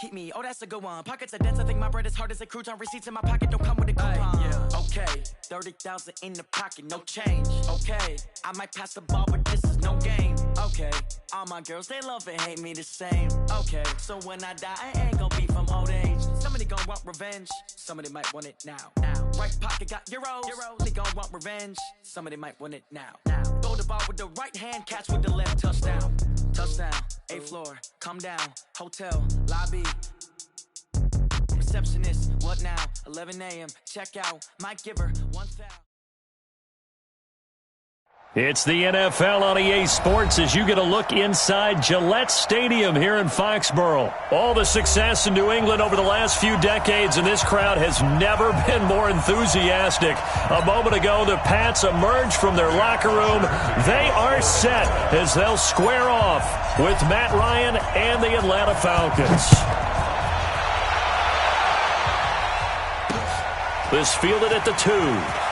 Keep me, oh that's a good one. Pockets are dense, I think my bread is hard as a crouton. Receipts in my pocket don't come with a coupon. Yeah, okay, 30,000 in the pocket, no change. Okay, I might pass the ball, but this is no game. Okay, all my girls, they love and hate me the same. Okay, so when I die, I ain't gonna be from old age. Somebody gon' want revenge, somebody might want it now. Right pocket got euros, they gon' want revenge, somebody might want it now. Throw the ball with the right hand, catch with the left, touchdown. Touchdown, 8th floor, come down, hotel, lobby. Receptionist, what now? 11 a.m., check out, might give her 1,000. It's the NFL on EA Sports as you get a look inside Gillette Stadium here in Foxborough. All the success in New England over the last few decades, and this crowd has never been more enthusiastic. A moment ago, the Pats emerged from their locker room. They are set as they'll square off with Matt Ryan and the Atlanta Falcons. This fielded at the 2.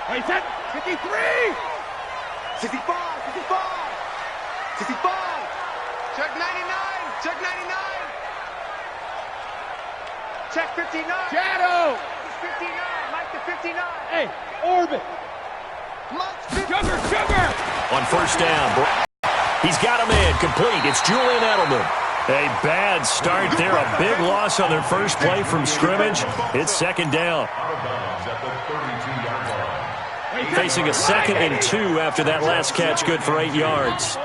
He's at 53! 65! 65! 65! Check 99! Check 99! Check 59! Shadow! It's 59! Mike to 59! Hey, orbit! Sugar! On first down, he's got him in, complete. It's Julian Edelman. A bad start there, a big loss on their first play from scrimmage. It's second down. Facing a 2nd and 2 after that last catch, good for 8 yards.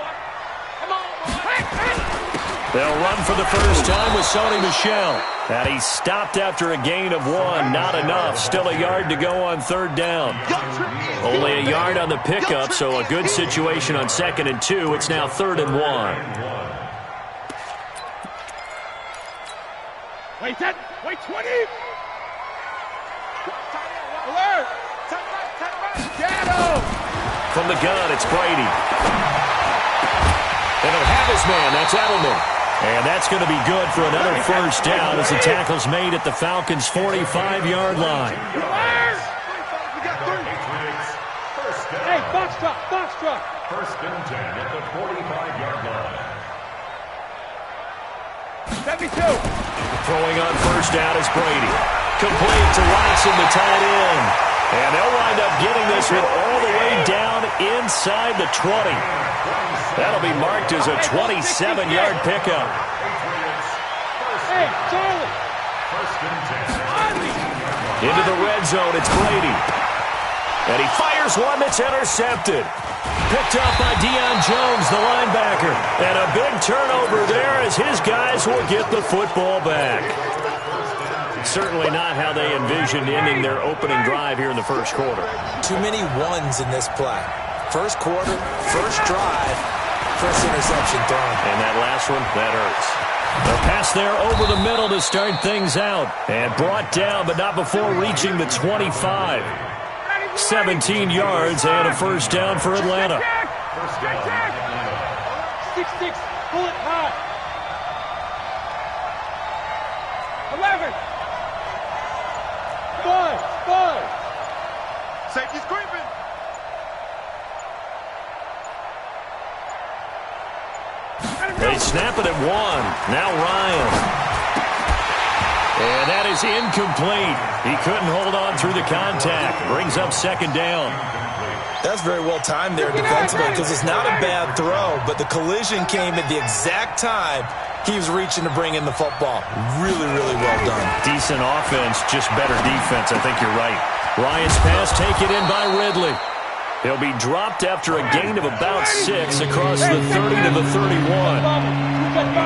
They'll run for the first time with Sony Michel. And he stopped after a gain of 1. Not enough. Still a yard to go on 3rd down. Only a yard on the pickup, so a good situation on 2nd and 2. It's now 3rd and 1. Wait, 10. Wait, 20. Alert. Shadow. From the gun, it's Brady. And he'll have his man. That's Edelman. And that's going to be good for another first down as the tackle's made at the Falcons' 45-yard line. Hey, box truck. First and 10 at the 45-yard line. 72. Throwing on first down is Brady. Complete to Watson, the tight end. And they'll wind up getting this one all the way down inside the 20. That'll be marked as a 27-yard pickup. Hey, Charlie. Into the red zone, it's Brady. And he fires one that's intercepted. Picked up by Deion Jones, the linebacker. And a big turnover there as his guys will get the football back. Certainly not how they envisioned ending their opening drive here in the first quarter. Too many ones in this play. First quarter, first drive, first interception thrown. And that last one, that hurts. The pass there over the middle to start things out. And brought down, but not before reaching the 25. 17 yards and a first down for Atlanta. 6-6, pull it high. 11. 5. Safety's creeping. They snap it at 1. Now Ryan. And that is incomplete. He couldn't hold on through the contact. Brings up second down. That's very well timed there defensively because it's not a bad throw, but the collision came at the exact time he was reaching to bring in the football. Really, really well done. Decent offense, just better defense. I think you're right. Ryan's pass taken in by Ridley. He'll be dropped after a gain of about 6 across the 30 to the 31.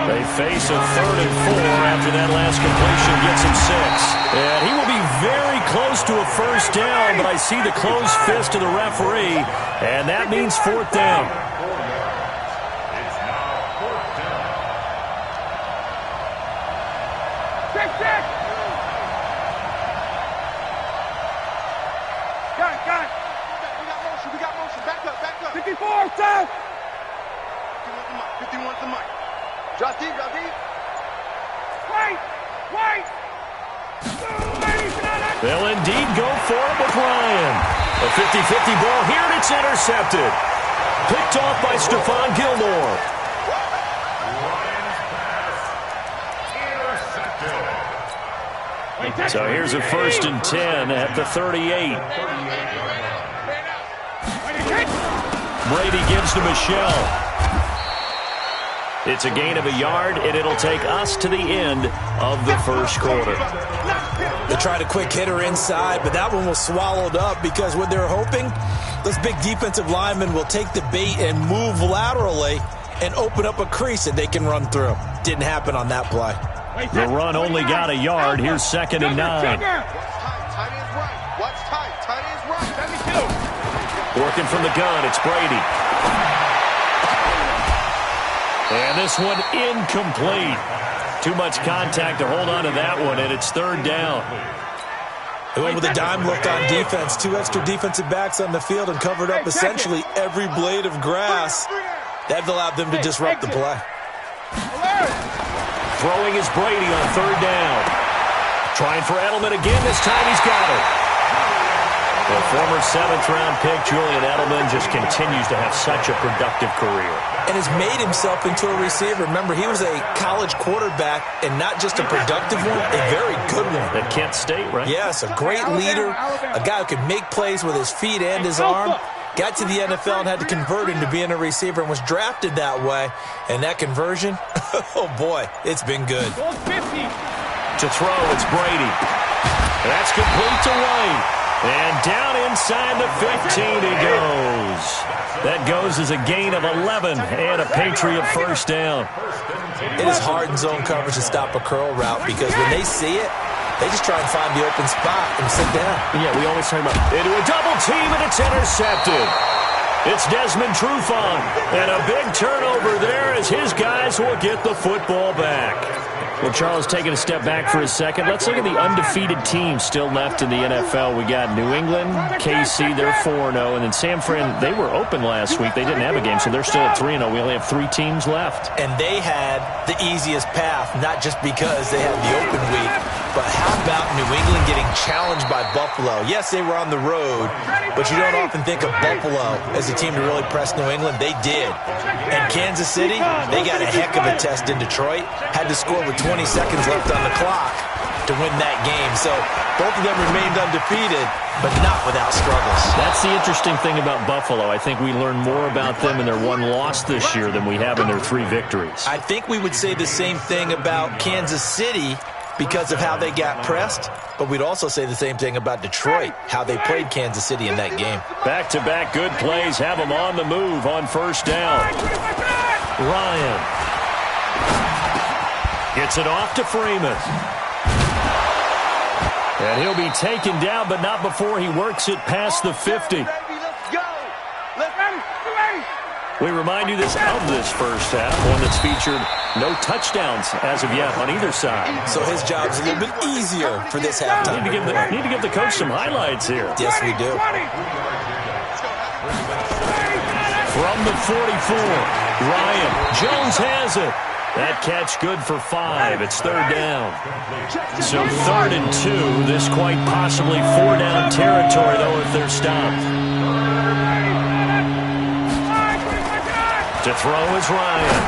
They face a 3rd and 4 after that last completion gets him 6. And he will be very close to a first down, but I see the closed fist of the referee, and that means 4th down. We got motion. Back up. 54, down. 51's the mic. Drop deep. Wait. They'll indeed go for it with Ryan. A 50-50 ball here, and it's intercepted. Picked off by Stephon Gilmore. So here's a 1st and 10 at the 38. Brady gives to Michelle. It's a gain of a yard, and it'll take us to the end of the first quarter. They tried a quick hitter inside, but that one was swallowed up because what they're hoping, those big defensive linemen will take the bait and move laterally and open up a crease that they can run through. Didn't happen on that play. The run only got a yard. Here's 2nd and 9. Working from the gun, it's Brady. And this one incomplete. Too much contact to hold on to that one, and it's 3rd down. They went with a dime look on defense. 2 extra defensive backs on the field and covered up essentially every blade of grass. That allowed them to disrupt the play. Throwing is Brady on 3rd down. Trying for Edelman again. This time he's got it. The former 7th-round pick, Julian Edelman, just continues to have such a productive career. And has made himself into a receiver. Remember, he was a college quarterback, and not just a productive one, a very good one. At Kent State, right? Yes, a great leader, a guy who could make plays with his feet and his arm. Got to the NFL and had to convert into being a receiver and was drafted that way. And that conversion, oh boy, it's been good. To throw, it's Brady. That's complete to White. And down inside the 15 he goes. That goes as a gain of 11 and a Patriot 1st down. It is hard in zone coverage to stop a curl route because when they see it, they just try and find the open spot and sit down. Yeah, we always talk about into a double team, and it's intercepted. It's Desmond Trufant, and a big turnover there as his guys will get the football back. Well, Charles, taking a step back for a second, let's look at the undefeated teams still left in the NFL. We got New England, KC, they're 4-0, and then San Fran, they were open last week. They didn't have a game, so they're still at 3-0. We only have 3 teams left. And they had the easiest path, not just because they had the open week, but how about New England getting challenged by Buffalo? Yes, they were on the road, but you don't often think of Buffalo as a team to really press New England. They did. And Kansas City, they got a heck of a test in Detroit. Had to score with 20 seconds left on the clock to win that game. So both of them remained undefeated, but not without struggles. That's the interesting thing about Buffalo. I think we learn more about them in their 1 loss this year than we have in their 3 victories. I think we would say the same thing about Kansas City because of how they got pressed, but we'd also say the same thing about Detroit, how they played Kansas City in that game. Back-to-back good plays have them on the move on 1st down. Ryan gets it off to Freeman. And he'll be taken down, but not before he works it past the 50. We remind you of this first half, one that's featured no touchdowns as of yet on either side. So his job's a little bit easier for this halftime. Need to give the coach some highlights here. Yes, we do. From the 44, Ryan. Jones has it. That catch good for 5. It's 3rd down. So 3rd and 2. This quite possibly 4-down territory, though, if they're stopped. To throw is Ryan.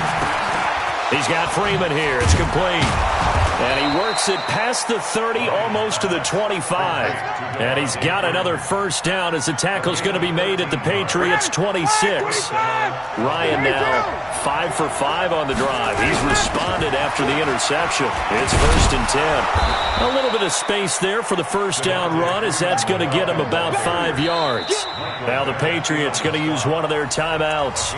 He's got Freeman here. It's complete. And he works it past the 30, almost to the 25. And he's got another 1st down as the tackle's going to be made at the Patriots' 26. Ryan now 5 for 5 on the drive. He's responded after the interception. It's 1st and 10. A little bit of space there for the 1st down run as that's going to get him about 5 yards. Now the Patriots going to use one of their timeouts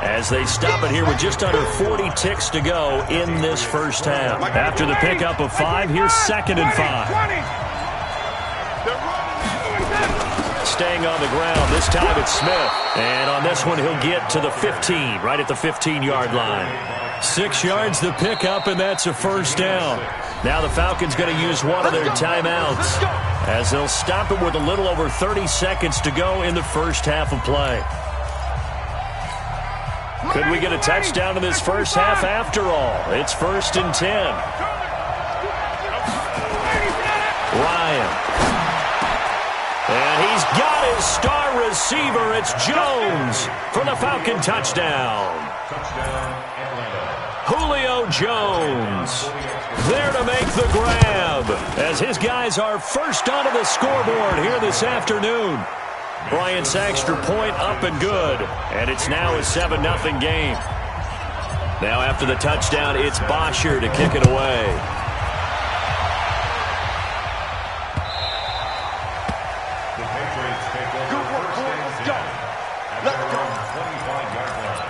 as they stop it here with just under 40 ticks to go in this first half. After the pickup of 5, here's 2nd and 5. Staying on the ground, this time it's Smith. And on this one, he'll get to the 15, right at the 15-yard line. 6 yards the pickup, and that's a 1st down. Now the Falcons going to use one of their timeouts as they'll stop it with a little over 30 seconds to go in the first half of play. Could we get a touchdown in this first half after all? It's 1st and 10. Ryan Got his star receiver. It's Jones for the Falcon touchdown. Julio Jones there to make the grab as his guys are first onto the scoreboard here this afternoon. Bryant's extra point up and good, and it's now a 7-0 game. Now after the touchdown, it's Bosher to kick it away. The Patriots take over first and 10 at their own 25-yard line.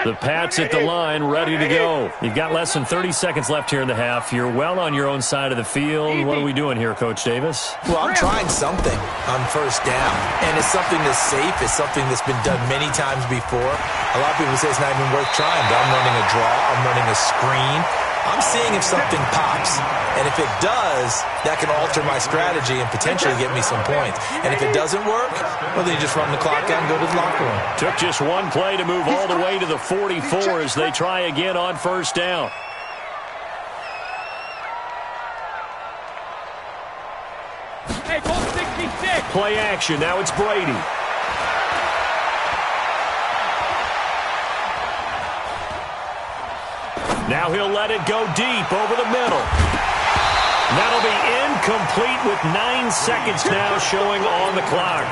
The Pats at the line, ready to go. You've got less than 30 seconds left here in the half. You're well on your own side of the field. What are we doing here, Coach Davis? Well, I'm trying something on first down, and it's something that's safe. It's something that's been done many times before. A lot of people say it's not even worth trying, but I'm running a draw. I'm running a screen. I'm seeing if something pops, and if it does, that can alter my strategy and potentially get me some points. And if it doesn't work, well, then you just run the clock out and go to the locker room. Took just one play to move all the way to the 44 as they try again on first down. Hey, ball 66. Play action. Now it's Brady. Now he'll let it go deep over the middle. That'll be incomplete with 9 seconds now showing on the clock.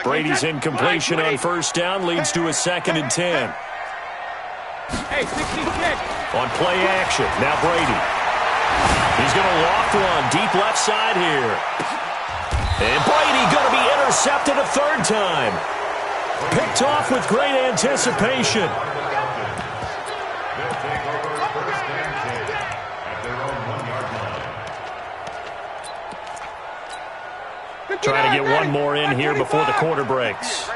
Brady's incompletion on first down leads to a 2nd and 10. Hey, 66. On play action, now Brady. He's going to loft one deep left side here. And Brady going to be intercepted a 3rd time. Picked off with great anticipation. They'll take over first and 10 at their own 1-yard line. Trying to get one more in here before the quarter breaks.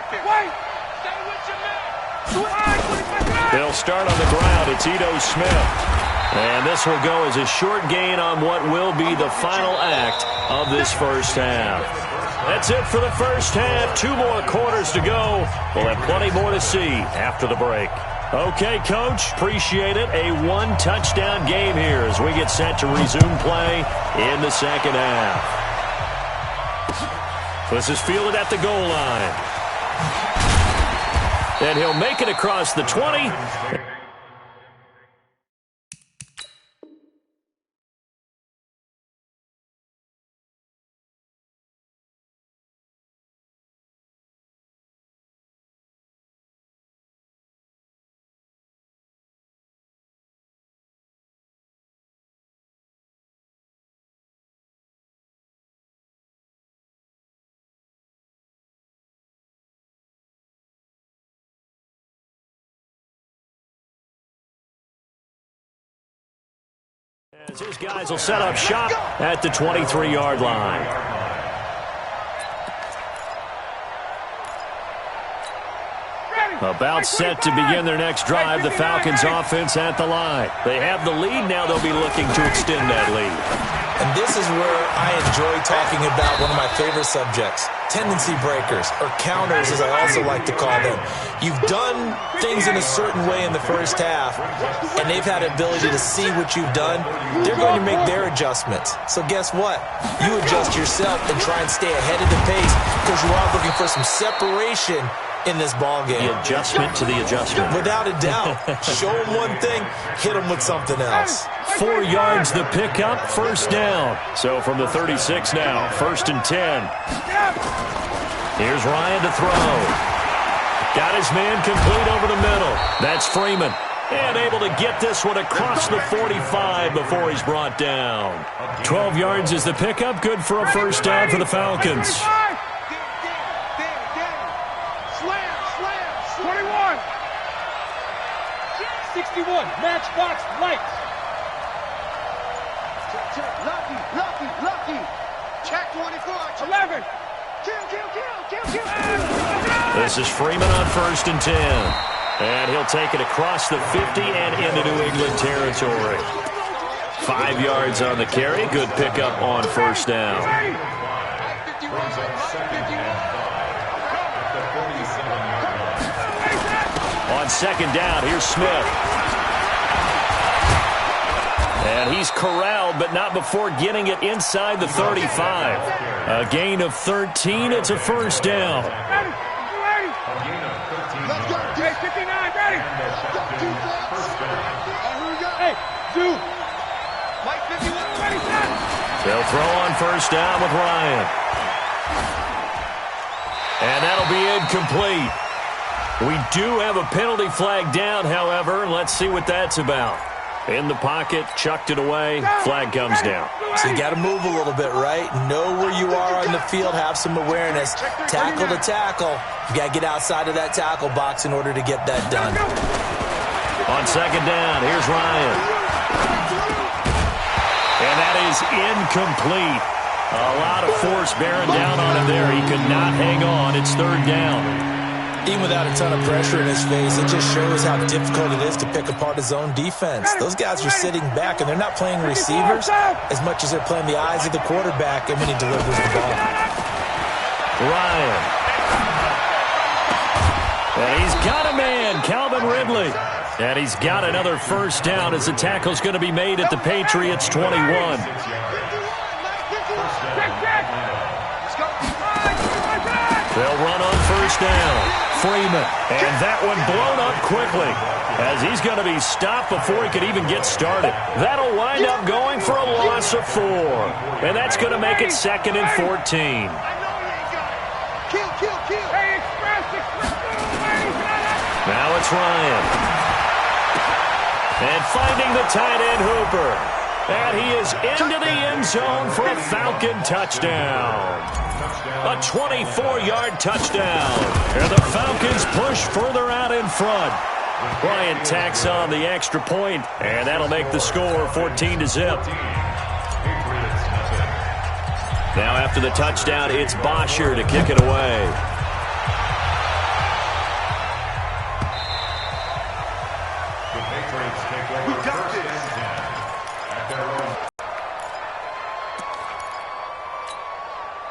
They'll start on the ground. It's Ito Smith. And this will go as a short gain on what will be the final act of this first half. That's it for the first half. 2 more quarters to go. We'll have plenty more to see after the break. Okay, Coach, appreciate it. A 1-touchdown game here as we get set to resume play in the second half. This is fielded at the goal line. And he'll make it across the 20. As his guys will set up shop at the 23-yard line. About set to begin their next drive, the Falcons offense at the line. They have the lead. Now they'll be looking to extend that lead. And this is where I enjoy talking about one of my favorite subjects, tendency breakers, or counters as I also like to call them. You've done things in a certain way in the first half, and they've had the ability to see what you've done. They're going to make their adjustments. So guess what? You adjust yourself and try and stay ahead of the pace because you are looking for some separation in this ball game. The adjustment to the adjustment. Without a doubt. Show them one thing, hit them with something else. 4 yards the pickup, first down. So from the 36 now, 1st and 10. Here's Ryan to throw. Got his man complete over the middle. That's Freeman. And able to get this one across the 45 before he's brought down. 12 yards is the pickup. Good for a first down for the Falcons. 61, matchbox lights. Lucky. Check 24. 11. Kill. This is Freeman on 1st and 10. And he'll take it across the 50 and into New England territory. 5 yards on the carry. Good pickup on first down. brings up 2nd and 5 at the 47-yard line. On 2nd down, here's Smith. And he's corralled, but not before getting it inside the 35. A gain of 13. It's a first down. A gain of 13. Let's go. Hey, 59, ready. First down. Here we go. Hey, dude. Mike 51, ready, set. They'll throw on first down with Ryan. And that'll be incomplete. We do have a penalty flag down, however. Let's see what that's about. In the pocket, chucked it away, flag comes down. So you got to move a little bit, right? Know where you are on the field, have some awareness. Tackle to tackle. You got to get outside of that tackle box in order to get that done. On 2nd down, here's Ryan. And that is incomplete. A lot of force bearing down on him there. He could not hang on. It's 3rd down. Even without a ton of pressure in his face, it just shows how difficult it is to pick apart his own defense. Those guys are sitting back, and they're not playing receivers as much as they're playing the eyes of the quarterback and when he delivers the ball. Ryan. And he's got a man, Calvin Ridley. And he's got another first down as the tackle's going to be made at the Patriots' 21. They'll run on first down. Freeman. And that one blown up quickly as he's going to be stopped before he could even get started. That'll wind up going for a loss of 4. And that's going to make it 2nd and 14. Now it's Ryan. And finding the tight end Hooper. And he is into the end zone for a Falcon touchdown. A 24-yard touchdown. And the Falcons push further out in front. Bryant tacks on the extra point, and that'll make the score 14-0. Now after the touchdown, it's Bosher to kick it away. The Patriots take over 1st and 10 at their own.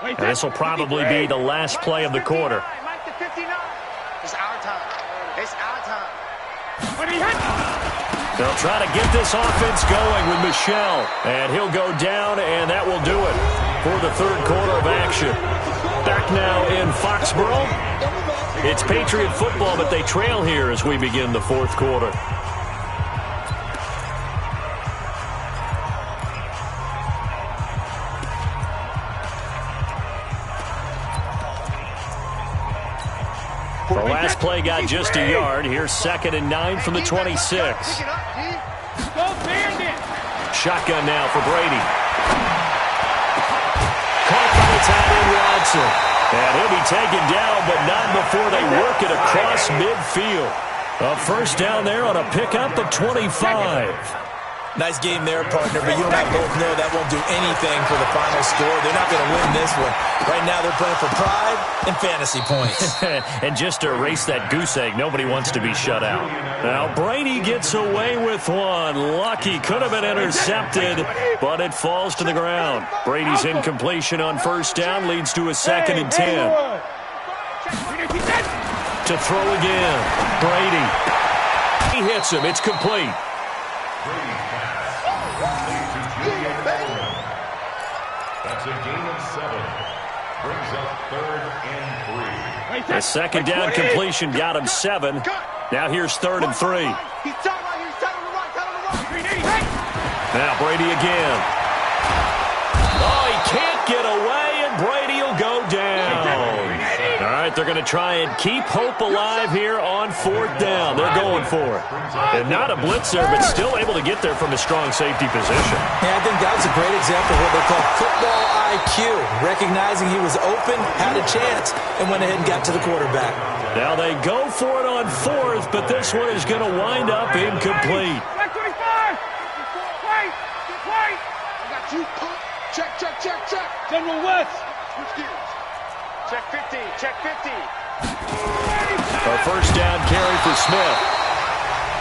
And this will probably be the last play of the quarter. Mike to 59. It's our time. It's our time. They'll try to get this offense going with Michel. And he'll go down, and that will do it for the 3rd quarter of action. Back now in Foxborough. It's Patriot football, but they trail here as we begin the 4th quarter. The last play got just a yard. Here's 2nd and 9 from the 26. Shotgun now for Brady. Caught by the tight end Watson. And he'll be taken down, but not before they work it across midfield. A first down there on a pickup of 25. Nice game there, partner, but you and I both know that won't do anything for the final score. They're not going to win this one. Right now they're playing for pride and fantasy points. And just to erase that goose egg, nobody wants to be shut out. Now Brady gets away with one. Lucky, could have been intercepted, but it falls to the ground. Brady's incompletion on first down leads to a 2nd and 10. To throw again. Brady. He hits him. It's complete. That's a gain of 7. Brings up 3rd and 3. The 2nd down completion got him 7. Now here's 3rd and 3. Now Brady again. Oh, he can't get away, and Brady will go down. All right, they're going to try and keep hope alive here on 4th down. They're going for it. And not a blitzer, but still able to get there from a strong safety position. Yeah, I think that was a great example of what they call football IQ. Recognizing he was open, had a chance, and went ahead and got to the quarterback. Now they go for it on 4th, but this one is going to wind up incomplete. Check. General West. Check 50. Check 50. A first down carry for Smith.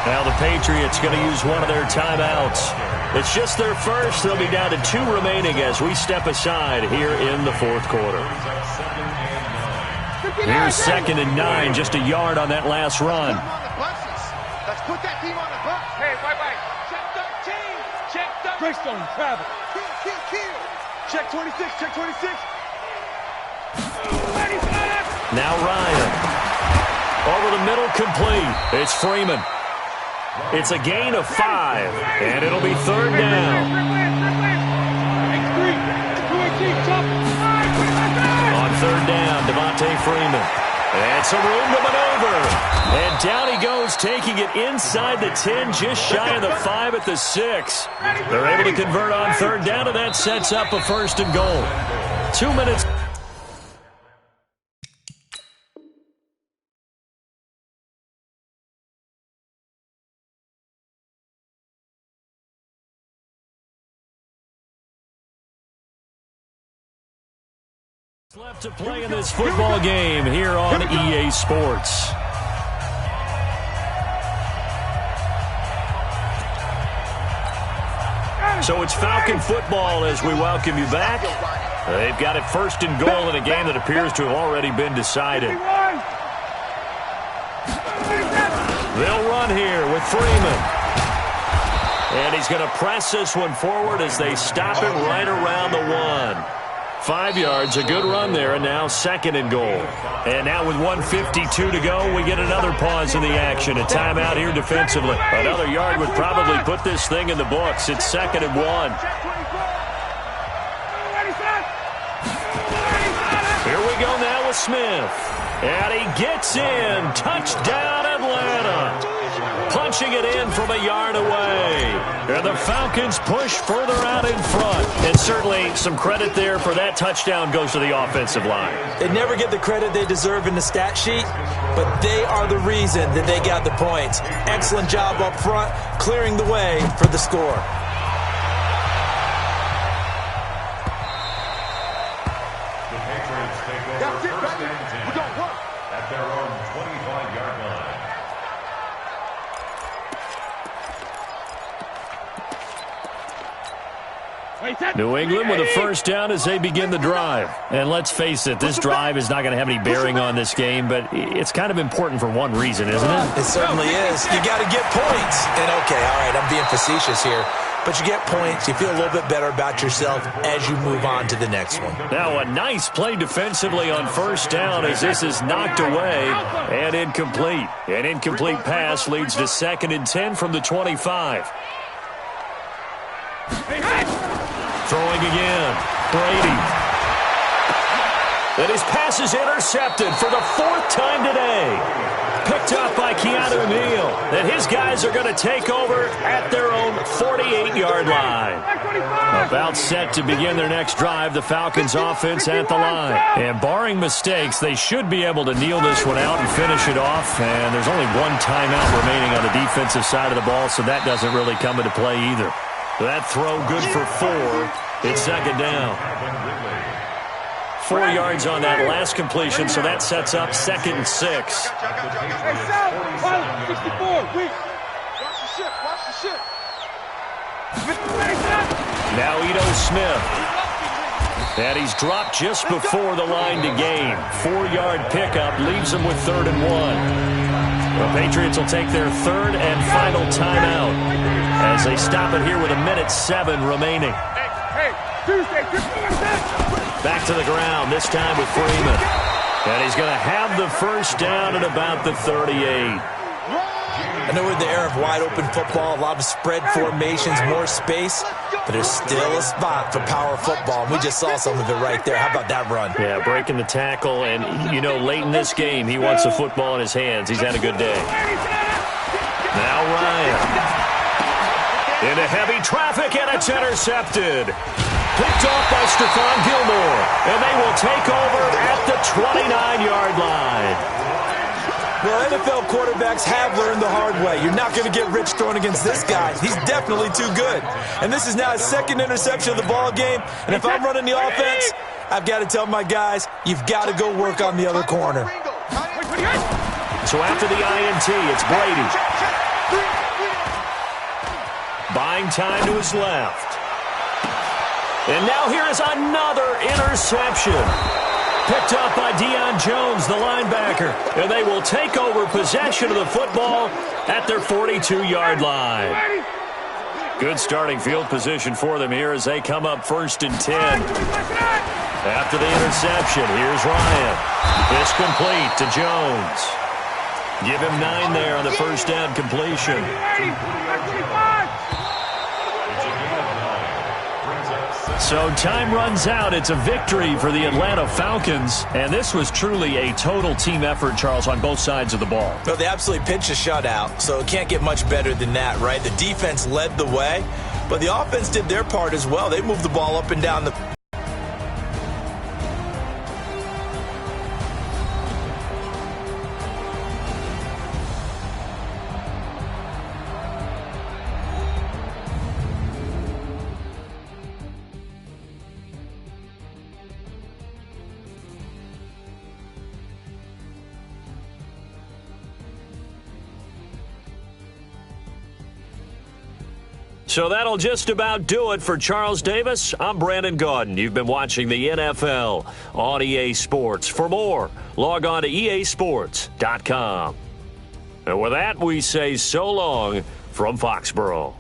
Now the Patriots going to use one of their timeouts. It's just their first. They'll be down to 2 remaining as we step aside here in the fourth quarter. Here's 2nd and 9, just a yard on that last run. Let's put that team on the bus. Hey, wait. Check 13. Check 13. Greystone, travel. Kill. Check 26. Check 26. Now Ryan. Over the middle, complete. It's Freeman. It's a gain of 5, and it'll be 3rd down. On 3rd down, Devontae Freeman. And some room to maneuver. And down he goes, taking it inside the 10, just shy of the 5 at the 6. They're able to convert on 3rd down, and that sets up a 1st and goal. 2 minutes. Left to play in this football game here on EA Sports. So it's Falcon football as we welcome you back. They've got it 1st and goal in a game that appears to have already been decided. They'll run here with Freeman. And he's going to press this one forward as they stop it right around the 1. 5 yards, a good run there, and now 2nd and goal. And now with 1:52 to go, we get another pause in the action. A timeout here defensively. Another yard would probably put this thing in the books. It's 2nd and 1. Here we go now with Smith. And he gets in. Touchdown, Atlanta. Punching it in from a yard away. And the Falcons push further out in front. And certainly some credit there for that touchdown goes to the offensive line. They never get the credit they deserve in the stat sheet, but they are the reason that they got the points. Excellent job up front, clearing the way for the score. The Patriots take over That's it, first baby. and 10 We don't work. at their own 25-yard line. New England with a 1st down as they begin the drive. And let's face it, this drive is not going to have any bearing on this game, but it's kind of important for one reason, isn't it? It certainly is. You got to get points. And okay, all right, I'm being facetious here. But you get points, you feel a little bit better about yourself as you move on to the next one. Now a nice play defensively on 1st down as this is knocked away and incomplete. An incomplete pass leads to 2nd and 10 from the 25. Throwing again, Brady. And his pass is intercepted for the 4th time today. Picked up by Keanu Neal. And his guys are going to take over at their own 48-yard line. About set to begin their next drive, the Falcons offense at the line. And barring mistakes, they should be able to kneel this one out and finish it off. And there's only 1 timeout remaining on the defensive side of the ball, so that doesn't really come into play either. That throw good for 4. It's 2nd down. 4 yards on that last completion, so that sets up 2nd and 6. Hey, Sal, 64. Watch the ship. Now Ito Smith. And he's dropped just before the line to gain. 4-yard pickup leaves them with 3rd and 1. The Patriots will take their 3rd and final timeout as they stop it here with 1:07 remaining. Back to the ground, this time with Freeman. And he's going to have the 1st down at about the 38. I know we're in the era of wide-open football, a lot of spread formations, more space, but there's still a spot for power football, and we just saw some of it right there. How about that run? Yeah, breaking the tackle, and, you know, late in this game, he wants the football in his hands. He's had a good day. Now Ryan. Into heavy traffic, and it's intercepted. Picked off by Stephon Gilmore, and they will take over at the 29-yard line. Well, NFL quarterbacks have learned the hard way. You're not going to get rich throwing against this guy. He's definitely too good. And this is now his 2nd interception of the ball game. And if I'm running the offense, I've got to tell my guys, you've got to go work on the other corner. So after the INT, it's Brady. Buying time to his left. And now here is another interception. Picked up by Deion Jones, the linebacker. And they will take over possession of the football at their 42-yard line. Good starting field position for them here as they come up 1st and 10. After the interception, here's Ryan. It's complete to Jones. Give him 9 there on the first down completion. So time runs out. It's a victory for the Atlanta Falcons. And this was truly a total team effort, Charles, on both sides of the ball. No, they absolutely pinched a shutout, so it can't get much better than that, right? The defense led the way, but the offense did their part as well. They moved the ball up and down the... So that'll just about do it for Charles Davis. I'm Brandon Gaudin. You've been watching the NFL on EA Sports. For more, log on to easports.com. And with that, we say so long from Foxborough.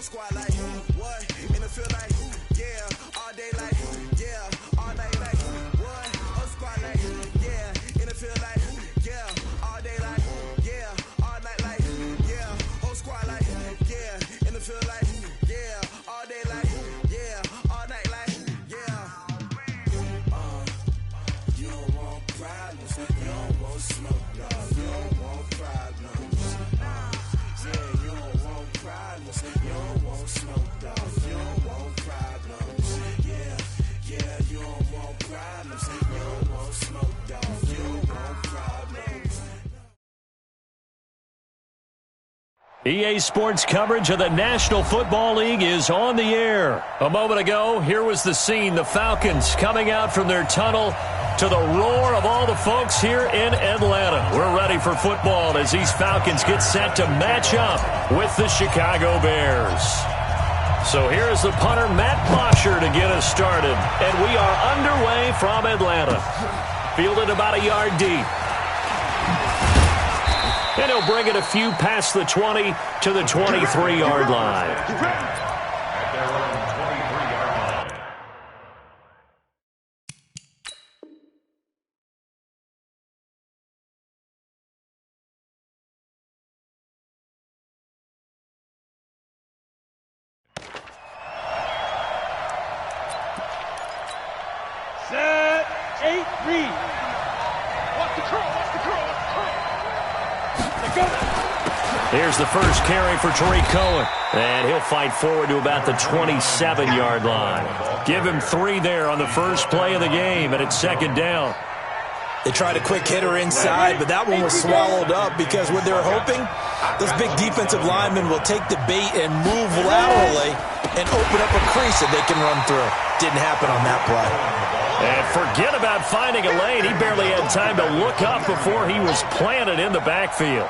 Squad like, what? And it feel like, You don't want smoke, dog. You don't want problems. Yeah, you don't want problems. You don't want smoke, dog. You don't want problems. Yeah, you don't want problems. You don't want smoke, dog. You don't want problems. EA Sports coverage of the National Football League is on the air. A moment ago, here was the scene. The Falcons coming out from their tunnel to the roar of all the folks here in Atlanta. We're ready for football as these Falcons get set to match up with the Chicago Bears. So here is the punter, Matt Bosher, to get us started. And we are underway from Atlanta. Fielded about a yard deep. And he'll bring it a few past the 20 to the 23-yard line. At their own 23-yard line. Set, 8, read. Watch the curl, watch the curl, watch the curl. Here's the first carry for Tariq Cohen. And he'll fight forward to about the 27-yard line. Give him 3 there on the first play of the game, and it's second down. They tried a quick hitter inside, but that one was swallowed up because what they're hoping, those big defensive linemen will take the bait and move laterally and open up a crease that they can run through. Didn't happen on that play. And forget about finding a lane. He barely had time to look up before he was planted in the backfield.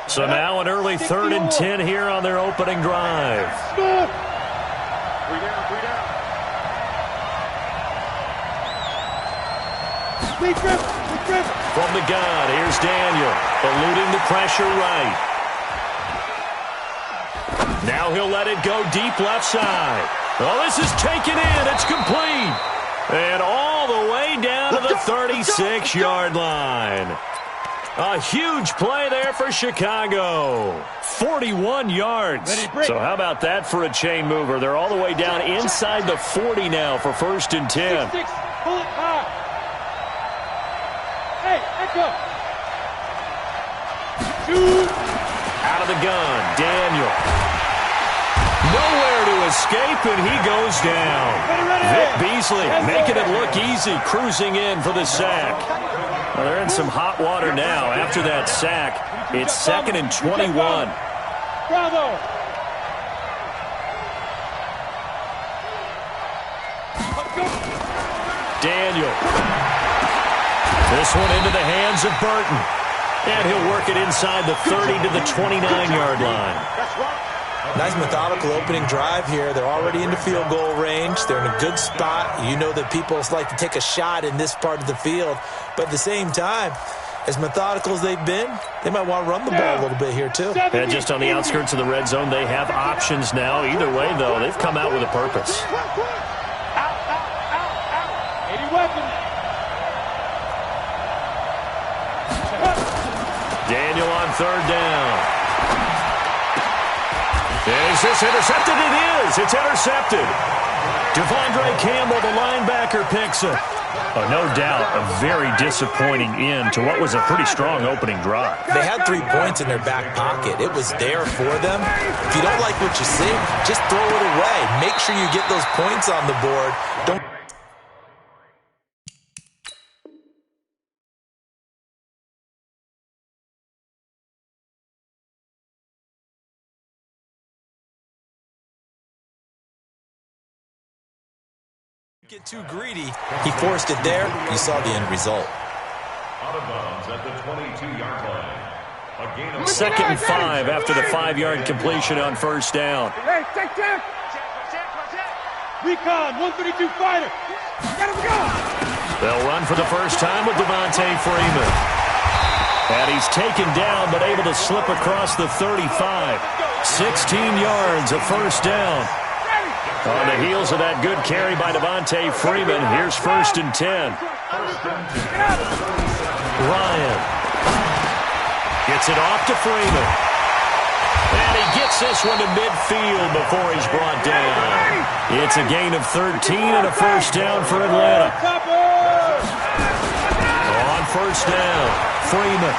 So now an early 3rd and 10 here on their opening drive. 3 down, 3 down. From the gun, here's Daniel, eluding the pressure right. Now he'll let it go deep left side. Oh, this is taken in. It's complete. And all the way down to the 36-yard line. A huge play there for Chicago. 41 yards. So how about that for a chain mover? They're all the way down inside the 40 now for 1st and 10. Pull it high. Hey, echo. Shoot. Out of the gun, Daniel. Nowhere to escape, and he goes down. Vic Beasley making it look easy, cruising in for the sack. Well, they're in some hot water now. After that sack, it's 2nd and 21. Bravo. Daniel. This one into the hands of Burton. And he'll work it inside the 30 to the 29-yard line. Nice methodical opening drive here. They're already into field goal range. They're in a good spot. You know that people like to take a shot in this part of the field. But at the same time, as methodical as they've been, they might want to run the ball a little bit here too. And just on the outskirts of the red zone, they have options now. Either way, though, they've come out with a purpose. Out. 80 weapons. Daniel on 3rd down. Is this intercepted? It is. It's intercepted. Devondre Campbell, the linebacker, picks it. Oh, no doubt a very disappointing end to what was a pretty strong opening drive. They had 3 points in their back pocket. It was there for them. If you don't like what you see, just throw it away. Make sure you get those points on the board. Don't. Get too greedy. He forced it there. You saw the end result. Out of bounds at the 22-yard line. A gain of 2nd and 5 after the 5-yard completion on 1st down. Hey, check. Recon, 132 fighter. Get him go. They'll run for the first time with Devontae Freeman. And he's taken down but able to slip across the 35. 16 yards of 1st down. On the heels of that good carry by Devontae Freeman, here's 1st and 10. Ryan Gets it off to Freeman. And he gets this one to midfield before he's brought down. It's a gain of 13 and a first down for Atlanta. On first down, Freeman.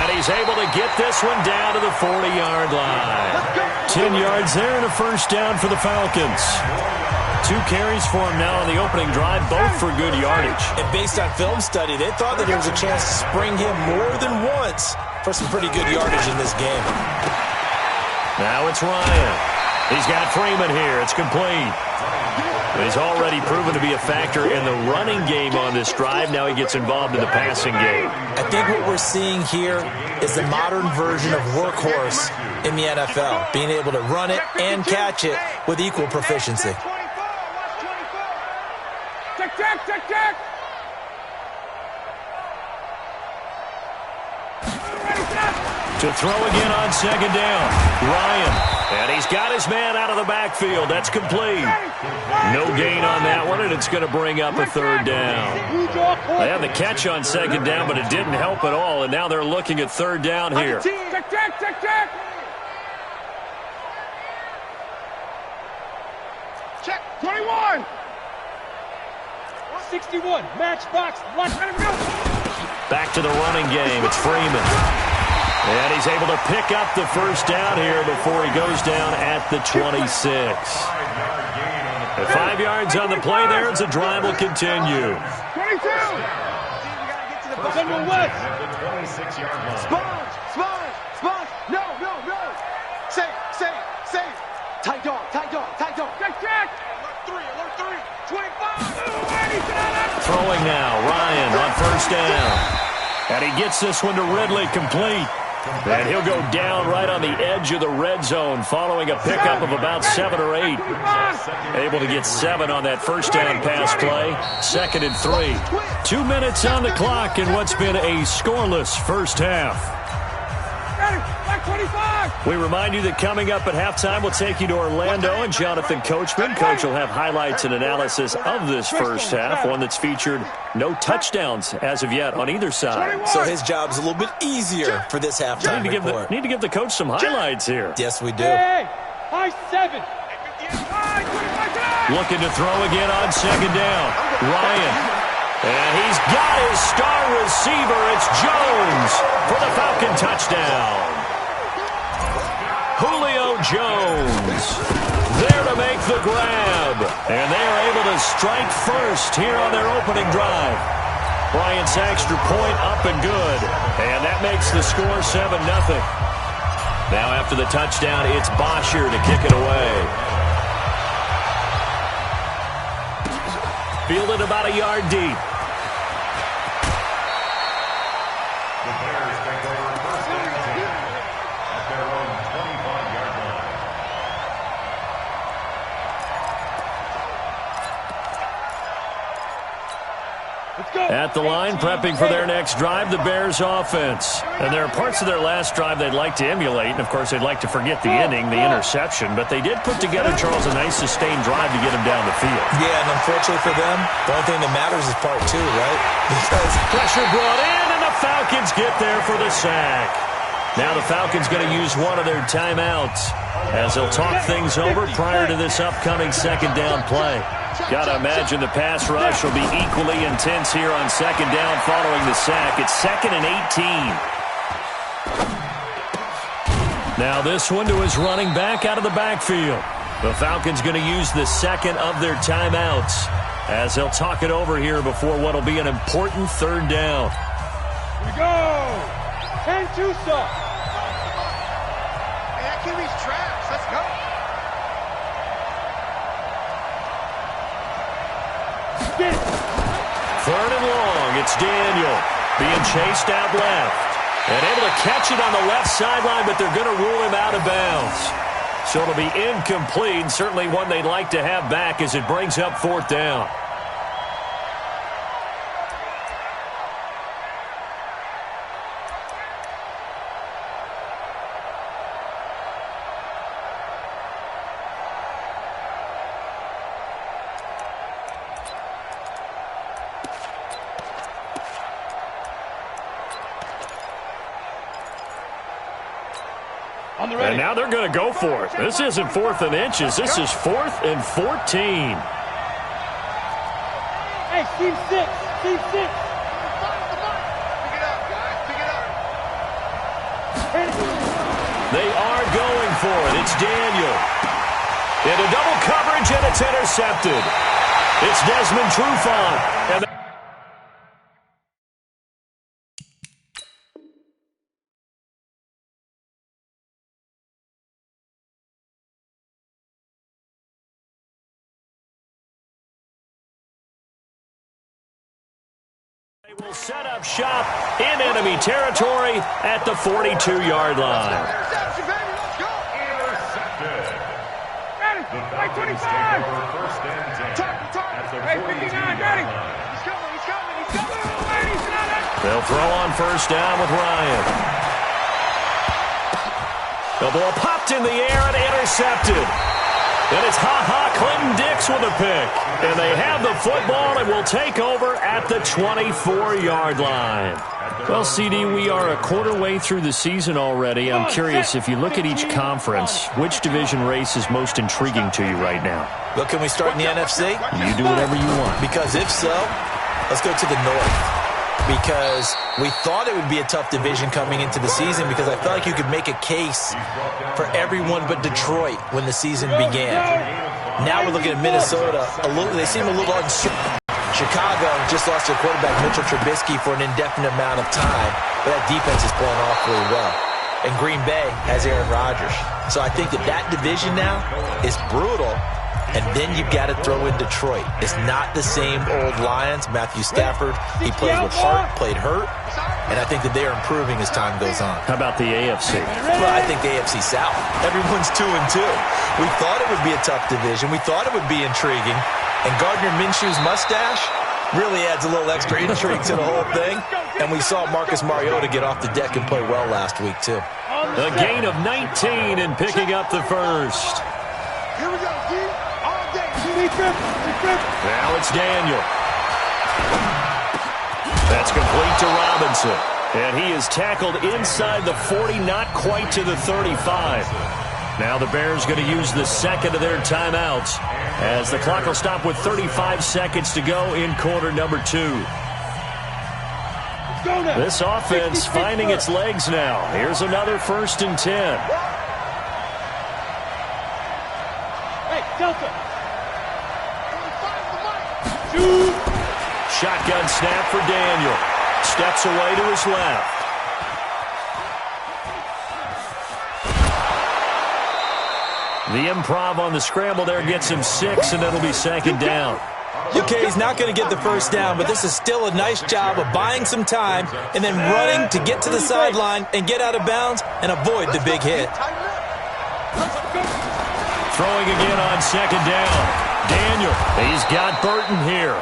And he's able to get this one down to the 40-yard line. 10 yards there and a first down for the Falcons. 2 carries for him now on the opening drive, both for good yardage. And based on film study, they thought that there was a chance to spring him more than once for some pretty good yardage in this game. Now it's Ryan. He's got Freeman here. It's complete. He's already proven to be a factor in the running game on this drive. Now he gets involved in the passing game. I think what we're seeing here is the modern version of workhorse in the NFL, being able to run it and catch it with equal proficiency. Check. To throw again on second down, Ryan. And he's got his man out of the backfield. That's complete. No gain on that one, and it's going to bring up a third down. They had the catch on second down, but it didn't help at all, and now they're looking at third down here. Check. 21. 61. Matchbox. Back to the running game. It's Freeman. And he's able to pick up the first down here before he goes down at the 26. At 5 yards on the play there, as the drive will continue. 22. Sponge. No. Save. Tight dog. Check. Alert 3. 25. Throwing now, Ryan on first down. And he gets this one to Ridley, complete. And he'll go down right on the edge of the red zone following a pickup of about 7 or 8. Able to get 7 on that first down pass play. 2nd and 3. 2 minutes on the clock in what's been a scoreless first half. We remind you that coming up at halftime, we'll take you to Orlando and Jonathan Coachman. Coach will have highlights and analysis of this first half, one that's featured no touchdowns as of yet on either side. So his job's a little bit easier for this halftime report. Need to give the coach some highlights here. Yes, we do. High 7. Looking to throw again on second down. Ryan. And he's got his star receiver. It's Jones for the Falcon touchdown. Julio Jones there to make the grab. And they are able to strike first here on their opening drive. Bryant's extra point up and good. And that makes the score 7-0. Now after the touchdown, it's Bosher to kick it away. Fielded about a yard deep. The Bears take over first and 10 at their own 25-yard line. At the line, prepping for their next drive, the Bears offense. And there are parts of their last drive they'd like to emulate, and of course they'd like to forget the ending, the interception, but they did put together, Charles, a nice sustained drive to get him down the field. Yeah, and unfortunately for them, the only thing that matters is part 2, right? Because pressure brought in, and the Falcons get there for the sack. Now the Falcons going to use one of their timeouts as they'll talk things over prior to this upcoming second down play. Got to imagine the pass rush will be equally intense here on second down following the sack. It's 2nd and 18. Now this one to his running back out of the backfield. The Falcons going to use the second of their timeouts as they'll talk it over here before what will be an important third down. Here we go. 10 Tucson. Hey, that QB's trash. Let's go. Third and long, it's Daniel being chased out left and able to catch it on the left sideline, but they're going to rule him out of bounds. So it'll be incomplete, and certainly one they'd like to have back as it brings up 4th down. And now they're going to go for it. This isn't 4th and inches. This is 4th and 14. Hey, team 6. Team 6. Pick it up, guys. Pick it up. They are going for it. It's Daniel. Into double coverage, and it's intercepted. It's Desmond Trufant. And they will set up shop in enemy territory at the 42-yard line. Interception, baby. Let's go. Intercepted. Ready. The Right, Falcons 25. take over 1st and 10 at the Hey, 42 59, ready. yard line. He's coming. He's coming. He's coming. He's coming. They'll throw on 1st down with Ryan. The ball popped in the air and intercepted. And it's Clinton Dix with a pick. And they have the football and will take over at the 24-yard line. Well, CD, we are a quarter way through the season already. I'm curious, if you look at each conference, which division race is most intriguing to you right now? Well, can we start in the NFC? You do whatever you want. Because if so, let's go to the North. Because we thought it would be a tough division coming into the season because I felt like you could make a case for everyone but Detroit when the season began. Now we're looking at Minnesota. They seem a little uncertain. Chicago just lost their quarterback, Mitchell Trubisky, for an indefinite amount of time, but that defense is playing awfully well. And Green Bay has Aaron Rodgers. So I think that division now is brutal. And then you've got to throw in Detroit. It's not the same old Lions. Matthew Stafford, he plays with heart, played hurt. And I think that they are improving as time goes on. How about the AFC? Well, I think the AFC South. Everyone's 2-2. We thought it would be a tough division. We thought it would be intriguing. And Gardner Minshew's mustache really adds a little extra intrigue to the whole thing. And we saw Marcus Mariota get off the deck and play well last week, too. A gain of 19 and picking up the first. Here we go, D. All day. Now it's Daniel. That's complete to Robinson. And he is tackled inside the 40, not quite to the 35. Now the Bears going to use the second of their timeouts as the clock will stop with 35 seconds to go in quarter number 2. This offense finding its legs now. Here's another 1st and 10. Hey, Delta. Shotgun snap for Daniel. Steps away to his left. The improv on the scramble there gets him 6, and it'll be 2nd down. Okay, he's not going to get the first down, but this is still a nice job of buying some time and then running to get to the sideline and get out of bounds and avoid the big hit. Throwing again on 2nd down. Daniel, he's got Burton here.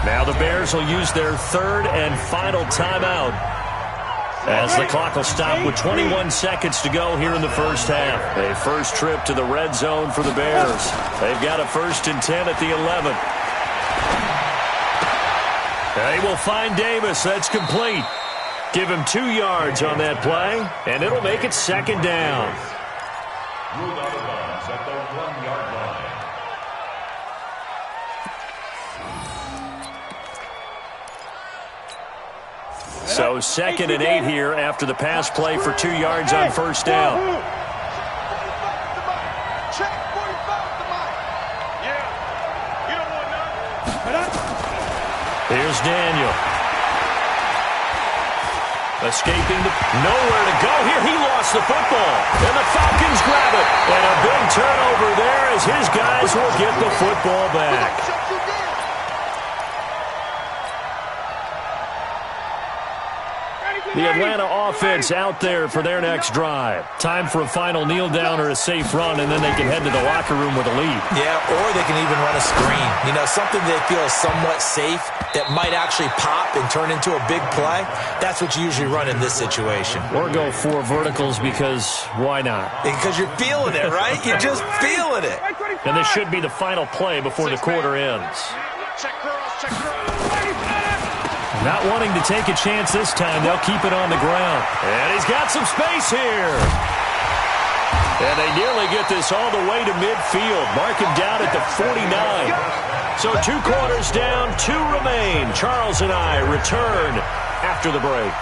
Now the Bears will use their 3rd and final timeout as the clock will stop with 21 seconds to go here in the first half. A first trip to the red zone for the Bears. They've got a 1st and 10 at the 11. They will find Davis. That's complete. Give him 2 yards on that play, and it'll make it 2nd down. Ruled out of bounds at the 1-yard line. So 2nd and 8 here after the pass play for 2 yards on 1st down. Check 45 the mic. Yeah. You don't want none. Here's Daniel. Escaping nowhere to go here. He lost the football. And the Falcons grab it. And a big turnover there as his guys will get the football back. The Atlanta offense out there for their next drive. Time for a final kneel down or a safe run, and then they can head to the locker room with a lead. Yeah, or they can even run a screen. You know, something they feel is somewhat safe that might actually pop and turn into a big play. That's what you usually run in this situation. Or go 4 verticals because why not? Because you're feeling it, right? You're just feeling it. And this should be the final play before the quarter ends. Check girls, check girls. Not wanting to take a chance this time, they'll keep it on the ground. And he's got some space here. And they nearly get this all the way to midfield. Mark him down at the 49. So 2 quarters down, 2 remain. Charles and I return after the break.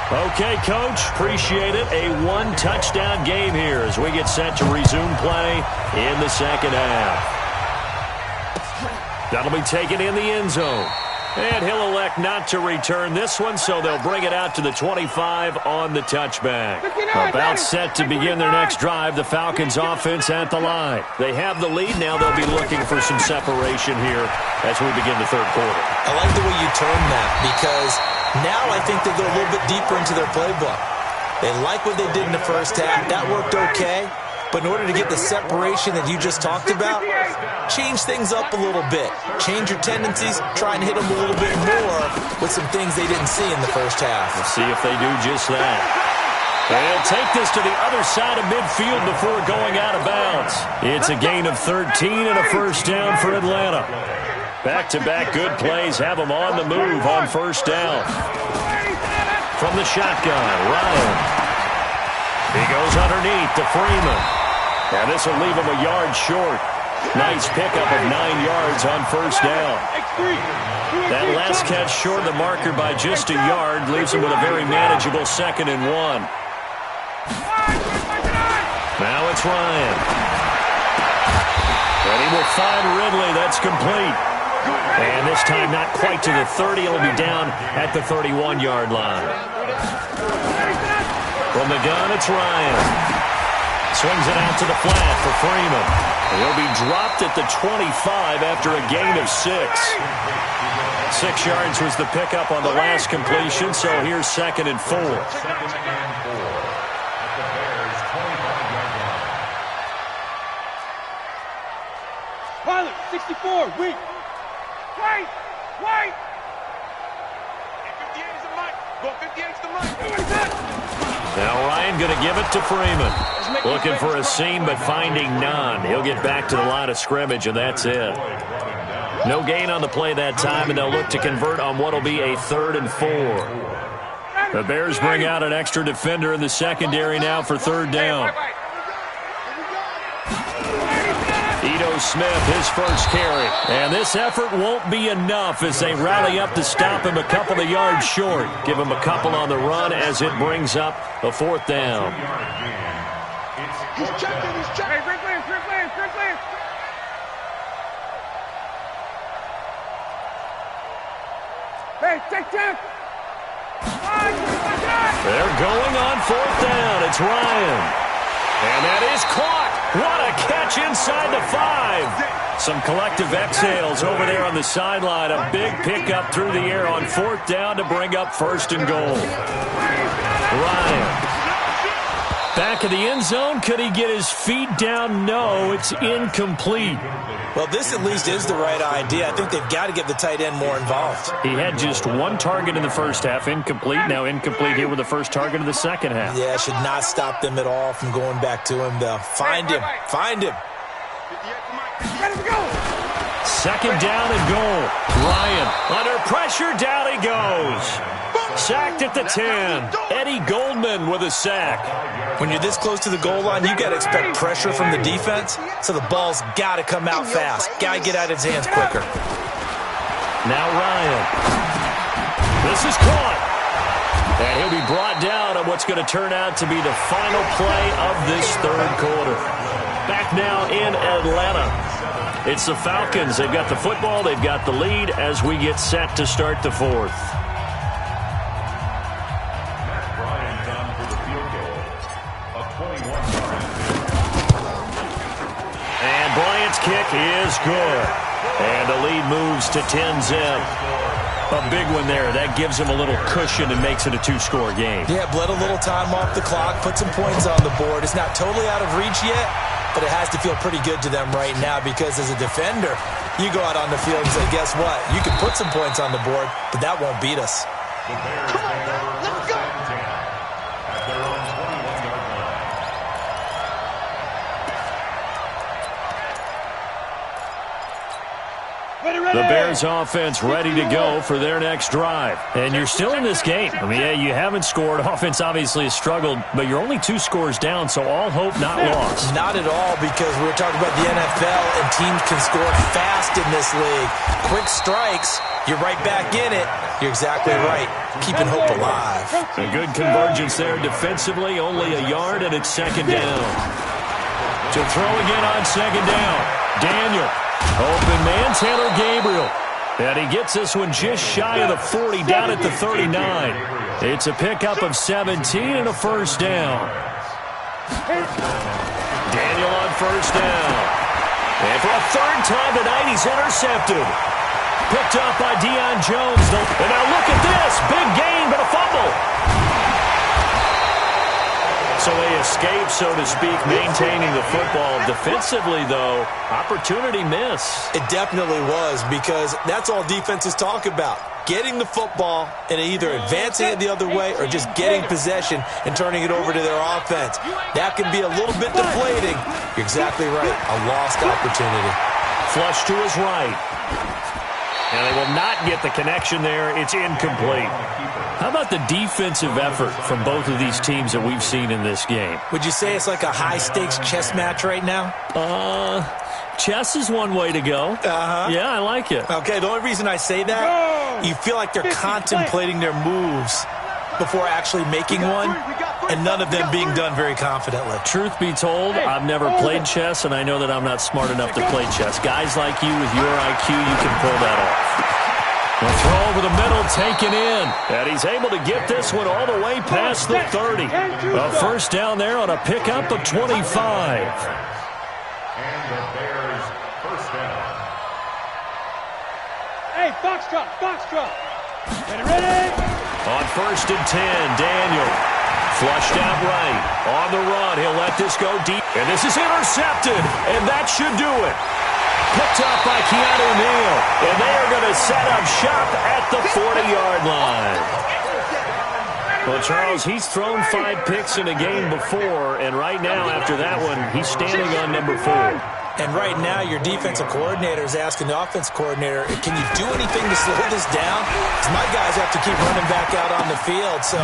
Okay, Coach, appreciate it. A 1-touchdown game here as we get set to resume play in the second half. That'll be taken in the end zone. And he'll elect not to return this one, so they'll bring it out to the 25 on the touchback. About set to begin their next drive, the Falcons offense at the line. They have the lead. Now they'll be looking for some separation here as we begin the third quarter. I like the way you term that because now I think they go a little bit deeper into their playbook. They like what they did in the first half. That worked okay. But in order to get the separation that you just talked about, change things up a little bit. Change your tendencies. Try and hit them a little bit more with some things they didn't see in the first half. We'll see if they do just that. They'll take this to the other side of midfield before going out of bounds. It's a gain of 13 and a first down for Atlanta. Back-to-back good plays have them on the move on first down. From the shotgun, Ryan. He goes underneath to Freeman. And this will leave him a yard short. Nice pickup of 9 yards on first down. That last catch short of the marker by just a yard leaves him with a very manageable 2nd and 1. Now it's Ryan. And he will find Ridley. That's complete. And this time not quite to the 30. He'll be down at the 31-yard line. From the gun, it's Ryan. Swings it out to the flat for Freeman. He'll be dropped at the 25 after a gain of 6. 6 yards was the pickup on the last completion, so here's 2nd and 4. Pilot, 64, weak. White! 58 is the mic. Go 58 is the mic. Now Ryan going to give it to Freeman. Looking for a seam, but finding none. He'll get back to the line of scrimmage, and that's it. No gain on the play that time, and they'll look to convert on what will be a 3rd and 4. The Bears bring out an extra defender in the secondary now for 3rd down. Ito Smith, his first carry. And this effort won't be enough as they rally up to stop him a couple of yards short. Give him a couple on the run as it brings up a 4th down. He's checking. Hey, free clear. Hey, check. They're going on 4th down. It's Ryan. And that is caught. What a catch inside the 5. Some collective exhales over there on the sideline. A big pickup through the air on 4th down to bring up 1st and goal. Ryan. Back of the end zone. Could he get his feet down? No, it's incomplete. Well, this at least is the right idea. I think they've got to get the tight end more involved. He had just 1 target in the first half. Incomplete. Now incomplete here with the first target of the second half. Yeah, should not stop them at all from going back to him, though. Find him. 2nd down and goal. Ryan under pressure. Down he goes. Sacked at the 10. Eddie Goldman with a sack. When you're this close to the goal line, you got to expect pressure from the defense, so the ball's got to come out fast. Got to get out of his hands quicker. Now Ryan. This is caught. And he'll be brought down on what's going to turn out to be the final play of this 3rd quarter. Back now in Atlanta. It's the Falcons. They've got the football. They've got the lead as we get set to start the 4th. And Bryant's kick is good. And the lead moves to 10-zip. A big one there. That gives him a little cushion and makes it a 2-score game. Yeah, bled a little time off the clock, put some points on the board. It's not totally out of reach yet, but it has to feel pretty good to them right now because as a defender, you go out on the field and say, guess what? You can put some points on the board, but that won't beat us. Come on, now. Let's go. At their own 21-yard line. The Bears Bears offense ready to go for their next drive. And you're still in this game. I mean, yeah, you haven't scored. Offense obviously has struggled, but you're only 2 scores down, so all hope not lost. Not at all, because we're talking about the NFL, and teams can score fast in this league. Quick strikes, you're right back in it. You're exactly right. Keeping hope alive. A good convergence there defensively, only a yard, and it's second down. To throw again on second down. Daniel. Open man, Taylor Gabriel. And he gets this one just shy of the 40, down at the 39. It's a pickup of 17 and a first down. Daniel on first down. And for a third time tonight, he's intercepted. Picked up by Deion Jones. And now look at this. Big gain, but a fumble. So they escape, so to speak, maintaining the football. Defensively, though, opportunity miss. It definitely was, because that's all defenses talk about. Getting the football and either advancing it the other way or just getting possession and turning it over to their offense. That can be a little bit deflating. You're exactly right. A lost opportunity. Flush to his right. And they will not get the connection there. It's incomplete. How about the defensive effort from both of these teams that we've seen in this game? Would you say it's like a high-stakes chess match right now? Chess is one way to go. Yeah, I like it. Okay, the only reason I say that, you feel like they're contemplating their moves before actually making one, and none of them being done very confidently. Truth be told, I've never played chess, and I know that I'm not smart enough to play chess. Guys like you with your IQ, you can pull that off. The throw over the middle, taken in. And he's able to get this one all the way past the 30. A first down there on a pickup of 25. And the Bears first down. Hey, Foxtrot, Foxtrot. Ready? On first and 10, Daniel. Flushed out right. On the run, he'll let this go deep. And this is intercepted. And that should do it. Picked up by Keanu Neal. And they are going to set up shop at the 40-yard line. Well, Charles, he's thrown 5 picks in a game before, and right now, after that one, he's standing on number 4. And right now, your defensive coordinator is asking the offense coordinator, can you do anything to slow this down? Because my guys have to keep running back out on the field. So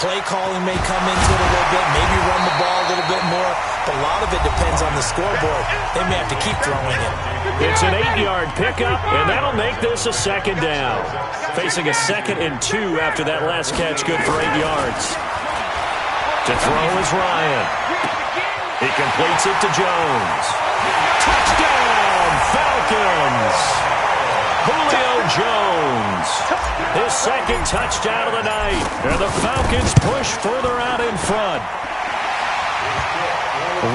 play calling may come into it a little bit, maybe run the ball a little bit more. But a lot of it depends on the scoreboard. They may have to keep throwing it. It's an 8-yard pickup, and that'll make this a second down. Facing a 2nd and 2 after that last catch, good for 8 yards. To throw is Ryan. He completes it to Jones. Touchdown, Falcons! Julio Jones. His 2nd touchdown of the night. And the Falcons push further out in front.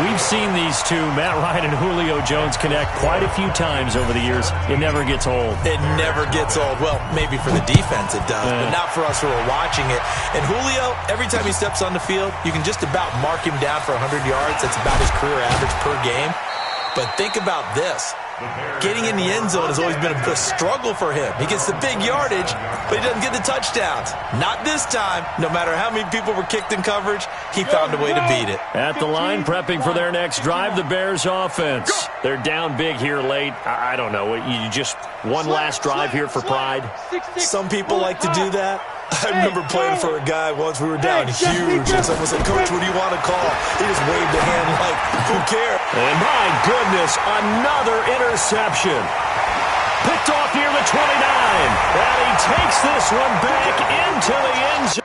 We've seen these two, Matt Ryan and Julio Jones, connect quite a few times over the years. It never gets old. It never gets old. Well, maybe for the defense it does, but not for us who are watching it. And Julio, every time he steps on the field, you can just about mark him down for 100 yards. That's about his career average per game. But think about this. Getting in the end zone has always been a struggle for him. He gets the big yardage, but he doesn't get the touchdowns. Not this time. No matter how many people were kicked in coverage, he found a way to beat it. At the line, prepping for their next drive, the Bears offense. They're down big here late. I don't know. You just one last drive here for pride? Some people like to do that. I remember playing for a guy once. We were down huge, and someone said, "Coach, what do you want to call?" He just waved a hand like, who cares? And my goodness, another interception. Picked off near the 29. And he takes this one back into the end zone.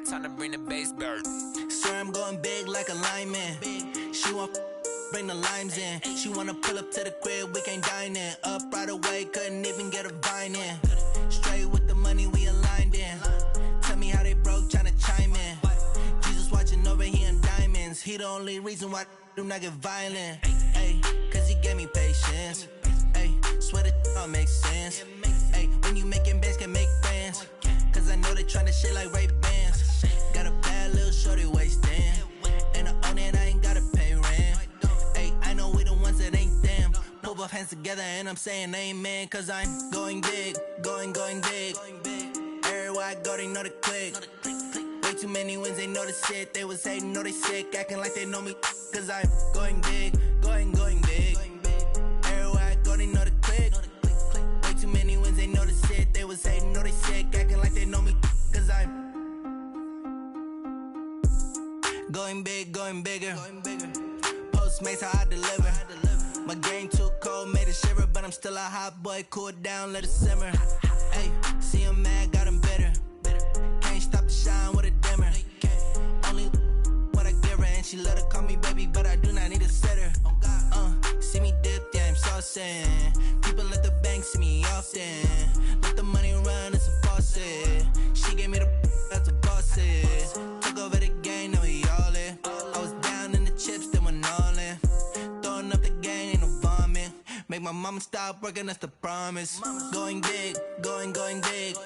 Time to bring the bass bird. Sir, I'm going big like a lineman. She want bring the limes in. She wanna pull up to the crib, we can't dine in. Up right away, couldn't even get a vine in. Straight with the money we aligned in. Tell me how they broke, tryna chime in. Jesus watching over here in diamonds. He the only reason why I do not get violent. Ay, cause he gave me patience. Ay, swear that all makes sense. Ay, when you making bands can make friends. Cause I know they tryna shit like Ray-Bans. Got a bad little shorty wasting. And I own it, I ain't gotta pay rent. Hey, I know we the ones that ain't them. Put both hands together and I'm saying amen. Cause I'm going big, going big. Everywhere I go, they know the click. Way too many wins, they know the shit. They was hating, know they sick, acting like they know me. Cause I'm going big, going big. Everywhere I go, they know the click. Way too many wins, they know the shit. They was hating, know they sick, acting like they know me. Cause I'm going big, going bigger. Postmates how I deliver. My game too cold, made it shiver. But I'm still a hot boy, cool down, let it simmer. Hey, see him mad, got him bitter. Can't stop the shine with a dimmer. Only what I give her, and she let her call me baby, but I do not need a sitter. See me dip, yeah, I'm saucing. People at the bank see me often. Let the money run, it's a faucet. She gave me the that's a faucet. Took over the game, now we all in. I was down in the chips, then went all in. Throwing up the game, ain't no vomit. Make my mama stop working, that's the promise. Going big, going big.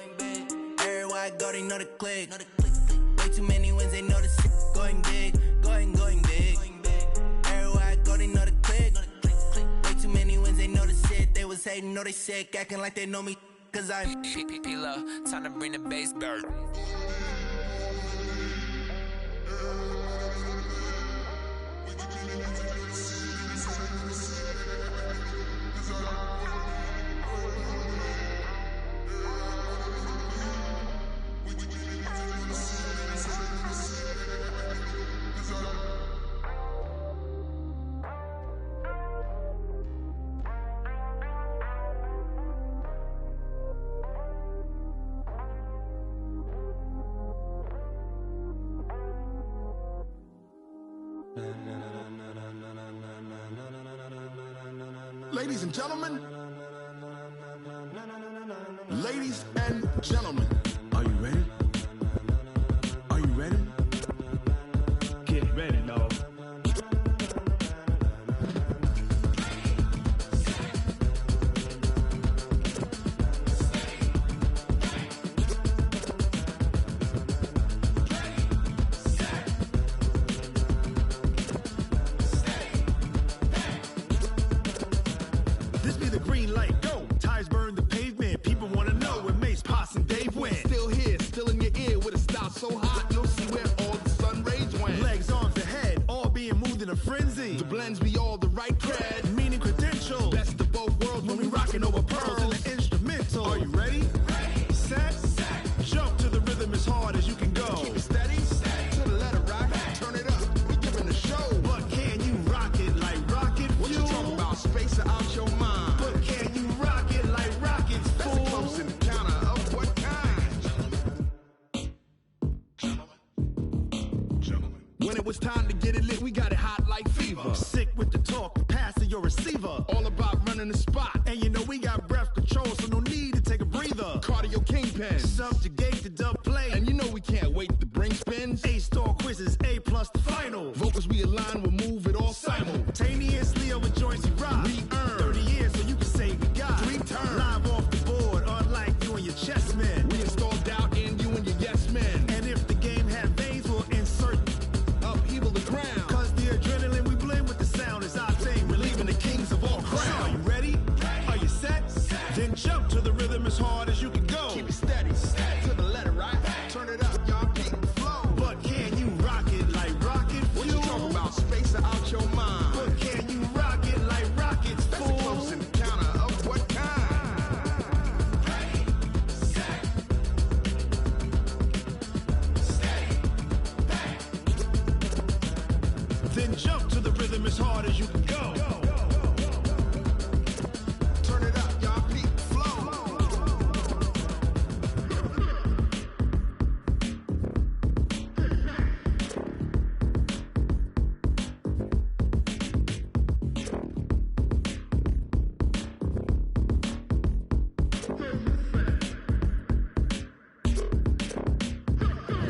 Everywhere I go, they know the click. Way too many wins, they know the shit. Going big, going big. Everywhere I go, they know the click. Way too many wins, they know the shit. They was hating, know they sick, acting like they know me. Cause I'm P-P-P-Love, time to bring the bass bird. Ladies and gentlemen, ladies and gentlemen, are you ready? Are you ready? Get ready, dog. This be the green light, go. Tires burn the pavement. People wanna know where Mace, Pops, and Dave went. Still here, still in your ear with a style so hot, you'll see where all the sun rays went. Legs, arms, and head, all being moved in a frenzy. The blends be all the right cred, meaning credentials. Best of both worlds when we rockin' over pearls in the instrumental. Are you ready? Set, jump to the rhythm as hard as you can go. Keep it steady, to the letter rock, turn it up. We giving a show. But can you rock it like rocket fuel? What you talking about? Space or out your mind? But can you rock it like rockets, fool? That's a close encounter of what kind? Gentlemen. When it was time to get it lit, we got it hot like fever. Sick with the talk, passing your receiver. All about running the spot. And you know we got breath control, so no need to take a breather. Cardio kingpin, subjugate the dub play. And you know we can't wait to bring spins. A-star quizzes, A+ the final. Vocals we align, we'll move it all simultaneously over joints we rock. We earn 30 years, so you can say we got 3 turns. Live off the board, unlike you and your chess men. We install doubt in you and your yes men. And if the game had veins, we'll insert upheaval the ground. Cause the adrenaline we blend with the sound is our thing. Relieving the kings of all crowns. Are you ready? Are you set? Then jump to the rhythm as hard as you can go. Keep it steady, to the letter right. Turn it up, y'all keep the flow. But can you rock it like rocket fuel? What you talking about? Space or out your mind? But can you rock it like rockets, fool? That's a close encounter of what kind? Then jump to the rhythm as hard as you can go. Turn it up, y'all keep the flow.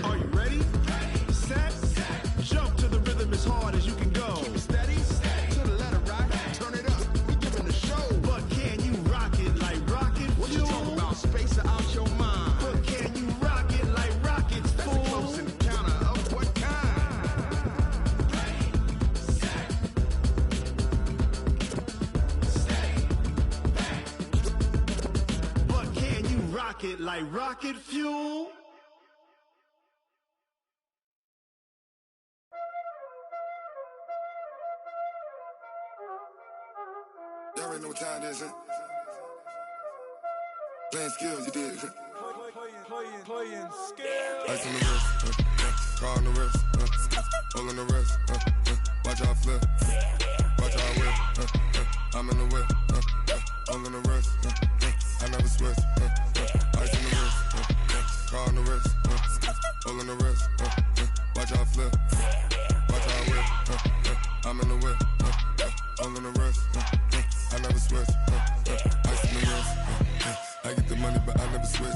Are you ready? Set, jump to the rhythm as hard as you can go. Keep it steady, to the it like rocket fuel. Y'all already know what time it is, huh? Playing skills, you did. Playing skills. Ice on the wrist, car on the wrist, hole in the wrist, watch how I flip, watch how I whip, I'm in the whip, hole in the wrist, I never switch, ice on the wrist, car on the wrist, hole in the wrist, watch how I flip, watch how I whip, I'm in the whip, hole in the wrist, I never switch, ice on the wrist, I get the money but I never switch.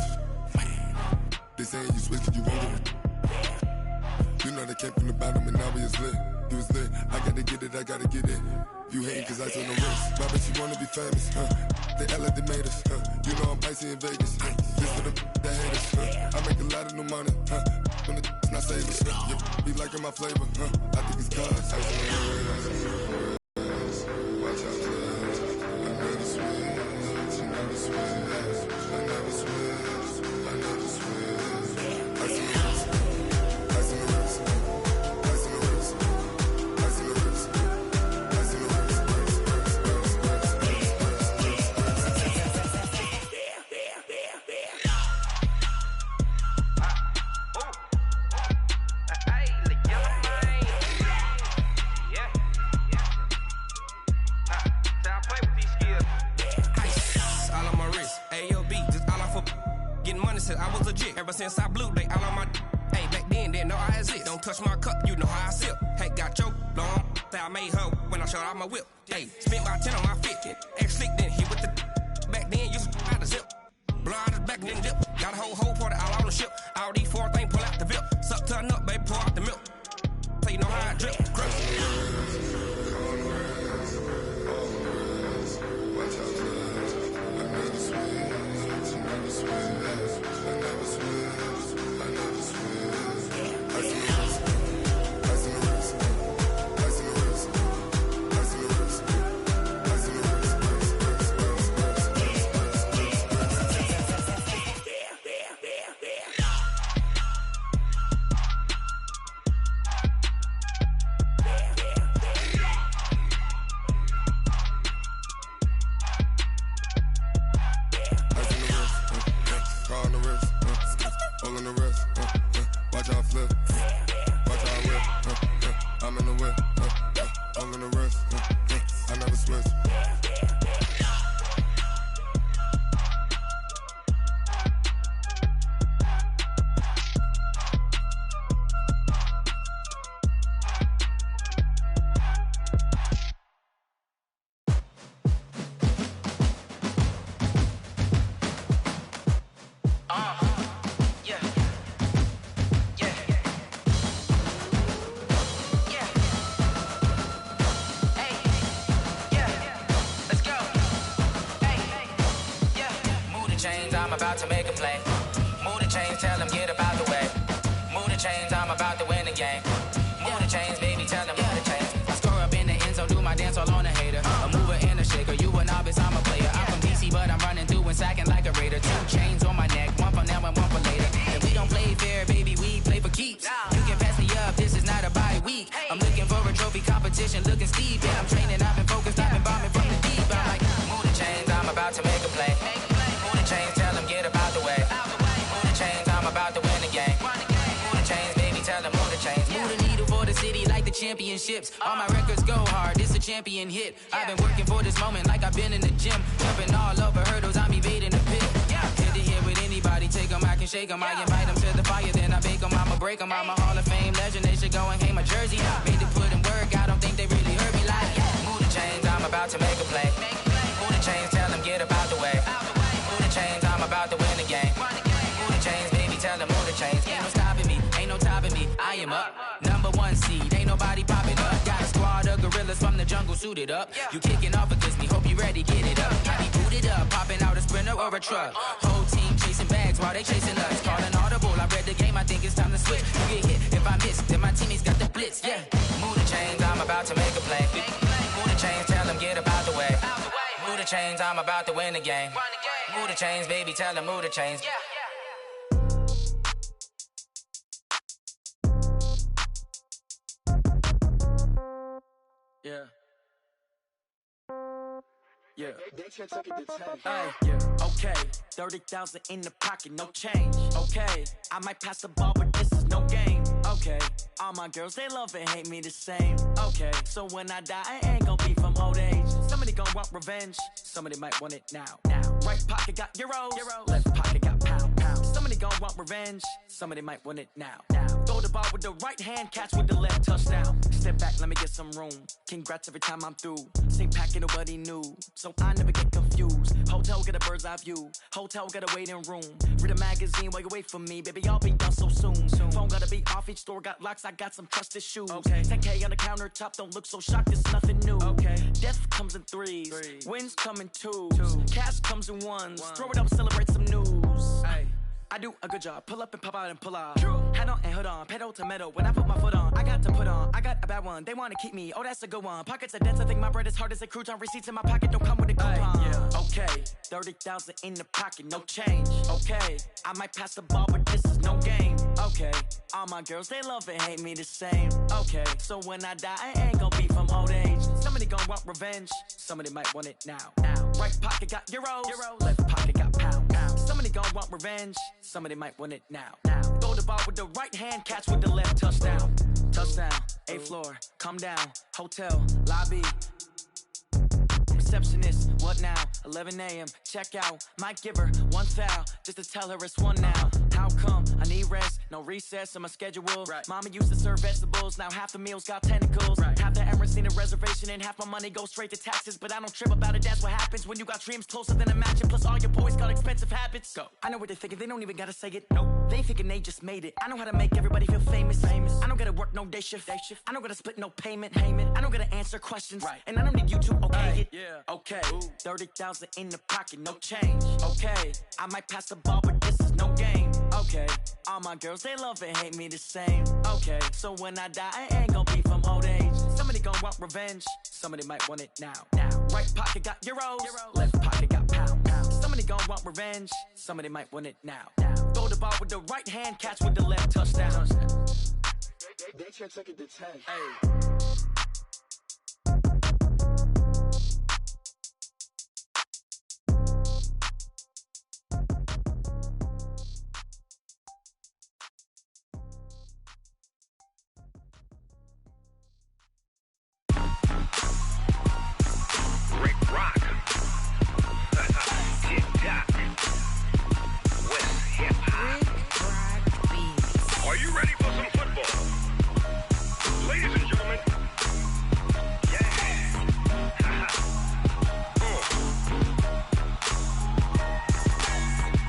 They saying you switch 'cause you won't get it. You know they came from the bottom and now we is lit. You was lit, I gotta get it, I gotta get it. You hating 'cause ice on the wrist. Why bet you wanna be famous, They act like they made us, You know I'm icy in Vegas, This for the that hate us, I make a lot of new money, When the not savers, Be liking my flavor, I think it's cause ice on the wrist. Watch out, I never switch, I never switch, I never switch, I never switch. Ice on the wrist, ice on the wrist, ice on the wrist, ice on the wrist, ice on the wrist, I was legit ever since I blew. They all on my hey back then didn't know I exist. Don't touch my cup, you know how I sip. Hey, got choked, long. Say I made her when I showed out my whip. Hey, spent about 10 on my 50. Ex slick then hit with the back then used to out the zip. Blow out his back then dip. Got a whole party all on the ship. All these four things pull out the VIP. Suck turn up, baby, pour out the milk. So you know how I drip. Crush. I'm about to make a play. Move the chains, tell them get up out the way. Move the chains, I'm about to win the game. Move the chains, baby, tell them move the chains. I score up in the end zone, do my dance all on a hater. A mover and a shaker, you a novice, I'm a player. I'm from DC, but I'm running through and sacking like a raider. 2 chains on my neck, one for now and one for later. And we don't play fair, baby, we play for keeps. You can pass me up, this is not a bye week. I'm looking for a trophy competition, looking steep. Yeah, I'm training, I've been focused, I've been bombing from the deep. I'm like, move the chains, I'm about to make a play. Move the chains, tell them get up out the way. Move the chains, I'm about to win the game. Move the chains, baby, tell them move the chains. Move the needle for the city like the championships. All my records go hard, this a champion hit. I've been working for this moment like I've been in the gym. Jumping all over hurdles, I'm evading the pit. Hit to hit with anybody, take them, I can shake them. I invite them to the fire, then I bake them, I'ma break them. I'm a Hall of Fame legend, they should go and hang my jersey. Made to put in work, I don't think they really heard me like, move the chains, I'm about to make a play. Move the chains, tell them get up out the way. Move the chains, I'm about to win the game. Move the chains, baby, tell them move the chains. Ain't no stopping me, ain't no topping me, I am up. #1 seed, ain't nobody popping up. Got a squad of gorillas from the jungle suited up. You kicking off against me, hope you ready, get it up. I be booted up, popping out a Sprinter or a truck. Whole team chasing bags while they chasing us. Calling audible, I read the game, I think it's time to switch. You get hit, if I miss, then my teammates got the blitz, Move the chains, I'm about to make a play. Move the chains, tell them get up out the way. Move the chains, I'm about to win the game. Move the chains, baby, tell them move the chains. Yeah. Yeah. Yeah. Okay. 30,000 in the pocket, no change. Okay. I might pass the ball, but this is no game. Okay. All my girls, they love and hate me the same. Okay. So when I die, I ain't gonna be from old age. Somebody gon' want revenge. Somebody might want it now. Right pocket got euros. Left pocket got pound. Somebody gon' want revenge. Somebody might want it now. Throw the ball with the right hand, catch with the left, touchdown. Step back, let me get some room. Congrats every time I'm through. Same packet, nobody knew. So I never get confused. Hotel get a bird's eye view. Hotel get a waiting room. Read a magazine while you wait for me. Baby, I'll be done so soon. Phone gotta be off, each store got locks. I got some trusted shoes. 10K on the countertop, don't look so shocked, it's nothing new. Death comes in threes. Wins come in twos. Cash comes in ones. Throw it up, celebrate some news. I do a good job. Pull up and pop out and pull out. Hat on and hood on. Pedal to metal. When I put my foot on, I got to put on. I got a bad one. They want to keep me. Oh, that's a good one. Pockets are dense. I think my bread is hard as a crouton. Receipts in my pocket don't come with a coupon. Okay. 30,000 in the pocket. No change. Okay. I might pass the ball, but this is no game. Okay. All my girls, they love and hate me the same. Okay. So when I die, I ain't gonna be from old age. Somebody gon' want revenge. Somebody might want it now. Right pocket got euros. Left pocket got pound. Somebody gon' want revenge. Somebody might want it now. Throw the ball with the right hand, catch with the left, touchdown. Touchdown, 8th floor, come down, hotel, lobby. Receptionist, what now? 11 a.m., check out. Might give her one foul, just to tell her it's one now. How come? I need rest, no recess in my schedule. Mama used to serve vegetables, now half the meals got tentacles. Half the errands need a reservation and half my money goes straight to taxes. But I don't trip about it, that's what happens when you got dreams closer than a mansion. Plus all your boys got expensive habits. I know what they're thinking, they don't even gotta say it. Nope. They thinking they just made it. I know how to make everybody feel famous. I don't gotta work no day shift. I don't gotta split no payment. I don't gotta answer questions. And I don't need you to okay it. Okay, 30,000 in the pocket, no change. Okay, I might pass the ball, but this is no game. Okay, all my girls, they love and hate me the same. Okay, so when I die, I ain't gonna be from old age. Somebody gon' want revenge. Somebody might want it now. Right pocket got euros. Left pocket got pound. Somebody gon' want revenge. Somebody might want it now. Throw the ball with the right hand, catch with the left, touchdown. They can't take it to 10. Are you ready for some football? Ladies and gentlemen,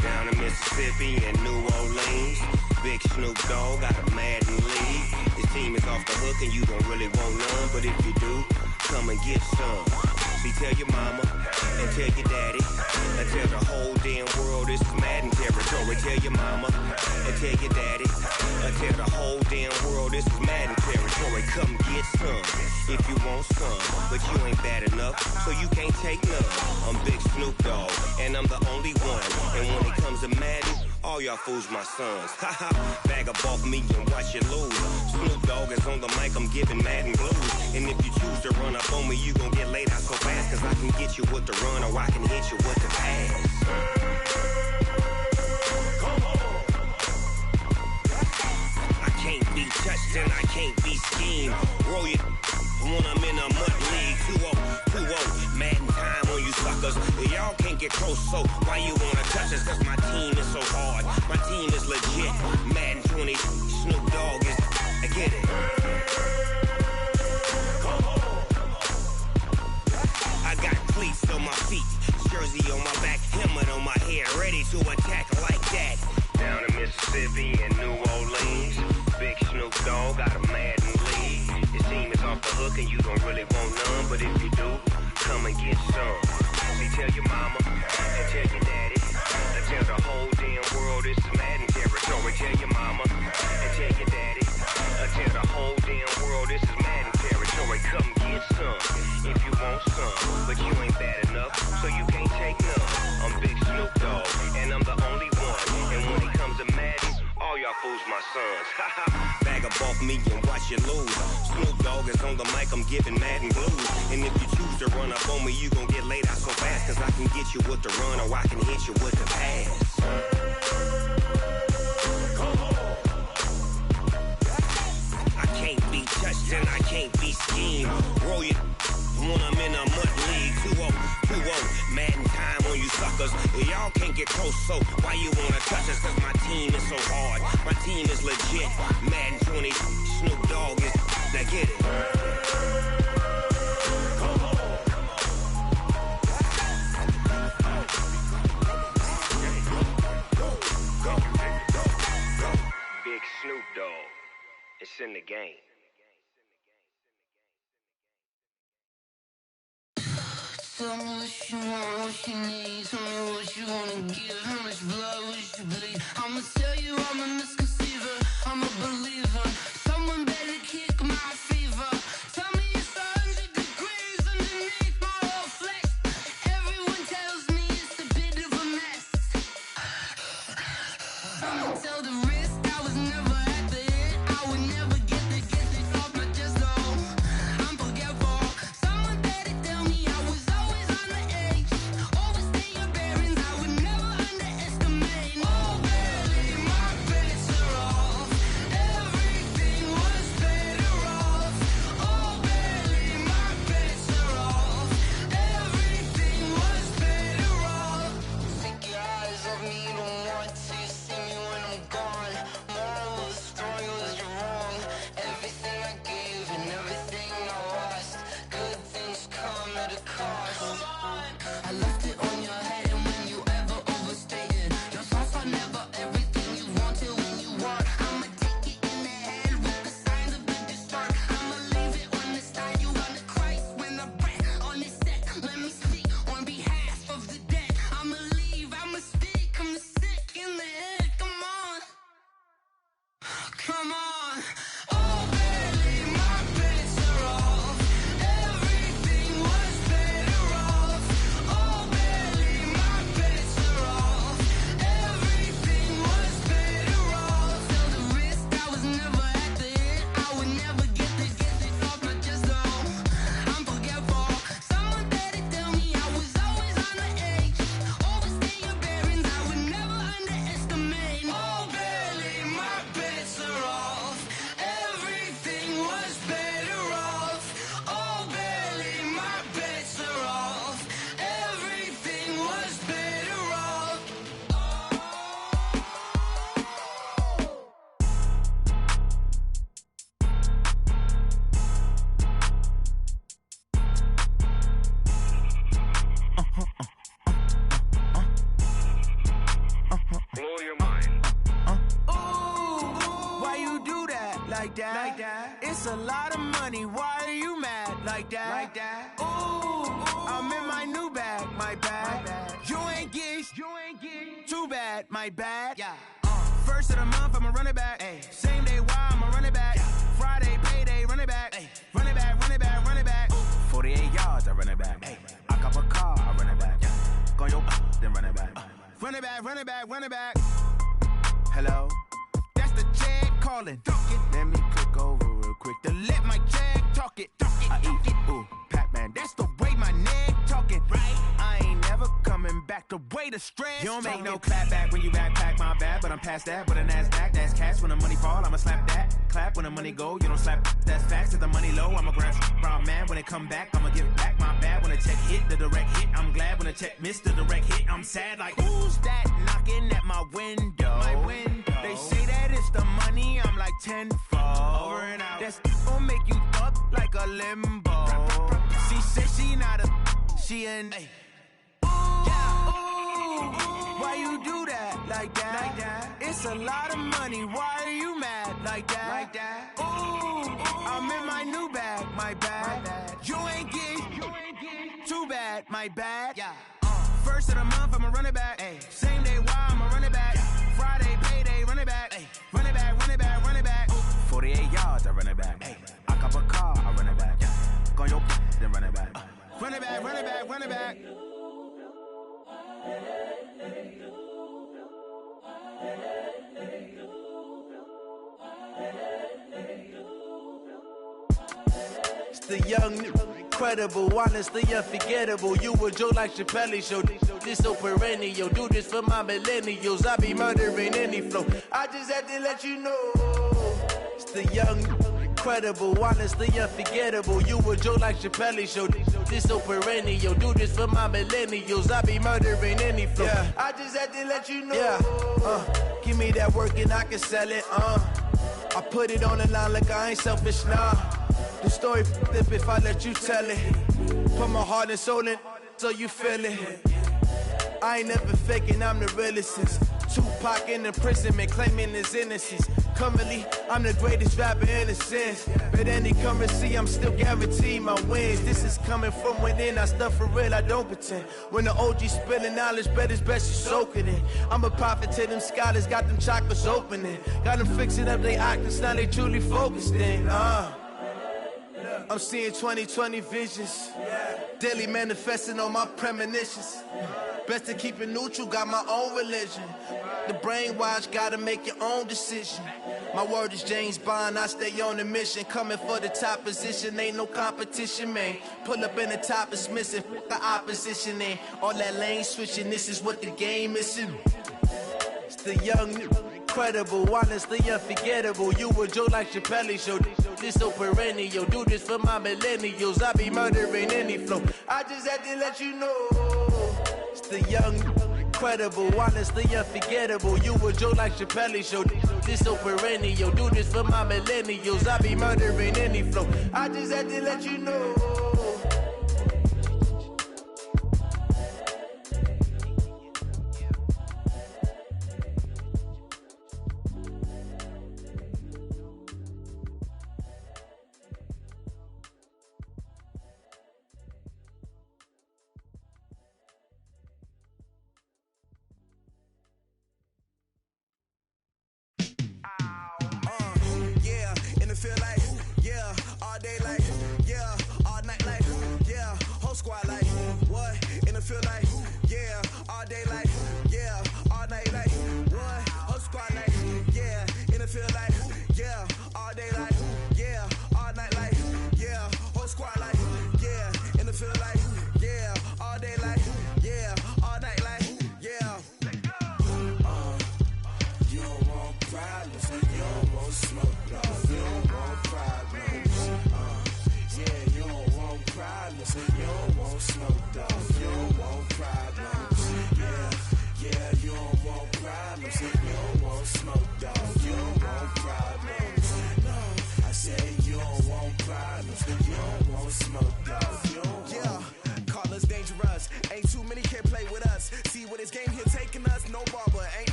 Down in Mississippi and New Orleans, Big Snoop Dogg got a Madden league. His team is off the hook and you don't really want none, but if you do, come and get some. See, tell your mama and tell your daddy and tell the whole damn world this is Madden territory. Tell your mama and tell your daddy and tell the whole damn world this is Madden territory. Come get some if you want some, but you ain't bad enough, so you can't take none. I'm Big Snoop Dogg and I'm the only one. And when it comes to Madden, all y'all fools my sons. Haha, bag up off me and watch you lose. Snoop Dogg is on the mic, I'm giving Madden blues. And if you choose to run up on me, you gon' get laid out so fast, cause I can get you with the run or I can hit you with the pass. I can't be touched and I can't be schemed. Roll you when I'm in a mud league. 2-0, Madden time on you suckers. Y'all can't get close, so why you wanna touch us? Cause my team is so hard, my team is legit. Madden 20, Snoop Dogg is, I get it. I got cleats on my feet, jersey on my back, helmet on my head, ready to attack like that. Down in Mississippi and New Orleans, Big Snoop Dogg got a Madden league. His team is off the hook and you don't really want none, but if you do, come and get some. See, tell your mama and tell your daddy and tell the whole damn world this is Madden territory. Tell your mama and tell your daddy and tell the whole damn world this is Madden territory. boy, come get some if you want some. But you ain't bad enough, so you can't take none. I'm Big Snoop Dogg, and I'm the only one. And when it comes to Madden, all y'all fools my sons. Bag up off me and watch you lose. Snoop Dogg is on the mic, I'm giving Madden blues. And if you choose to run up on me, you gon' get laid out so fast. Cause I can get you with the run or I can hit you with the pass. I can't be touched and I can't be schemed. Roll you when I'm in a mud league. 2-0, 2-0, Madden time on you suckers. Y'all can't get close, so why you wanna touch us? Cause my team is so hard, my team is legit. Madden 20, Snoop Dogg is, now get it. Big Snoop Dogg, it's in the game. Tell me what you want, what you need. Tell me what you wanna give. How much blood would you bleed? I'ma tell you I'm a misconceiver. I'm a believer. Someone better kick my fever. Tell me it's 100 degrees underneath my whole flesh. Everyone tells me it's a bit of a mess. I'ma tell the risk I was never at the end. I would never get this off my chest though. I'm forgetful. Someone better tell me I was always on the edge. Overstay your bearings, I would never underestimate. Oh, barely, my bets are off. Everything was better off. Oh, barely, my bets are off. Everything was better off. Take your eyes off me, don't want to see me when I'm gone. Moral of the story was you're wrong. Everything I gave and everything I lost. Good things come at a cost. I left it on your head, and when you ever overstated, your thoughts are never everything you wanted when you want. I'ma take it in the head with the signs of the distort. I'ma leave it on the side. You wanna Christ when I breath on this set. Let me speak on behalf of the dead. I'ma leave, I'ma speak. I'm sick in the head. Come on, come on. Oh, barely, my bets are off. Everything was better off. Oh, barely, my bets are off. Everything was better off. Tell the risk I was never at the end. I would never get this off my chest though. I'm forgetful. Someone better tell me I was always on the edge. Overstay your bearings, I would never underestimate. Oh, barely, my bets are off. Everything was better off. Oh, barely, my bets are off. Everything was better off. Blow your mind. Ooh, why you do that? Like that? It's a lot of money. Why are you mad? Like that? Ooh, I'm in my new bag. My bad. You ain't get too bad. My bad. Yeah. First of the month, I'ma run it back. Same day, why I'ma run it back. Friday, payday, run it back. Run it back, run it back, run it back. 48 yards, I run it back. I cop a car, I run it back. Go your then run it back. Run it back, run it back, run it back. Hello? That's the check calling. Let me click over real quick to let my check talk it. I eat it, ooh, Pac-Man. That's the way my neck talking. Right? I ain't never coming back the way the stress. You don't make no clap back when you backpack, my bad. But I'm past that with a NASDAQ. That's cash when the money fall, I'ma slap that. Clap when the money go, you don't slap. That's facts. If the money low, I'ma grab brown man. When it come back, I'ma give back my bad. When the check hit, the direct hit. I'm glad when the check missed the direct hit. I'm sad like, who's that knocking at my window? They say that it's the money, I'm like tenfold. Over and out. That's gon' make you up like a limbo. She said she not a, she an. Ooh, why you do that? Like that? It's a lot of money. Why are you mad? Like that? Ooh, I'm in my new bag. My bad. You ain't get too bad. My bad. Yeah. First of the month, I'ma run it back. Same day, why I'ma run it back. Friday, payday, run it back. Run it back, run it back, run it back. 48 yards, I run it back. I cop a car, I run it back. back on your then run it back. Run it back, run it back, run it back. It's the young, incredible, honestly unforgettable. You a Joe like Chappelle show. This so perennial. Do this for my millennials. I be murdering any flow. I just had to let you know. It's the young, incredible, honestly unforgettable. You a Joe like Chappelle show. This so perennial. Do this for my millennials. I be murdering any flow. Yeah. I just had to let you know. Yeah. Give me that work and I can sell it. I put it on the line like I ain't selfish, nah. The story flip if I let you tell it. Put my heart and soul in so you feel it. I ain't never faking, I'm the realest since Tupac in imprisonment, claiming his innocence. Currently, I'm the greatest rapper in a sense. But any currency, I'm still guaranteed my wins. This is coming from within, I stuff for real, I don't pretend. When the OG spilling knowledge, bet it's best you soak it in. I'm a prophet to them scholars, got them chakras opening. Got them fixing up they octaves, now they truly focused in. I'm seeing 2020 visions. Daily manifesting on my premonitions. Best to keep it neutral, got my own religion. The brainwash, gotta make your own decision. My word is James Bond, I stay on the mission. Coming for the top position, ain't no competition, man. Pull up in the top, it's missing, the opposition in. All that lane switching, this is what the game is in. It's the young, incredible, honestly unforgettable. You a Joe like Chappelle show. This so perennial. Do this for my millennials. I be murdering any flow. I just had to let you know. It's the young, incredible, honestly unforgettable. You a Joe like Chappelle show. This so perennial. Do this for my millennials. I be murdering any flow. I just had to let you know.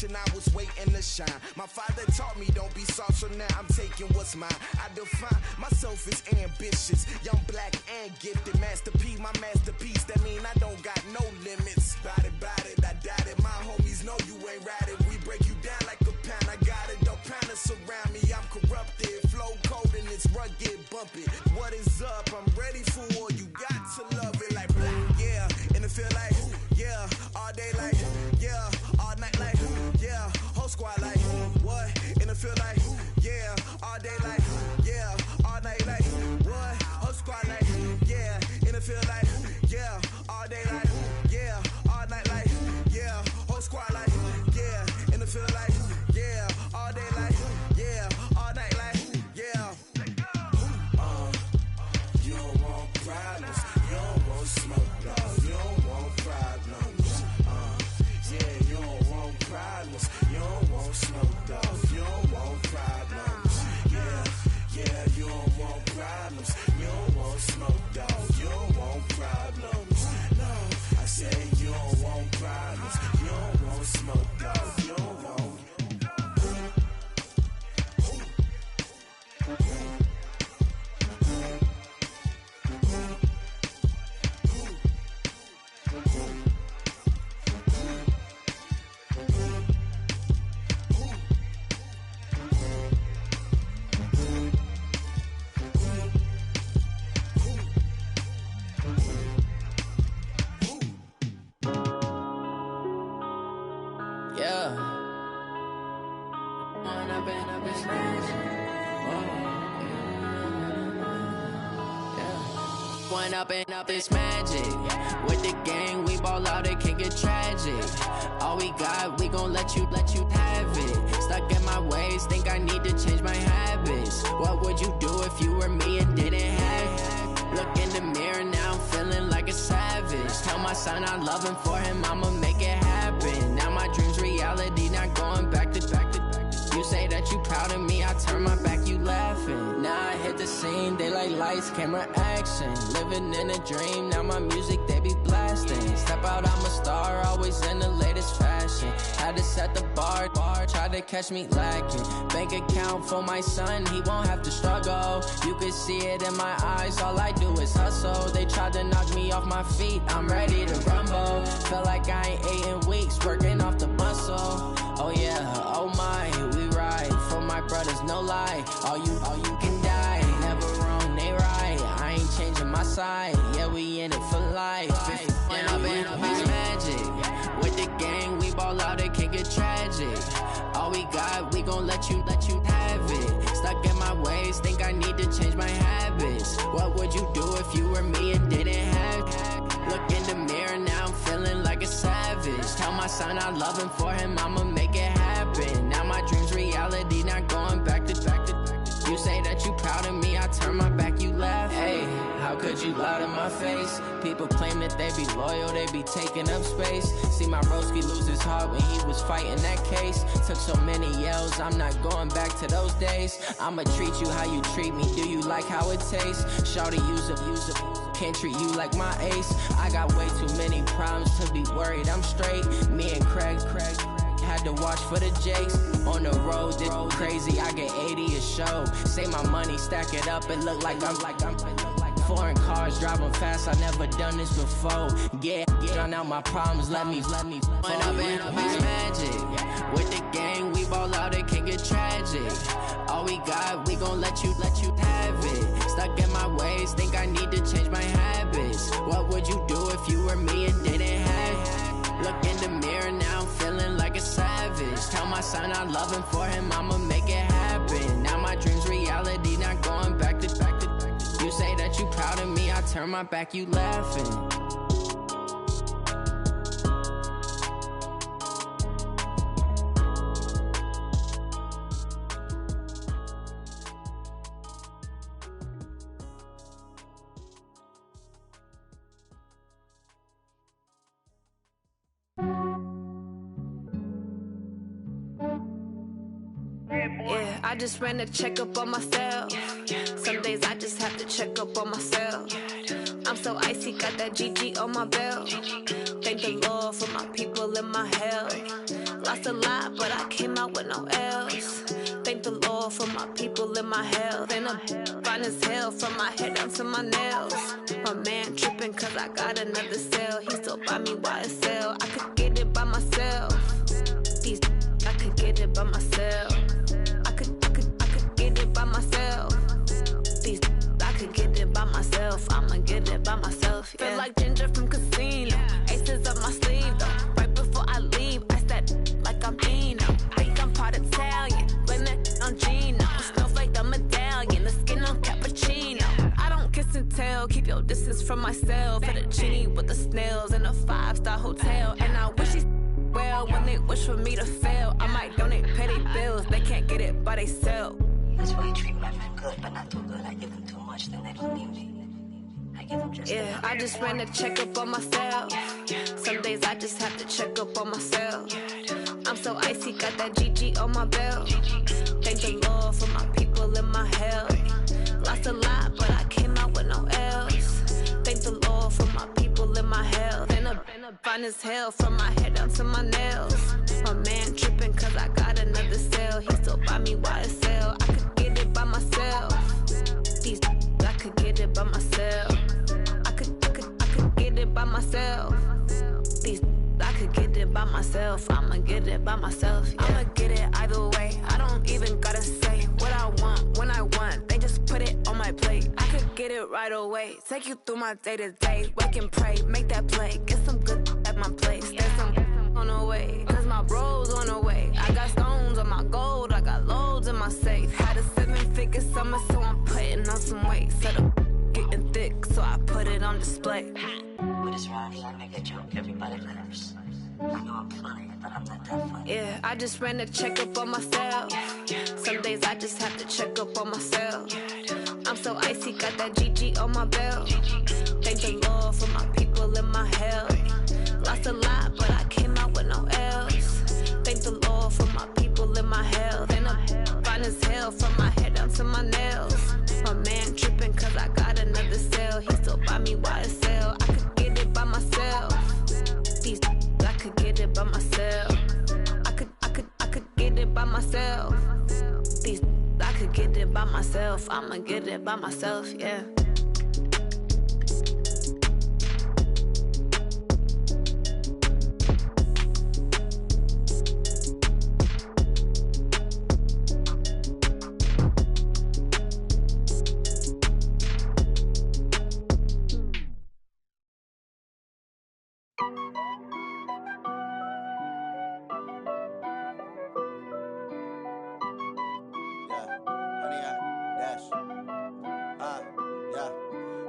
I was waiting to shine. My father taught me don't be soft, so now I'm taking what's mine. I define myself as ambitious, young, black, and gifted. Masterpiece, my masterpiece. That mean I don't got no limits. Bout it, I doubt it. My homies know you ain't ratted. We break you down like a pound. I got it, don't pound us around me. I'm corrupted, flow cold and it's rugged, bump it. What is up? I'm ready for all you got to love it like black, yeah. And it feel like, yeah. All day like, yeah. All night like, yeah. Whole squad like, what? And it feel like, yeah. All day like, yeah. All night like, what? Whole squad like, yeah. And it feel like, yeah. All day like, yeah. All night like, yeah. Whole squad like, yeah. And it feel like, yeah. All day like, yeah. All night like, yeah. You don't want problems. You don't want smoke, dog. You don't want problems. Yeah, you don't want problems. You don't want smoke, dog. You don't want problems. Yeah, you don't want problems. You don't want smoke, dog. You don't want problems. No, I say you don't want problems. You don't want smoke, dog. You don't want. Up this magic. With the gang, we ball out, it can get tragic. All we got, we gon' let you have it. Stuck in my ways, think I need to change my habits. What would you do if you were me and didn't have it? Look in the mirror, now I'm feeling like a savage. Tell my son I love him, for him I'ma make it happen. Now my dream's reality, not going back to. You say that you proud of me, I turn my back, you laughing. Now I hit the scene, they like lights, camera, action. Living in a dream, now my music, they be blasting. Step out, I'm a star, always in the latest fashion. Had to set the bar, try to catch me lacking. Bank account for my son, he won't have to struggle. You can see it in my eyes, all I do is hustle. They tried to knock me off my feet, I'm ready to rumble. Feel like I ain't ate in weeks, working off the muscle. Oh yeah, oh my, we ride for my brothers, no lie. All you can die, never wrong, they right. I ain't changing my side, yeah, we in it for life. When up it's magic. With the gang, we ball out, it can get tragic. All we got, we gon' let you have it. Stuck in my ways, think I need to change my habits. What would you do if you were me and didn't have it? Look in the mirror, now I'm feeling like a savage. Tell my son I love him, for him I'ma make it happen. Now my dream's reality, not going back to. You say that you proud of me, I turn my back, you laugh. Hey, how could you lie to my face? People claim that they be loyal, they be taking up space. See my broski lose his heart when he was fighting that case. Took so many yells, I'm not going back to those days. I'ma treat you how you treat me, do you like how it tastes? Shawty, use it. Can't treat you like my ace. I got way too many problems to be worried, I'm straight. Me and Craig had to watch for the Jakes. On the road, this crazy, I get 80 a show. Say my money, stack it up, it look like I'm foreign cars, driving fast, I never done this before. Yeah, drown out my problems, let me When up it's magic. With the gang, we ball out, it can get tragic. All we got, we gon' let you have it. Stuck in my ways, think I need to change my habits. What would you do if you were me and didn't have it? Look in the mirror, now I'm feeling like a savage. Tell my son I love him, for him I'ma make it happen. Now my dream's reality, not going back to. You say that you proud of me, I turn my back, you laughing. Yeah, I just ran a checkup on myself. Some days I just have to check up on myself. I'm so icy, got that GG on my belt. Thank the Lord for my people in my health. Lost a lot, but I came out with no else. Thank the Lord for my people in my health. And I'm fine as hell from my head down to my nails. My man tripping cause I got another cell. He still buy me YSL. I could get it by myself. These I could get it by myself. I could get it by myself. These I could get it by myself. I'ma get it it by myself. Yeah. Feel like Ginger from Casino. Aces up my sleeve though. Right before I leave, I said like I'm Eno. Think I'm part Italian. Blame it on Gino. Snowflake the medallion. The skin on cappuccino. I don't kiss and tell. Keep your distance from myself. Fettuccine with the snails in a 5-star hotel. And I wish well, when they wish for me to fail, I might donate petty bills. They can't get it by they sell. That's why I treat my men good, but not too good. I give them too much, then they don't need me. I give them just enough. I just ran to check up on myself. Some days I just have to check up on myself. I'm so icy, got that GG on my belt. Thank the Lord for my people in my hell. Lost a lot, but I came out with no L's. Thank the Lord for my people in my hell. Then a fine as hell from my head down to my nails. My man tripping cause I got another sale. He still buy me YSL. I could get it by myself. These I could get it by myself. I could get it by myself. These I could get it by myself. I'ma get it by myself. Yeah. I'ma get it either way. I don't even gotta say what I want when I want. They just put it on my plate. I could get it right away. Take you through my day to day. Wake and pray, make that play. Get some good at my place. There's some on the way. Cause my bro's on the way. I got stones on my gold. I got loads in my safe. Had a 7-figure summer, so I'm putting on some weight. Set up getting thick, so I put it on display. With this round here, I make a joke. Everybody laughs. I know I'm funny, but I'm not that funny. Yeah, I just ran to check up on myself. Some days I just have to check up on myself. I'm so icy, got that GG on my belt. Thank the Lord for my people in my hell. Lost a lot, but I came out with no L's. Thank the Lord for my people in my hell. Then I'm fine as hell from my head down to my nails. My man tripping cause I got another sale. He still buy me YSL. I could get it by myself. These I could get it by myself. I could get it by myself. These I could get it by myself. I'ma get it by myself, yeah.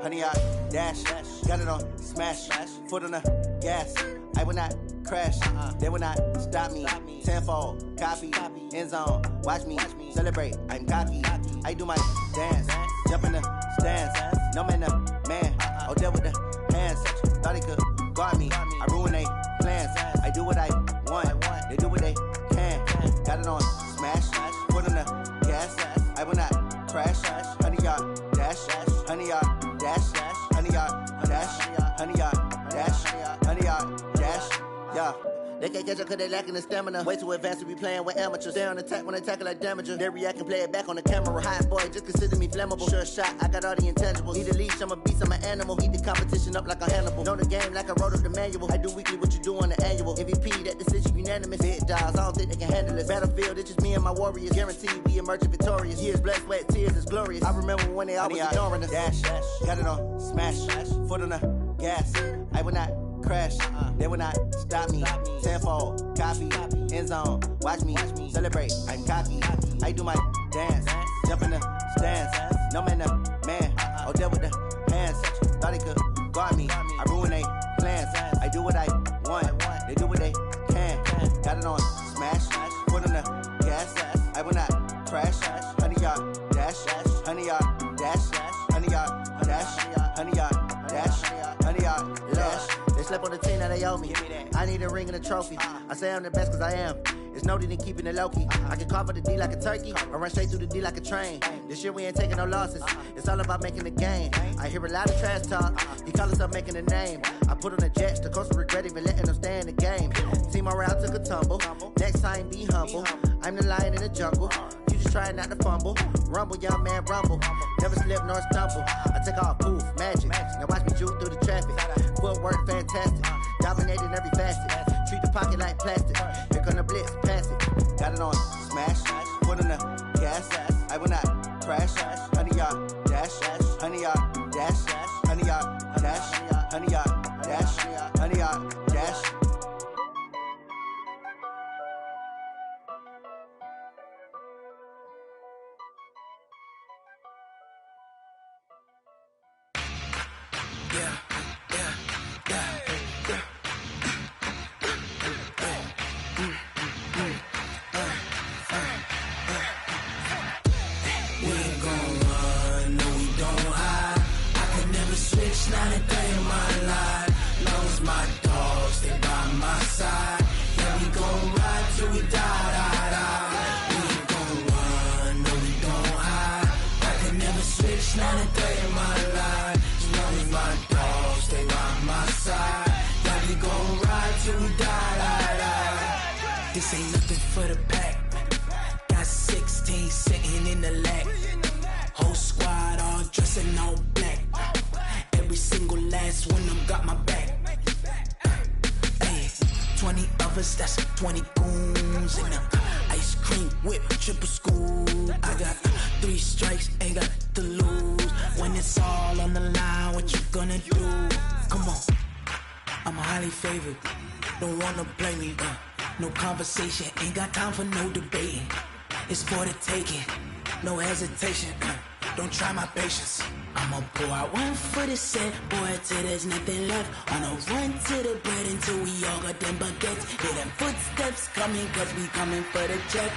Honey, I dash, got it on smash, foot on the gas. I will not crash, they will not stop me. Tenfold, copy, end zone, watch me celebrate. I'm cocky, I do my dance, jump in the stands. No man, the man, oh, deal with the hands. Thought he could guard me, I ruin they plans. I do what I want, they do what they can. Got it on smash, foot on the gas. I will not crash, honey, y'all dash, honey, y'all dash, honey, y'all dash, honey, y'all dash, honey, y'all dash, yeah. They can't catch up cause they lacking the stamina. Way too advanced to be playing with amateurs. Stay on attack when they tackle like damager. They react and play it back on the camera. Hot boy, just consider me flammable. Sure shot, I got all the intangibles. Need a leash, I'm a beast, I'm an animal. Heat the competition up like a Hannibal. Know the game like I wrote up the manual. I do weekly what you do on the annual. MVP, that decision unanimous. Big dogs, I don't think they can handle it. Battlefield, it's just me and my warriors. Guaranteed we emerging victorious. Years, blood, sweat, tears, it's glorious. I remember when they always ignoring us. Dash, got it on smash, foot on the gas. I will not crash, they will not stop me. Tenfold, copy, end zone, watch me celebrate. I'm cocky, I do my dance, jump in the stands. No man, the man, oh, deal with the hands. Thought he could guard me, I ruin they plans. I do what I want, they do what they can. Got it on smash, foot on the gas. I will not crash, honey, y'all dash, honey, y'all dash, honey, y'all dash, honey, y'all dash, honey, y'all dash. They slept on the team, now they owe me. I need a ring and a trophy. I say I'm the best cause I am. It's no need in keeping it low-key. I can cover the D like a turkey, or run straight through the D like a train. This year we ain't taking no losses. It's all about making the game. I hear a lot of trash talk. He call himself making a name. I put on the Jets, the coach regret even letting them stay in the game. Team around took a tumble. Next time be humble. I'm the lion in the jungle. You just trying not to fumble. Rumble, young man, rumble. Never slip nor stumble. I take off, poof, magic. Now watch me juke through the traffic. Footwork fantastic. Dominating every facet. Treat the pocket like plastic. Here come the blitz, pass it. Got it on smash, foot on the gas. I will not crash. Honey, y'all dash, honey, y'all dash, honey, y'all dash, honey yacht, dash, honey yacht, dash. Not a day in my life. Long as my dogs stay by my side. Yeah, we gon' ride till we die, die, die. We ain't gon' run, no, we don't hide. I can never switch, not a day in my life. As long as my dogs stay by my side. Yeah, we gon' ride till we die, die, die. This ain't nothing for the pack. Got 16 sitting in the lap. Whole squad all dressed in all black. Every single last one of them got my back. Hey, 20 of us, that's 20 goons. And ice cream whip, triple scoop. I got 3 strikes, ain't got to lose. When it's all on the line, what you gonna do? Come on, I'm highly favored. Don't wanna play me, no conversation. Ain't got time for no debating. It's for the taking, no hesitation. Don't try my patience. I'ma pour out one for the set, boy, till there's nothing left. On a run to the bread until we all got them baguettes. Hear them footsteps coming, cause we coming for the check.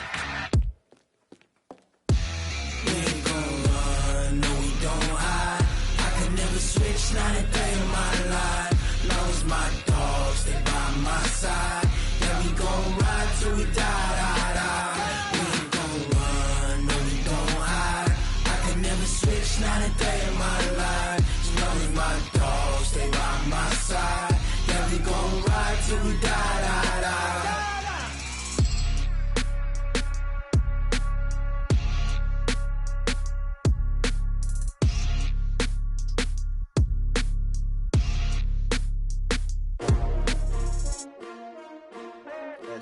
We ain't gon' run, no, we don't hide. I can never switch, not a day in my life. Long as my dogs stay by my side. Yeah, we gon' ride till we die, die, die. We ain't gon' run, no, we don't hide. I can never switch, not a day in my life. As long as my dogs stay by my side. Yeah, we gon' ride till we die, die, die.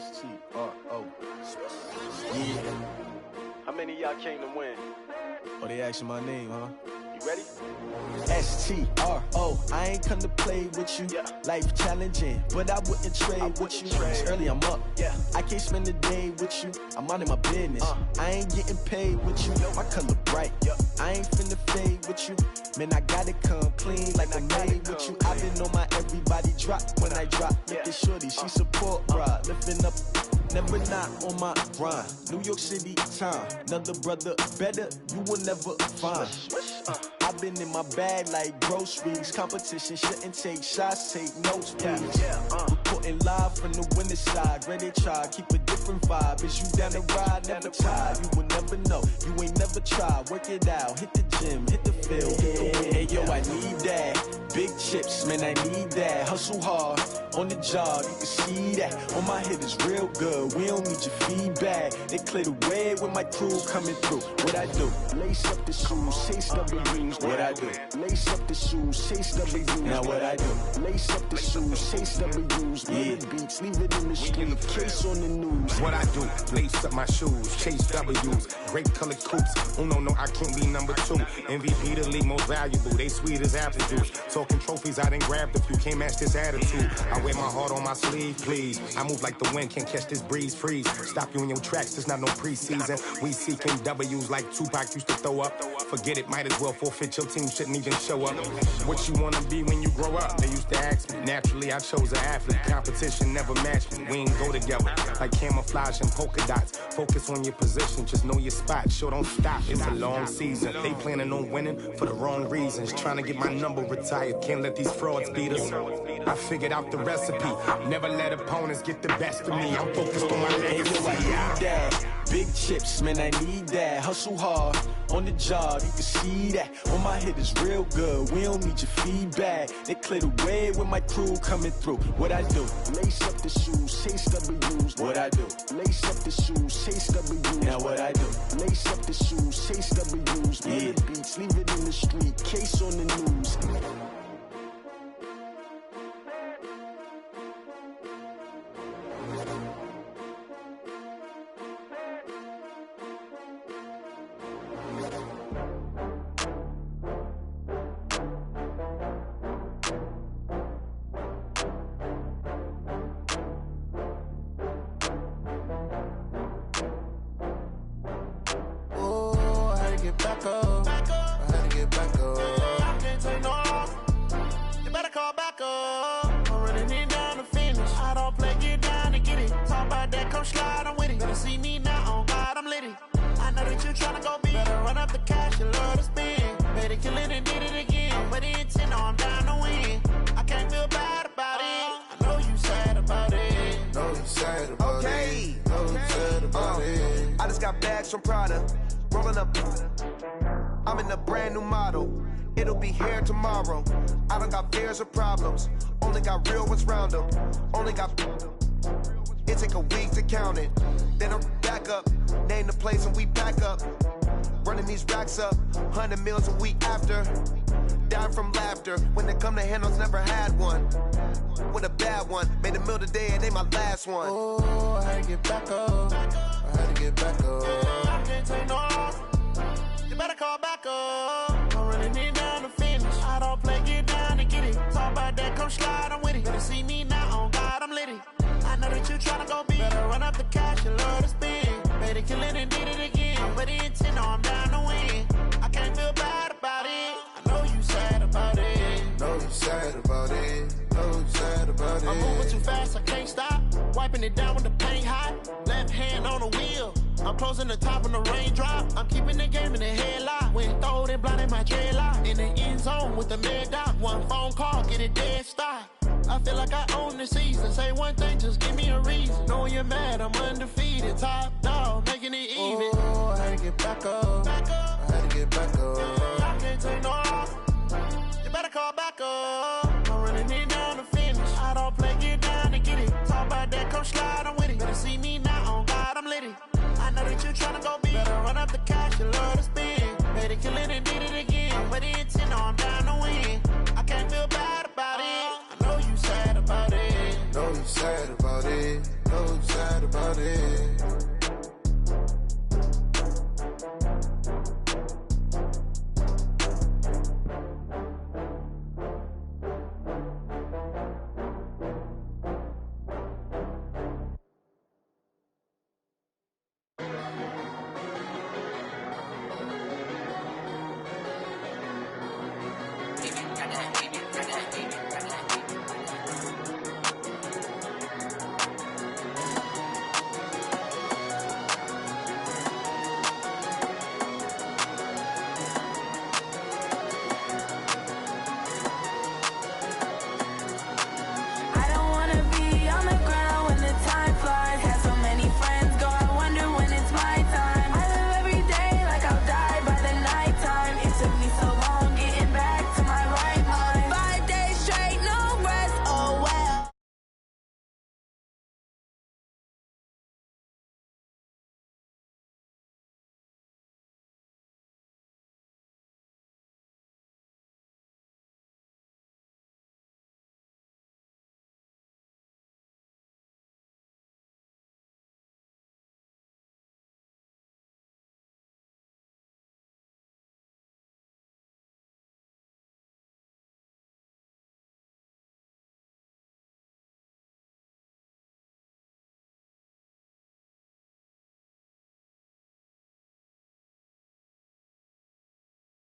S-T-R-O. Yeah. How many of y'all came to win? Oh, they asking my name, huh? You ready? S-T-R-O. I ain't come to play with you. Yeah. Life challenging, but I wouldn't trade with you. It's early, I'm up. Yeah. I can't spend the day with you. I'm minding my business. I ain't getting paid with you. My color bright. I ain't finna fade with you. Man, I gotta come clean like I made with you. I've been on my everybody drop when I drop. Look at shorty, she support, bruh. Lifting up, never not on my grind. New York City time, another brother better, you will never find. I've been in my bag like groceries. Competition shouldn't take shots, take notes, please. Reporting live from the winning side. Ready to try, keep a different vibe. Is you down the ride, never tired. You will never know, you ain't never tried. Work it out, hit the gym, hit the field, hit the wind. Hey yo, I need that. Big chips, man, I need that. Hustle hard, on the job, you can see that. On my hit is real good, we don't need your feedback. They clear the way with my crew coming through. What I do? Lace up the shoes, chase W's. What I do? Lace up the shoes, chase W's. Now what I do? Lace up the shoes, chase W's. Yeah. Beats, leave it in the street, case on the news. What I do? Lace up my shoes, chase W's. Great colored coops. Oh no, I can't be number 2. MVP the league most valuable. They sweet as apple juice. Talking trophies, I done grabbed a few. Can't match this attitude. I wear my heart on my sleeve, please. I move like the wind, can't catch this breeze, freeze. Stop you in your tracks, there's not no preseason. We seeking W's like Tupac used to throw up. Forget it, might as well forfeit. Your team shouldn't even show up. What you wanna be when you grow up? They used to ask me. Naturally, I chose an athlete. Competition never matched me. We ain't go together like camouflage and polka dots. Focus on your position, just know your spot. Sure, don't stop. It's a long season. They planning on winning for the wrong reasons. Trying to get my number retired. Can't let these frauds beat us. I figured out the recipe. Never let opponents get the best of me. I'm focused on my legacy. Big chips, man, I need that. Hustle hard, on the job, you can see that. On my hit is real good, we don't need your feedback. They clear the way with my crew coming through. What I do? Lace up the shoes, chase W's. What I do? Lace up the shoes, chase W's. Now what I do? Lace up the shoes, chase W's. Yeah. Beats, leave it in the street, case on the news. bags from Prada. Rolling up, I'm in a brand new model. It'll be here tomorrow. I don't got fears or problems. Only got real ones round them. Only got. It take a week to count it. Then I'm back up. Name the place and we back up. Running these racks up. 100 meals a week after. Dying from laughter. When it come to handles, never had one. With a bad one. Made a meal today and they my last one. Oh, I had to get back up. I had to get back up. I can't take no off. You better call back up. I'm running it down to finish. I don't play, get down to get it. Talk about that, come slide, I'm with it. Better see me now, on God, I'm litty. I know that you tryna go big. Better run up the cash, you love to spend. Better kill it and did it again. I put it in 10, no, I'm down to win. I can't feel bad about it. I know you sad about it. Know you sad about it. Know you sad about it. I'm moving too fast, I can't stop. Wiping it down with the paint hot. Left hand on the wheel. I'm closing the top on the raindrop. I'm keeping the game in the headlock. When throwed and blinded my dreadlock. In the end zone with the mad dot. One phone call, get it dead stop. I feel like I own the season. Say one thing, just give me a reason. Knowing you're mad, I'm undefeated. Top dog, making it even. Oh, I had to get back up. I had to get back up. I can't take no off. You better call back up. I'm running it down to finish. I don't play, get down to get it. Talk about that, come slide, I'm with it. Better see me now, on God, I'm litty. I know that you tryna go big. Better run up the cash, you love to spend. Better kill it and did it again. I put it in 10, no, I'm down to win. I can't feel bad about it. I know you sad about it. Know you sad about it. Know you sad about it.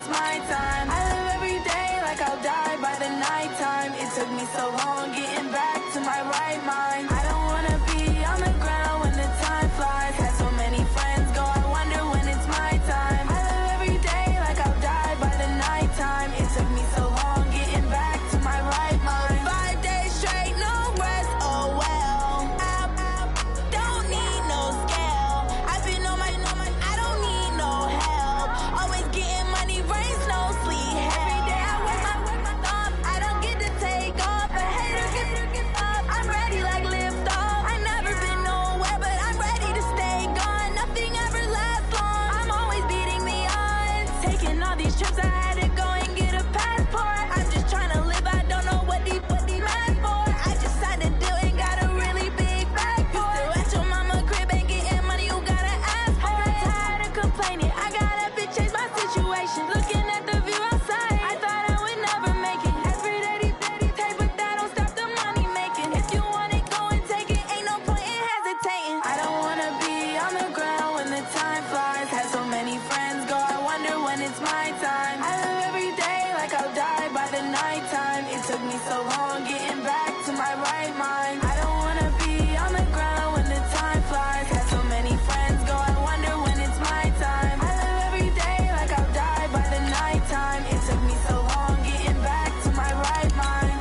My time. I live every day like I'll die by the nighttime. It took me so long getting back to my right mind. I don't wanna be on the ground when the time flies. Had so many friends go, I wonder when it's my time. I live every day like I'll die by the nighttime. It took me so long getting back to my right mind. 5 days straight, no rest, oh well. I don't need no scale. I've been on my, I don't need no help. Always getting money, rains, no sleep. Every day I work my thumb. I don't get to take off. A hater get up. I'm ready like lift off. I never been nowhere, but I'm ready to stay gone. Nothing ever lasts long. I'm always beating the odds. Taking all these trips, I had to go and get a passport. I'm just trying to live. I don't know what these mad for. I just signed a deal and got a really big bag for it. You still at your mama crib and getting money, you gotta ask for it. I'm tired of complaining. I gotta change my situation. Looking at the view outside, I thought I would never make it. Every day take, but that don't stop the money making. If you want it, go and take it. Ain't no point in hesitating. I don't wanna be on the ground when the time flies. Had so many friends go, I wonder when it's my time. I live every day like I'll die by the nighttime. It took me so long getting back to my right mind. I don't wanna be on the ground when the time flies. Had so many friends go, I wonder when it's my time. I live every day like I'll die by the nighttime. It took me so long getting back to my right mind.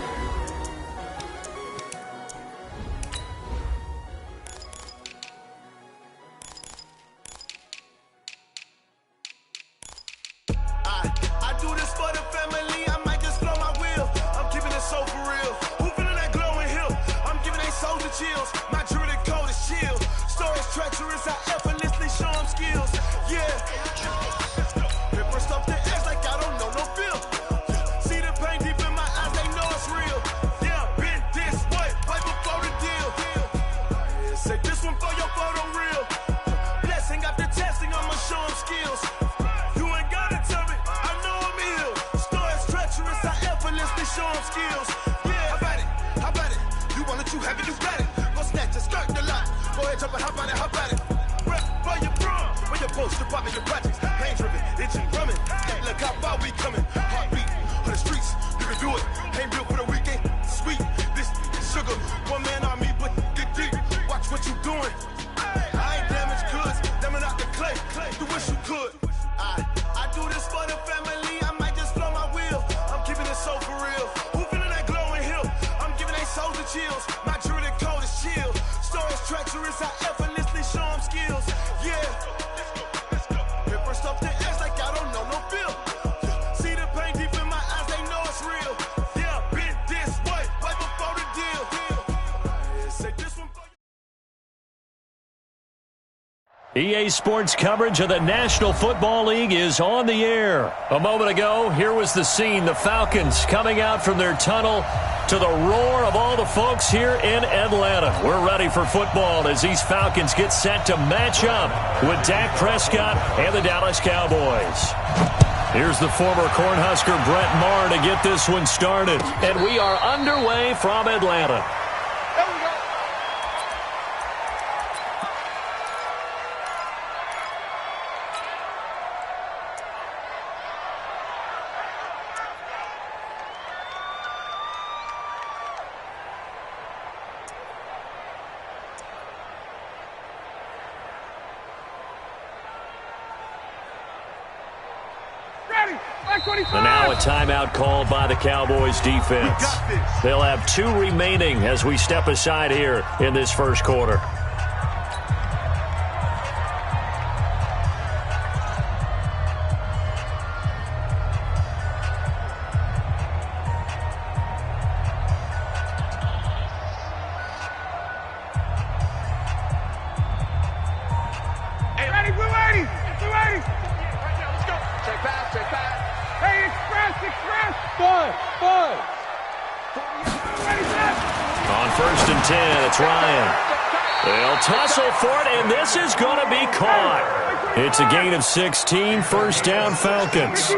effortlessly show them skills. Yeah, how about it? How about it? You want it, you have it, you got it. Go snatch it, skirt the lot. Go ahead, jump it, how about it? How about it? Rep where you from? Where you post, you poppin' your projects. Pain driven, itching, drumming. Look how far we coming. Heartbeat on the streets, you can do it. Ain't built for the weekend. Sweet, this sugar. One man army, but get deep. Watch what you doing. I ain't damaged goods, damn it out the clay. You wish you could. I do this for the family. I might just blow my wheel. I'm keeping it so for real. Who feeling that glowing hill? I'm giving they souls the chills. My jewelry cold is chill. Stories treacherous, I effortlessly show them skills. Yeah. Hit first up the edge like I don't know no feel. See the pain deep in my eyes, they know it's real. Yeah, been this way, right before the deal. Say this one. EA Sports coverage of the National Football League is on the air. A moment ago, here was the scene. The Falcons coming out from their tunnel to the roar of all the folks here in Atlanta. We're ready for football as these Falcons get set to match up with Dak Prescott and the Dallas Cowboys. Here's the former Cornhusker Brett Maher to get this one started. And we are underway from Atlanta. And now a timeout called by the Cowboys defense. They'll have 2 remaining as we step aside here in this first quarter. On first and 10, it's Ryan. They'll tussle for it, and this is going to be caught. It's a gain of 16, first down Falcons.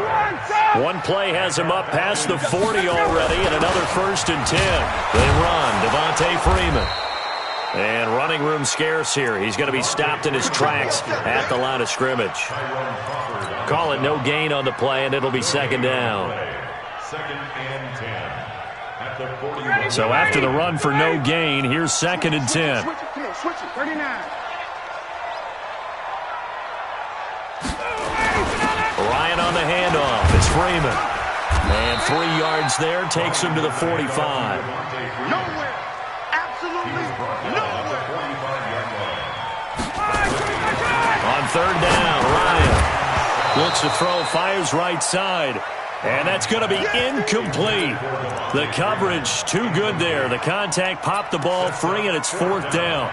One play has him up past the 40 already, and another first and 10. They run, Devontae Freeman. And running room scarce here. He's going to be stopped in his tracks at the line of scrimmage. Call it no gain on the play, and it'll be second down. Second and 10. So after the run for no gain, here's second and 10. Switch it. 39. Ryan on the handoff. It's Freeman. And 3 yards there takes him to the 45. Nowhere. Absolutely nowhere. On third down, Ryan looks to throw, fires right side. And that's going to be incomplete. The coverage too good there. The contact popped the ball free, and it's fourth down.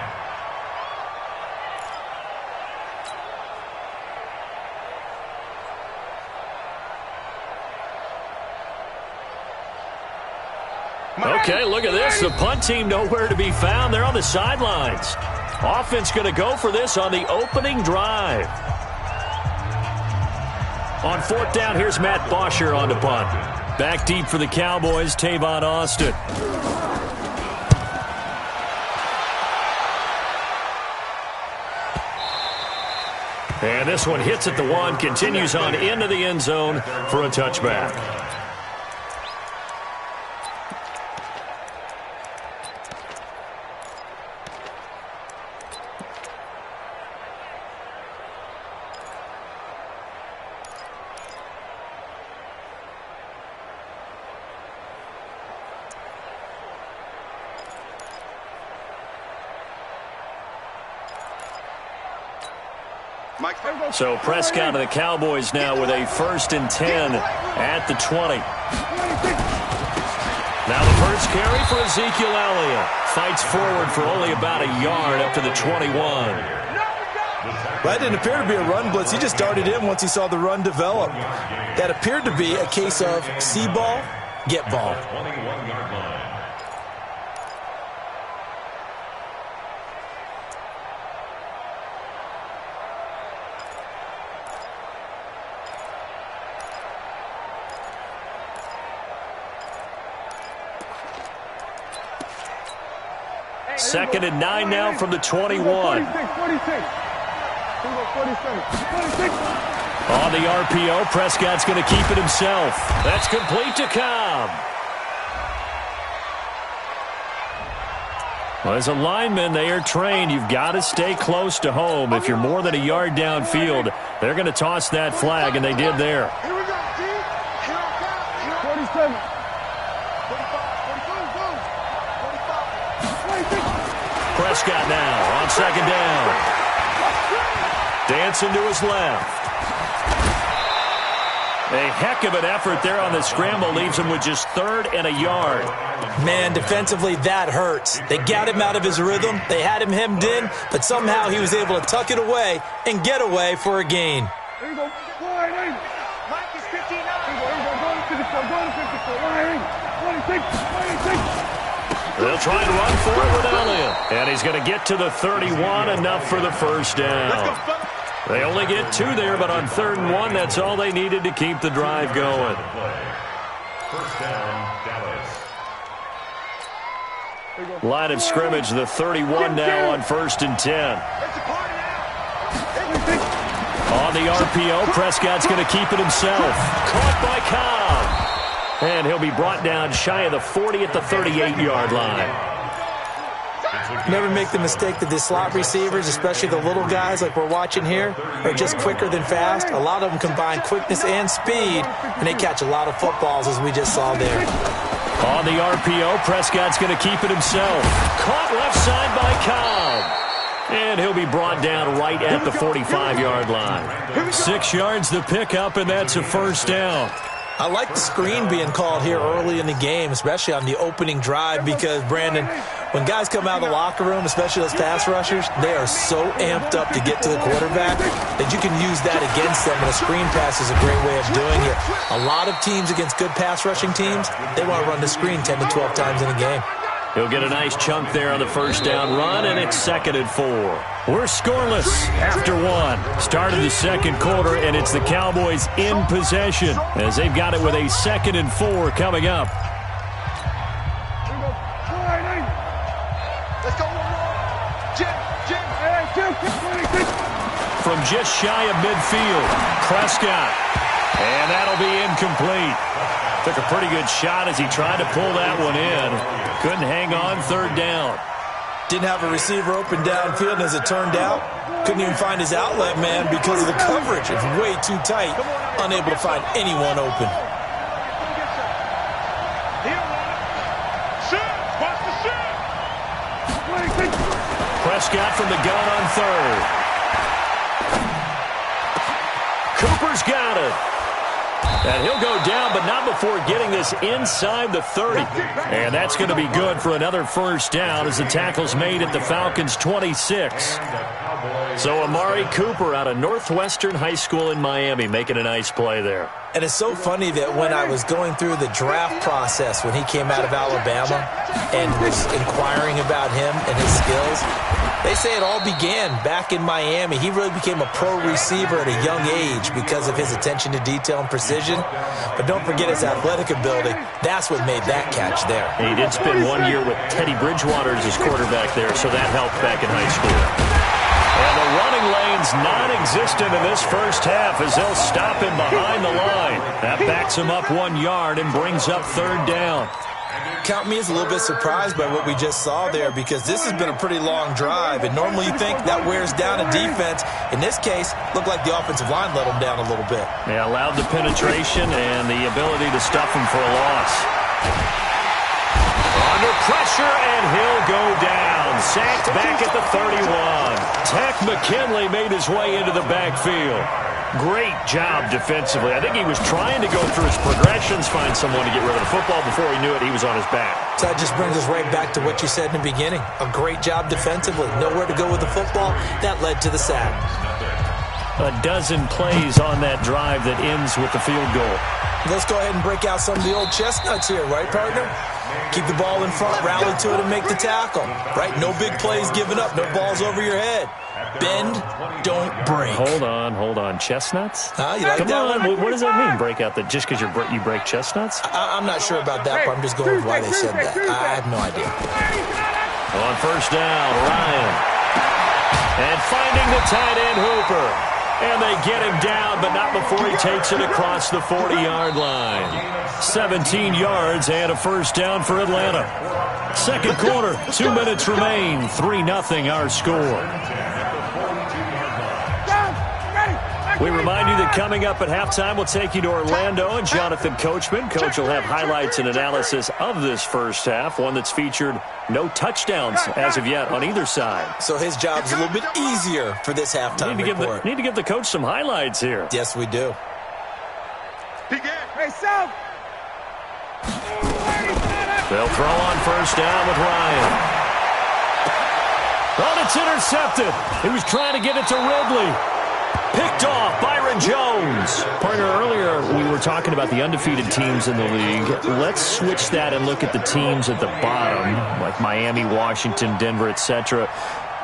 Okay, look at this. The punt team nowhere to be found. They're on the sidelines. Offense going to go for this on the opening drive. On fourth down, here's Matt Bosher on the punt. Back deep for the Cowboys, Tavon Austin. And this one hits at the 1, continues on into the end zone for a touchback. So Prescott of the Cowboys now with a first and 10 at the 20. Now the first carry for Ezekiel Elliott. Fights forward for only about a yard up to the 21. That didn't appear to be a run blitz. He just darted in once he saw the run develop. That appeared to be a case of see ball, get ball. 2nd and 9 now from the 21. 46. On the RPO, Prescott's going to keep it himself. That's complete to Cobb. Well, as a lineman, they are trained. You've got to stay close to home. If you're more than a yard downfield, they're going to toss that flag, and they did there. Here we go, G. 47. 45. Prescott now on 2nd down. Dancing to his left. A heck of an effort there on the scramble leaves him with just 3rd and a yard. Man, defensively, that hurts. They got him out of his rhythm. They had him hemmed in, but somehow he was able to tuck it away and get away for a gain. There you go. Mike is 59. Here we go. Going to 54. Going to 54. 26. They'll try and run for it with Elliott. And he's going to get to the 31, enough for the first down. They only get 2 there, but on 3rd and 1, that's all they needed to keep the drive going. First down, Dallas. Line of scrimmage, the 31 now on 1st and 10. On the RPO, Prescott's going to keep it himself. Caught by Cobb. And he'll be brought down shy of the 40 at the 38-yard line. Never make the mistake that the slot receivers, especially the little guys like we're watching here, are just quicker than fast. A lot of them combine quickness and speed, and they catch a lot of footballs, as we just saw there. On the RPO, Prescott's going to keep it himself. Caught left side by Cobb. And he'll be brought down right at the 45-yard line. 6 yards the pickup, and that's a first down. I like the screen being called here early in the game, especially on the opening drive, because, Brandon, when guys come out of the locker room, especially those pass rushers, they are so amped up to get to the quarterback that you can use that against them, and a screen pass is a great way of doing it. A lot of teams against good pass rushing teams, they want to run the screen 10 to 12 times in a game. He'll get a nice chunk there on the first down run, and it's 2nd and 4. We're scoreless after 1. Started the 2nd quarter, and it's the Cowboys in possession as they've got it with a 2nd and 4 coming up. Let's go one more. Jim. From just shy of midfield, Prescott. And that'll be incomplete. Took a pretty good shot as he tried to pull that one in. Couldn't hang on 3rd down. Didn't have a receiver open downfield, and as it turned out, couldn't even find his outlet man because of the coverage. It's way too tight, unable to find anyone open. Prescott from the gun on 3rd. Cooper's got it. And he'll go down, but not before getting this inside the 30. And that's going to be good for another first down as the tackle's made at the Falcons' 26. So Amari Cooper out of Northwestern High School in Miami making a nice play there. And it's so funny that when I was going through the draft process when he came out of Alabama and was inquiring about him and his skills, they say it all began back in Miami. He really became a pro receiver at a young age because of his attention to detail and precision. But don't forget his athletic ability. That's what made that catch there. He did spend 1 year with Teddy Bridgewater as his quarterback there, so that helped back in high school. And the running lane's non-existent in this first half as they'll stop him behind the line. That backs him up 1 yard and brings up 3rd down. Count me as a little bit surprised by what we just saw there because this has been a pretty long drive, and normally you think that wears down a defense. In this case, looked like the offensive line let them down a little bit. They allowed the penetration and the ability to stuff him for a loss. Under pressure, and he'll go down. Sacked back at the 31. Tech McKinley made his way into the backfield. Great job defensively. I think he was trying to go through his progressions, find someone to get rid of the football. Before he knew it, he was on his back. So that just brings us right back to what you said in the beginning. A great job defensively. Nowhere to go with the football. That led to the sack. A dozen plays on that drive that ends with the field goal. Let's go ahead and break out some of the old chestnuts here, right, partner? Keep the ball in front, rally to it, and make the tackle. Right? No big plays given up. No balls over your head. Bend, don't break. Hold on. Chestnuts? You like Come that on. one? What does that mean, break out? Just because you break chestnuts? I'm not sure about that, but I'm just going with why they said that. I have no idea. On first down, Ryan. And finding the tight end, Hooper. And they get him down, but not before he takes it across the 40-yard line. 17 yards and a first down for Atlanta. Second quarter, 2 minutes remain. 3-0 our score. We remind you that coming up at halftime, we'll take you to Orlando and Jonathan Coachman. Coach will have highlights and analysis of this first half, one that's featured no touchdowns as of yet on either side. So his job's a little bit easier for this halftime report. Need to give the coach some highlights here. Yes, we do. Hey, South. They'll throw on first down with Ryan. Oh, it's intercepted. He was trying to get it to Ridley. Picked off, Byron Jones. Partner, earlier we were talking about the undefeated teams in the league. Let's switch that and look at the teams at the bottom, like Miami, Washington, Denver, etc.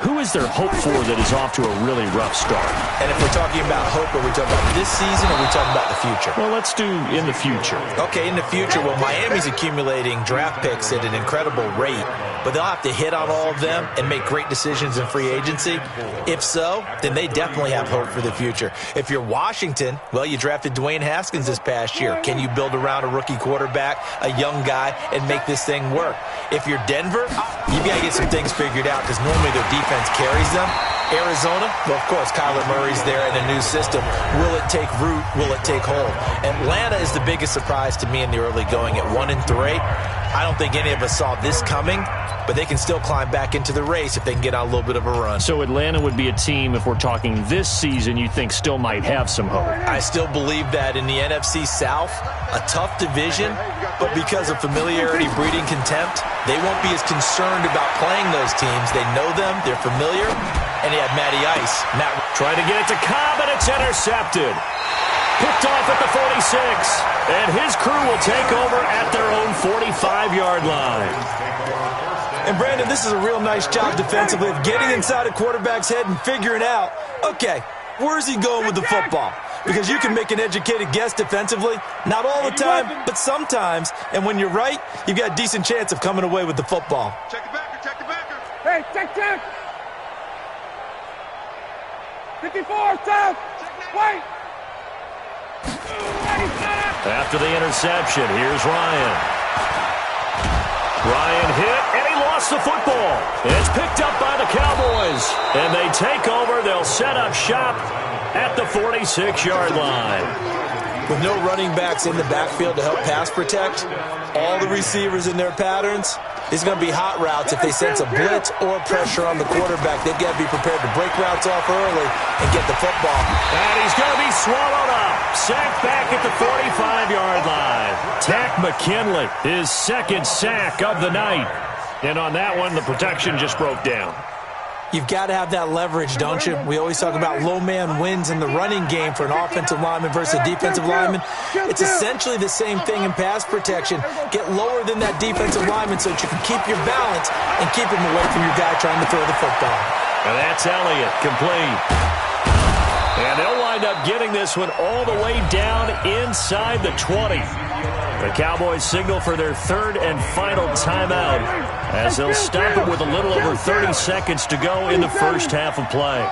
Who is there hope for that is off to a really rough start? And if we're talking about hope, are we talking about this season or are we talking about the future? Well, let's do in the future. Okay, in the future, well, Miami's accumulating draft picks at an incredible rate, but they'll have to hit on all of them and make great decisions in free agency. If so, then they definitely have hope for the future. If you're Washington, well, you drafted Dwayne Haskins this past year. Can you build around a rookie quarterback, a young guy, and make this thing work? If you're Denver, you've got to get some things figured out because normally their defense carries them. Arizona, well, of course, Kyler Murray's there in a new system. Will it take root? Will it take hold? Atlanta is the biggest surprise to me in the early going at 1-3. I don't think any of us saw this coming, but they can still climb back into the race if they can get on a little bit of a run. So Atlanta would be a team, if we're talking this season, you think still might have some hope? I still believe that in the NFC South, a tough division, but because of familiarity breeding contempt, they won't be as concerned about playing those teams. They know them, they're familiar, and he had Matty Ice. Matt trying to get it to Cobb, and it's intercepted. Picked off at the 46, and his crew will take over at their own 45-yard line. And, Brandon, this is a real nice job defensively of getting inside a quarterback's head and figuring out, okay, where's he going with the football? Because you can make an educated guess defensively, not all the time, but sometimes. And when you're right, you've got a decent chance of coming away with the football. Check the backer. Hey, check. 54, South. Wait. After the interception, here's Ryan. Ryan hit, and he lost the football. It's picked up by the Cowboys, and they take over. They'll set up shop at the 46-yard line. With no running backs in the backfield to help pass protect, all the receivers in their patterns, it's going to be hot routes if they sense a blitz or pressure on the quarterback. They've got to be prepared to break routes off early and get the football. And he's going to be swallowed up. Sacked back at the 45-yard line. Tack McKinley, his second sack of the night. And on that one, the protection just broke down. You've got to have that leverage, don't you? We always talk about low man wins in the running game for an offensive lineman versus a defensive lineman. It's essentially the same thing in pass protection. Get lower than that defensive lineman so that you can keep your balance and keep him away from your guy trying to throw the football. And that's Elliott, complete. And they'll wind up getting this one all the way down inside the 20. The Cowboys signal for their third and final timeout as they'll stop it with a little over 30 seconds to go in the first half of play.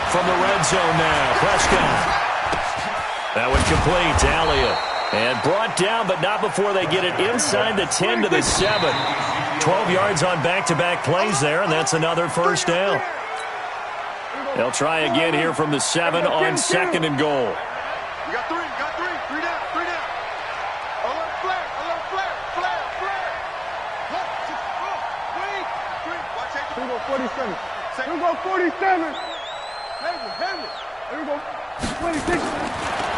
From the red zone now, Prescott. That one complete to Elliott. And brought down, but not before they get it inside the 10 to the 7. 12 yards on back-to-back plays there, and that's another first down. They'll try again here from the 7 on second and goal. You got three down. A little flare. Wait. Watch it. Here we go, 47. Here we go, 47. Hamlet. Here we go, 26.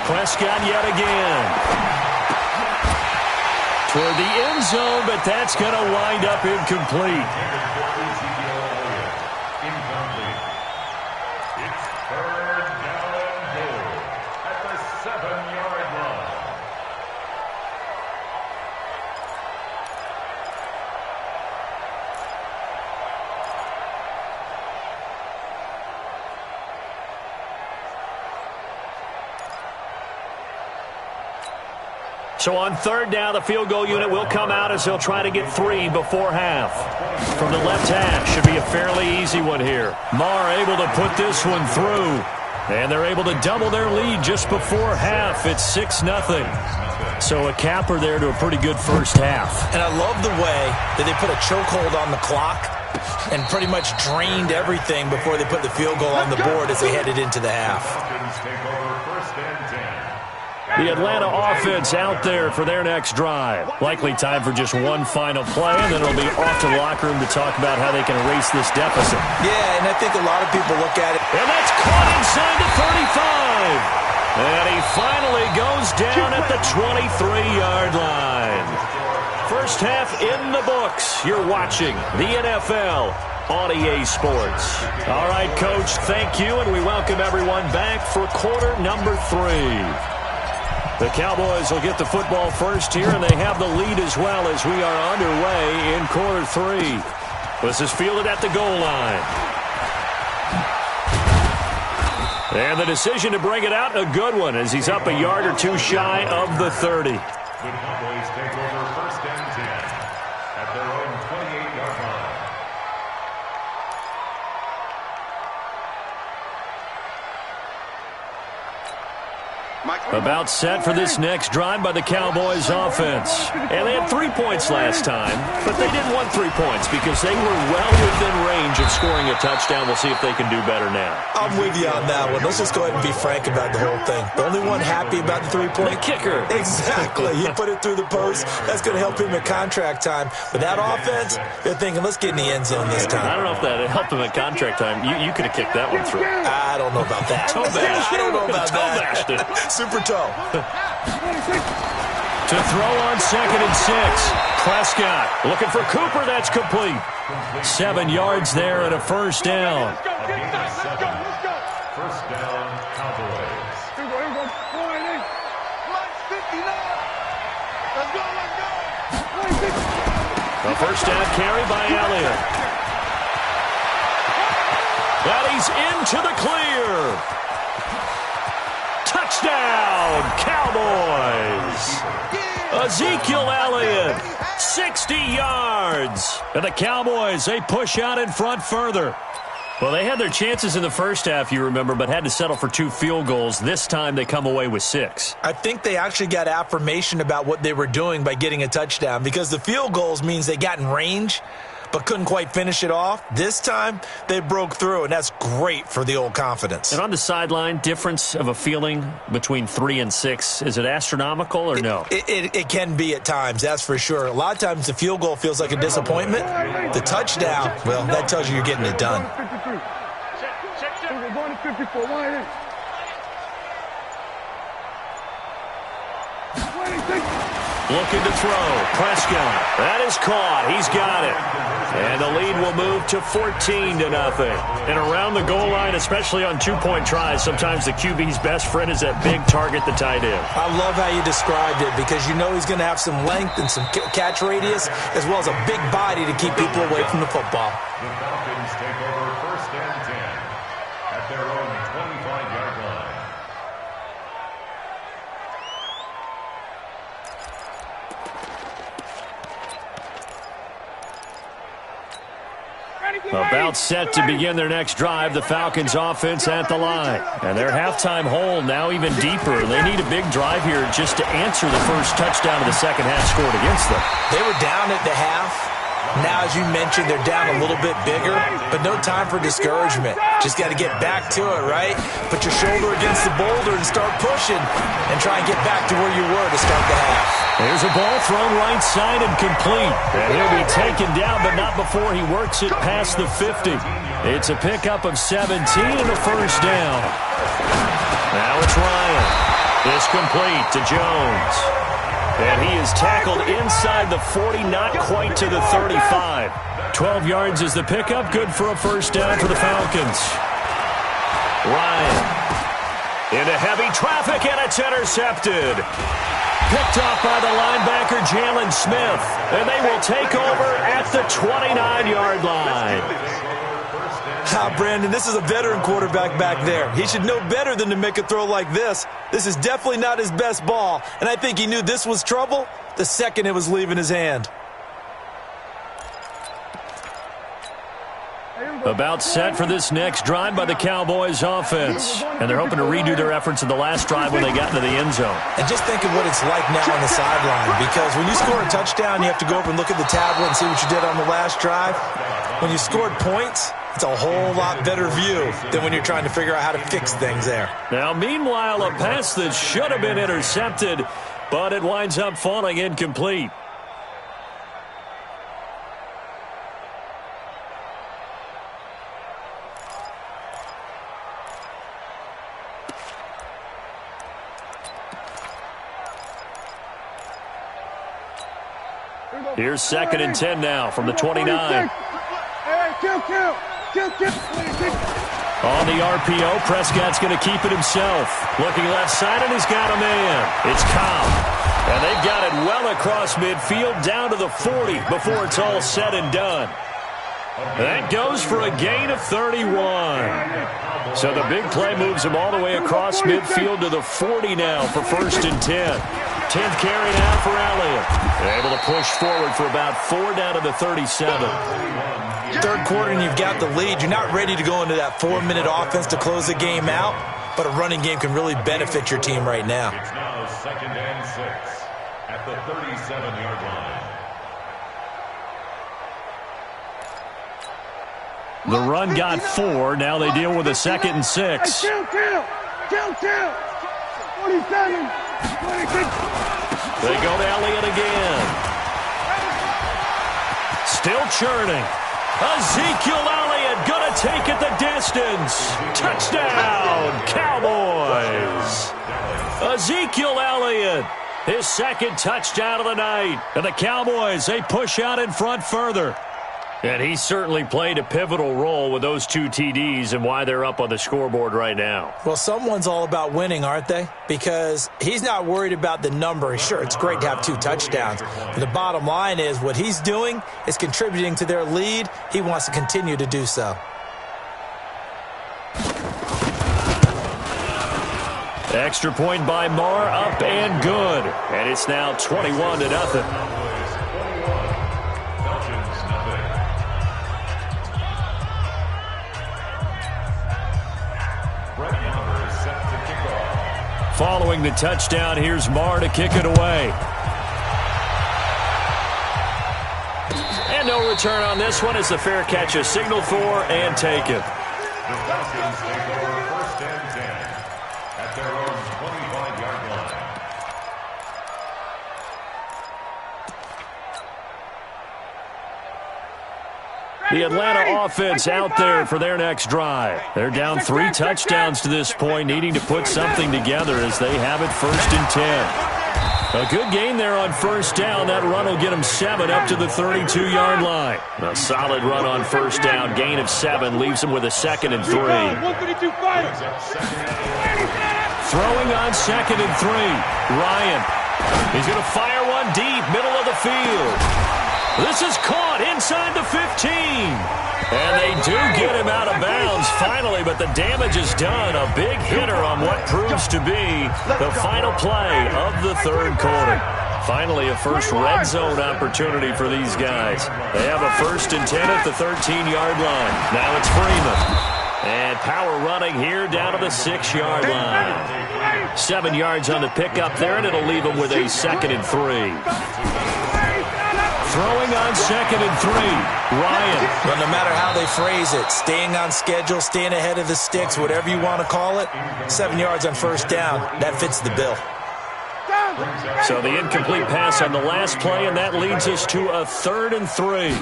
Prescott yet again. Toward the end zone, but that's going to wind up incomplete. So on third down, the field goal unit will come out as he'll try to get 3 before half. From the left hash, should be a fairly easy one here. Marr able to put this one through. And they're able to double their lead just before half. It's 6-0. So a capper there to a pretty good first half. And I love the way that they put a chokehold on the clock and pretty much drained everything before they put the field goal on the board as they headed into the half. The Atlanta offense out there for their next drive. Likely time for just one final play, and then it'll be off to the locker room to talk about how they can erase this deficit. Yeah, and I think a lot of people look at it. And that's caught inside the 35. And he finally goes down at the 23-yard line. First half in the books. You're watching the NFL on EA Sports. All right, Coach, thank you, and we welcome everyone back for quarter number 3. The Cowboys will get the football first here, and they have the lead as well as we are underway in quarter 3. This is fielded at the goal line. And the decision to bring it out, a good one, as he's up a yard or two shy of the 30. The Cowboys take over first and 10 at their own 28-yard line. About set for this next drive by the Cowboys offense. And they had 3 points last time, but they didn't want 3 points because they were well within range of scoring a touchdown. We'll see if they can do better now. I'm with you on that one. Let's just go ahead and be frank about the whole thing. The only one happy about the 3-point? The kicker. Exactly. He put it through the post. That's going to help him at contract time. But that offense, they're thinking, let's get in the end zone this time. I don't know if that helped him at contract time. You could have kicked that one through. I don't know about that. I don't know about that. Super toe. To throw on 2nd and 6. Prescott looking for Cooper. That's complete. 7 yards there and a first down. First down, Cowboys. A first down carry by Elliott. And he's into the clear. Touchdown, Cowboys! Ezekiel Elliott, 60 yards. And the Cowboys, they push out in front further. Well, they had their chances in the first half, you remember, but had to settle for 2 field goals. This time they come away with 6. I think they actually got affirmation about what they were doing by getting a touchdown because the field goals means they got in range but couldn't quite finish it off. This time, they broke through, and that's great for the old confidence. And on the sideline, difference of a feeling between 3 and 6, is it astronomical or no? It can be at times, that's for sure. A lot of times, the field goal feels like a disappointment. The touchdown, well, that tells you you're getting it done. Looking to throw. Prescott. That is caught. He's got it. And the lead will move to 14-0. And around the goal line, especially on 2-point tries, sometimes the QB's best friend is that big target, the tight end. I love how you described it because you know he's going to have some length and some catch radius as well as a big body to keep people away from the football. The Falcons take over first and 10 at their own 25-yard line. About set to begin their next drive, the Falcons offense at the line. And their halftime hole now even deeper. They need a big drive here just to answer the first touchdown of the second half scored against them. They were down at the half. Now, as you mentioned, they're down a little bit bigger, but no time for discouragement. Just got to get back to it, right? Put your shoulder against the boulder and start pushing and try and get back to where you were to start the half. There's a ball thrown right side and complete. And he'll be taken down, but not before he works it past the 50. It's a pickup of 17 and a first down. Now it's Ryan. It's complete to Jones. And he is tackled inside the 40, not quite to the 35. 12 yards is the pickup, good for a first down for the Falcons. Ryan into heavy traffic, and it's intercepted. Picked off by the linebacker, Jalen Smith. And they will take over at the 29-yard line. Brandon, this is a veteran quarterback back there. He should know better than to make a throw like this. This is definitely not his best ball, and I think he knew this was trouble the second it was leaving his hand. About set for this next drive by the Cowboys offense. And they're hoping to redo their efforts in the last drive when they got into the end zone. And just think of what it's like now on the sideline, because when you score a touchdown, you have to go over and look at the tablet and see what you did on the last drive. When you scored points, it's a whole lot better view than when you're trying to figure out how to fix things there. Now, meanwhile, a pass that should have been intercepted, but it winds up falling incomplete. Here's 2nd and 10 now from the 29. On the RPO, Prescott's going to keep it himself. Looking left side, and he's got a man. It's Cobb. And they've got it well across midfield, down to the 40 before it's all said and done. That goes for a gain of 31. So the big play moves him all the way across midfield to the 40 now for 1st and 10. 10th carry now for Elliott. Able to push forward for about 4 down to the 37. Third quarter and you've got the lead. You're not ready to go into that 4-minute offense to close the game out, but a running game can really benefit your team right now. It's now 2nd and 6 at the 37-yard line. The run got 4. Now they deal with a 2nd and 6. Hey, count. 27, 26. They go to Elliott again. Still churning. Ezekiel Elliott going to take it the distance. Touchdown, Cowboys. Ezekiel Elliott, his 2nd touchdown of the night. And the Cowboys, they push out in front further. And he certainly played a pivotal role with those 2 TDs and why they're up on the scoreboard right now. Well, someone's all about winning, aren't they? Because he's not worried about the number. Sure, it's great to have 2 touchdowns. But the bottom line is what he's doing is contributing to their lead. He wants to continue to do so. Extra point by Marr, up and good. And it's now 21-0. Following the touchdown, here's Marr to kick it away. And no return on this one as the fair catch is signaled for and taken. The Falcons take over 1st and 10 at their own 25-yard line. The Atlanta offense out there for their next drive. They're down 3 touchdowns to this point, needing to put something together as they have it 1st and 10. A good gain there on 1st down. That run will get them 7 up to the 32-yard line. A solid run on 1st down. Gain of 7 leaves them with a 2nd and 3. Throwing on 2nd and 3. Ryan. He's going to fire one deep, middle of the field. This is caught inside the 15. And they do get him out of bounds finally, but the damage is done. A big hitter on what proves to be the final play of the 3rd quarter. Finally, a first red zone opportunity for these guys. They have a 1st and 10 at the 13-yard line. Now it's Freeman. And power running here down to the 6-yard line. 7 yards on the pickup there, and it'll leave them with a 2nd and 3. Throwing on 2nd and 3. Ryan. Well, no matter how they phrase it, staying on schedule, staying ahead of the sticks, whatever you want to call it, 7 yards on 1st down, that fits the bill. So the incomplete pass on the last play, and that leads us to a 3rd and 3.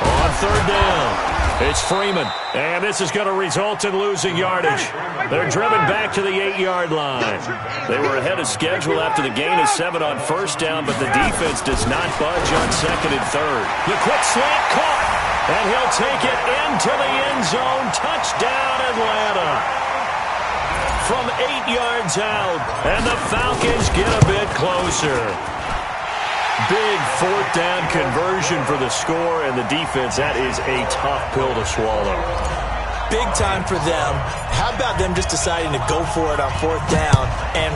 On 3rd down. It's Freeman, and this is going to result in losing yardage. They're driven back to the 8-yard line. They were ahead of schedule after the gain of 7 on 1st down, but the defense does not budge on 2nd and 3rd. The quick slant caught, and he'll take it into the end zone. Touchdown, Atlanta. From 8 yards out, and the Falcons get a bit closer. big fourth down conversion for the score, and the defense, that is a tough pill to swallow. Big time for them. How about them just deciding to go for it on fourth down? And,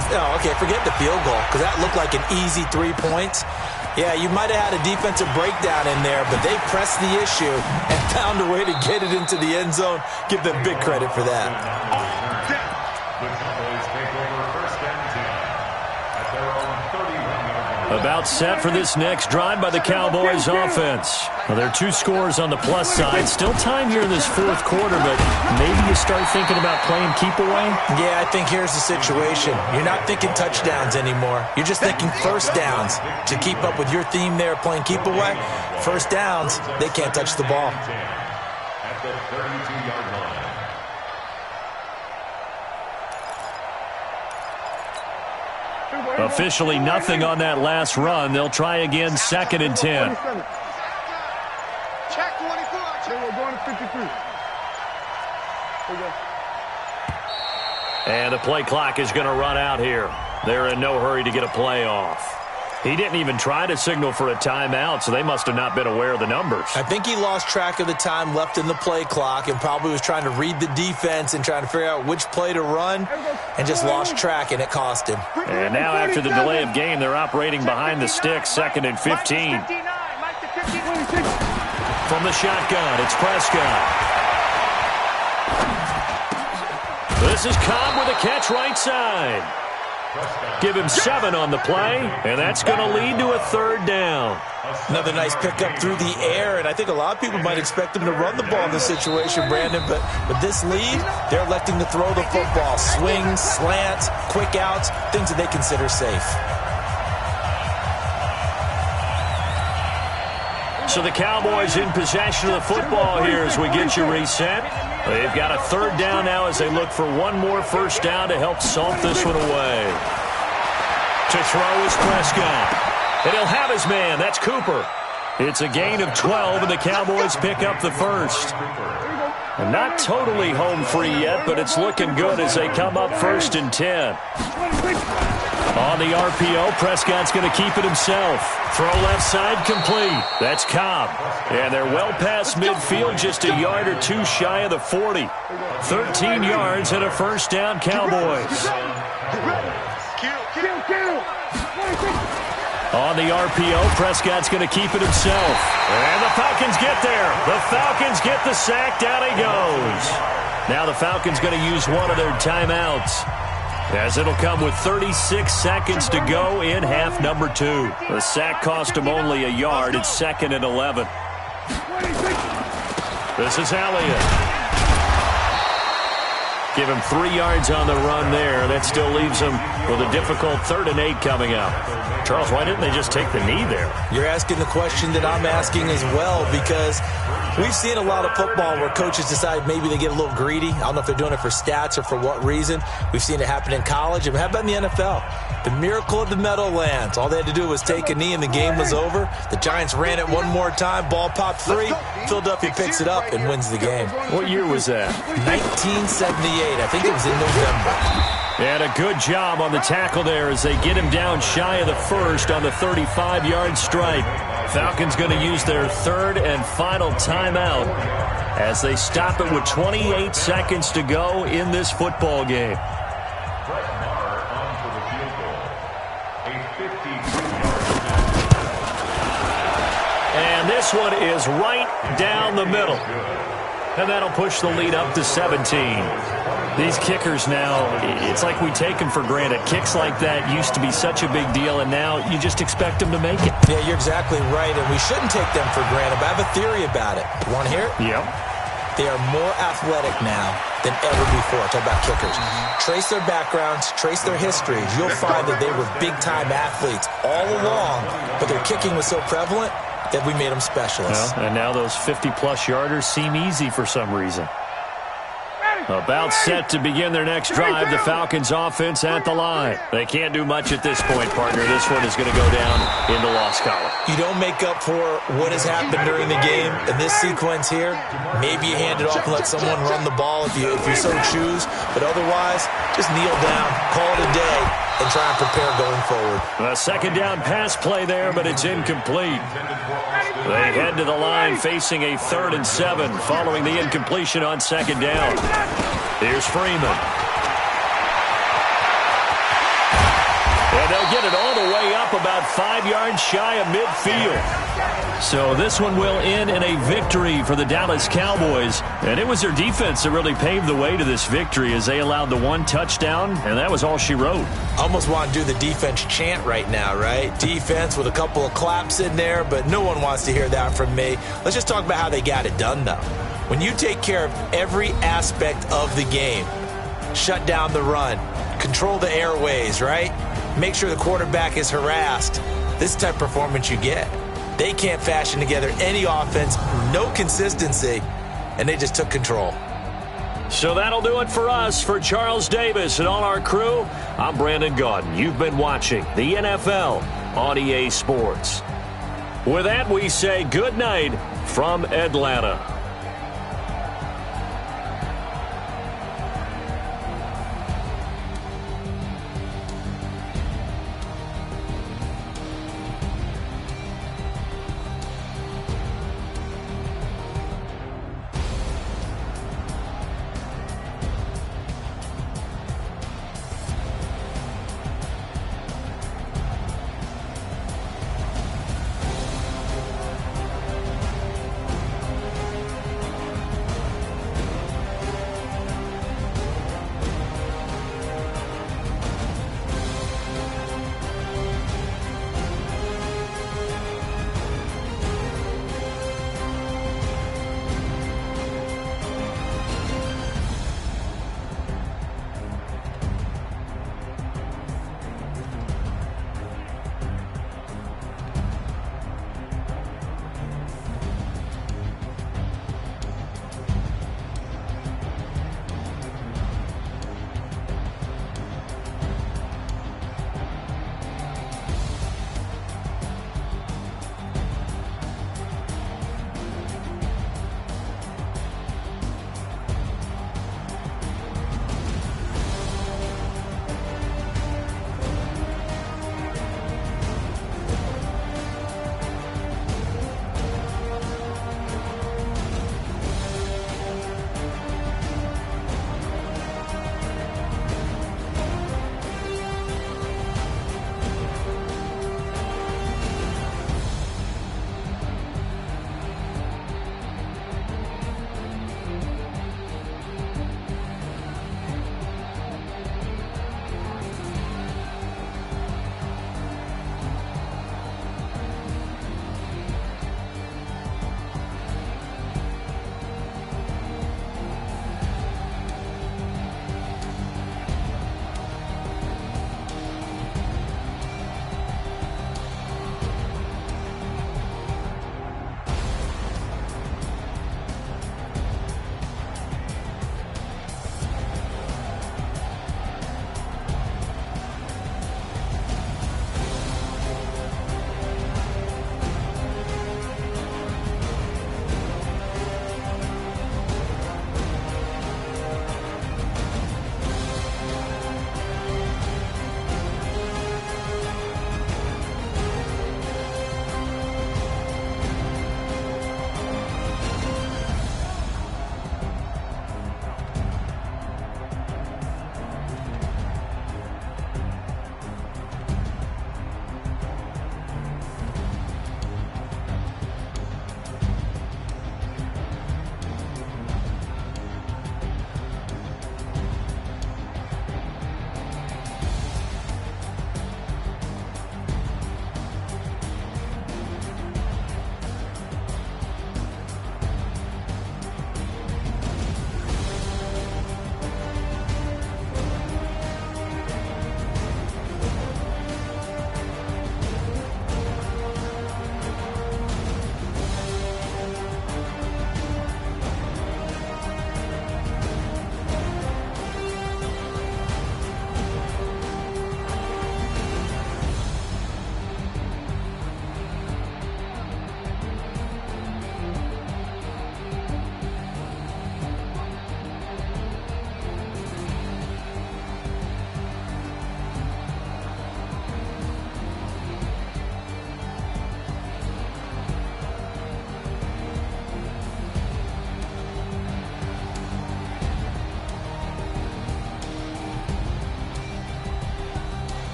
forget the field goal, because that looked like an easy 3 points. Yeah, you might have had a defensive breakdown in there, but they pressed the issue and found a way to get it into the end zone. Give them big credit for that. The Cowboys take over first and 10 at their own 31-yard line. About set for this next drive by the Cowboys offense. Well, there are 2 scores on the plus side. Still time here in this fourth quarter, but maybe you start thinking about playing keep away? Yeah, I think here's the situation. You're not thinking touchdowns anymore. You're just thinking first downs. To keep up with your theme there, playing keep away, first downs, they can't touch the ball. At the 32-yard line. Officially nothing on that last run. They'll try again, 2nd and 10. Check 24. We're going to 53. And the play clock is going to run out here. They're in no hurry to get a play off. He didn't even try to signal for a timeout, so they must have not been aware of the numbers. I think he lost track of the time left in the play clock and probably was trying to read the defense and trying to figure out which play to run and just lost track, and it cost him. And now after the delay of game, they're operating behind the sticks, 2nd and 15. From the shotgun, it's Prescott. This is Cobb with a catch right side. Give him 7 on the play, and that's going to lead to a 3rd down. Another nice pickup through the air, and I think a lot of people might expect him to run the ball in this situation, Brandon, but with this lead, they're electing to throw the football. Swings, slants, quick outs, things that they consider safe. So the Cowboys in possession of the football here as we get you reset. They've got a 3rd down now as they look for one more first down to help salt this one away. To throw is Prescott. And he'll have his man. That's Cooper. It's a gain of 12, and the Cowboys pick up the first. And not totally home free yet, but it's looking good as they come up 1st and 10. On the RPO, Prescott's going to keep it himself. Throw left side complete. That's Cobb. And they're well past midfield, just a yard or 2 shy of the 40. 13 yards and a first down, Cowboys. On the RPO, Prescott's going to keep it himself. And the Falcons get there. The Falcons get the sack. Down he goes. Now the Falcons going to use one of their timeouts, as it'll come with 36 seconds to go in half number 2. The sack cost him only a yard. It's 2nd and 11. This is Elliott. Give him 3 yards on the run there. That still leaves him with a difficult 3rd and 8 coming up. Charles, why didn't they just take the knee there? You're asking the question that I'm asking as well, because we've seen a lot of football where coaches decide maybe they get a little greedy. I don't know if they're doing it for stats or for what reason. We've seen it happen in college. And how about in the NFL? The miracle of the Meadowlands. All they had to do was take a knee and the game was over. The Giants ran it one more time. Ball popped free. Philadelphia picks it up and wins the game. What year was that? 1978. I think it was in November. And a good job on the tackle there as they get him down shy of the first on the 35-yard strike. Falcons going to use their 3rd and final timeout as they stop it with 28 seconds to go in this football game. And this one is right down the middle. And that'll push the lead up to 17. These kickers now, it's like we take them for granted. Kicks like that used to be such a big deal, and now you just expect them to make it. Yeah, you're exactly right, and we shouldn't take them for granted, but I have a theory about it. You want to hear it? Yep. They are more athletic now than ever before. Talk about kickers. Trace their backgrounds, trace their histories. You'll find that they were big-time athletes all along, but their kicking was so prevalent that we made them specialists. Well, and now those 50-plus yarders seem easy for some reason. About set to begin their next drive, the Falcons offense at the line. They can't do much at this point, partner. This one is going to go down in the loss column. You don't make up for what has happened during the game. In this sequence here, maybe you hand it off and let someone run the ball if you so choose. But otherwise, just kneel down, call it a day, and try and prepare going forward. A second down pass play there, but it's incomplete. They head to the line facing a 3rd and 7 following the incompletion on second down. Here's Freeman. And they'll get it all the way up about 5 yards shy of midfield. So this one will end in a victory for the Dallas Cowboys. And it was their defense that really paved the way to this victory as they allowed the 1 touchdown, and that was all she wrote. Almost want to do the defense chant right now, right? Defense with a couple of claps in there, but no one wants to hear that from me. Let's just talk about how they got it done, though. When you take care of every aspect of the game, shut down the run, control the airways, right? Make sure the quarterback is harassed. This type of performance you get. They can't fashion together any offense, no consistency, and they just took control. So that'll do it for us. For Charles Davis and all our crew, I'm Brandon Gaudin. You've been watching the NFL on EA Sports. With that, we say good night from Atlanta.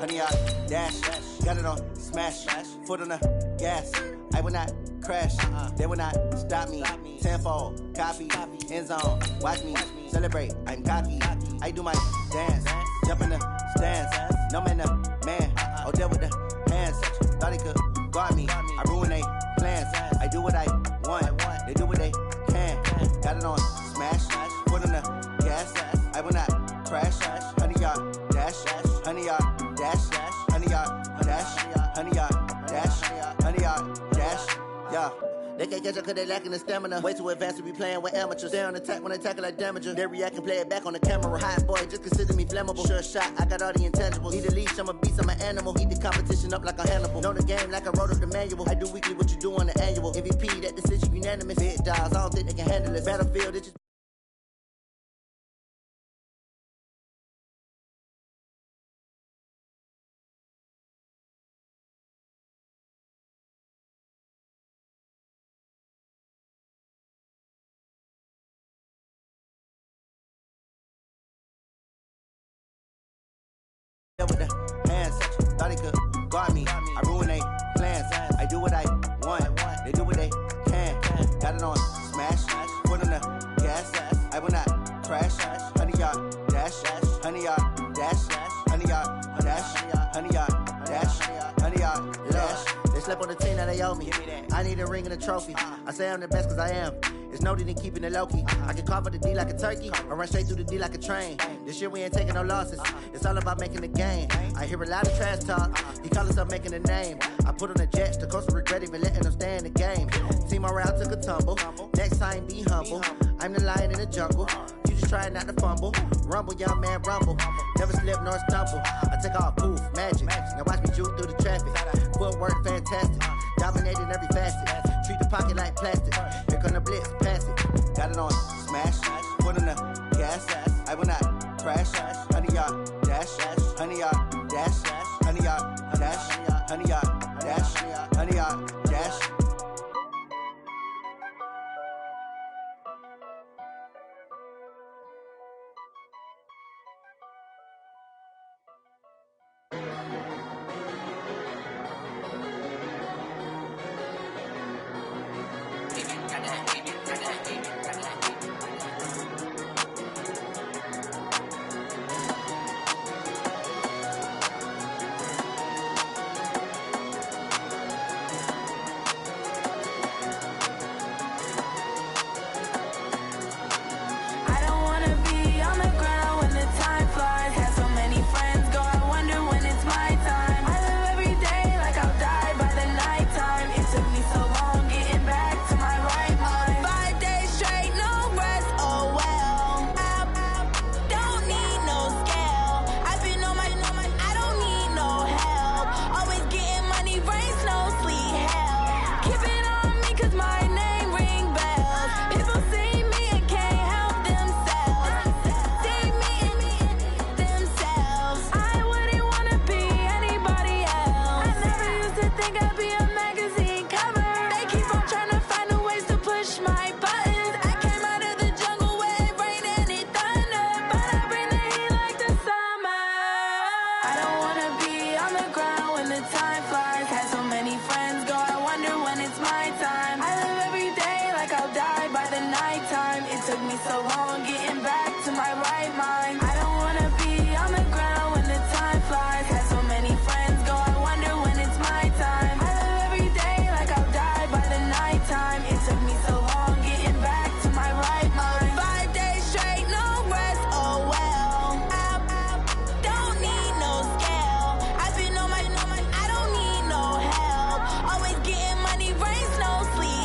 honey, I dash. Got it on smash, foot on the gas. I will not crash, they will not stop me. Tenfold, copy, end zone, watch me celebrate. I'm cocky, I do my dance, jump in the stands. No man, the man, oh, there with the hands. Thought he could guard me, I ruin they plans. I do what I want, they do what they can. Got it on smash, foot on the gas. I will not crash, honey, y'all dash, honey, y'all dash, honey, y'all dash, honey, y'all dash, honey, y'all dash, yeah. They can't catch up cause they lacking the stamina. Way too advanced to be playing with amateurs. Stay on attack when they tackle like damager. They react and play it back on the camera. Hot boy, just consider me flammable. Sure shot, I got all the intangibles. Need a leash, I'm a beast, I'm an animal. Eat the competition up like a Hannibal. Know the game like I wrote up the manual. I do weekly what you do on the annual. MVP, that decision unanimous. Big dials, I don't think they can handle it. Battlefield, it just... with the hands, thought he could guard me. I ruin they plans. I do what I want, they do what they can. Got it on smash, foot on the gas. I will not crash, honey, y'all dash, honey, y'all dash, honey, y'all dash, honey, y'all dash, honey, y'all dash. They slept on the team that they owe me. I need a ring and a trophy. I say I'm the best cause I am. It's no need in keeping it low-key. I can carve up the D like a turkey or run straight through the D like a train. This year we ain't taking no losses. It's all about making the game. I hear a lot of trash talk. He call himself making a name. I put on the Jets. The coach will regret even letting them stay in the game. Team morale took a tumble. Next time be humble. I'm the lion in the jungle. You just try not to fumble. Rumble, young man, rumble. Never slip nor stumble. I take off, poof, magic. Now watch me juke through the traffic. Footwork fantastic. Dominating every facet. Treat the pocket like plastic. Here come the blitz, pass it. Got it on smash, foot on the gas. I will not crash, honey, y'all dash, honey, y'all dash, honey, y'all dash, honey, y'all dash, honey, y'all dash.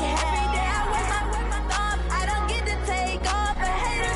Every day I waste my thoughts. I don't get to take off. A hater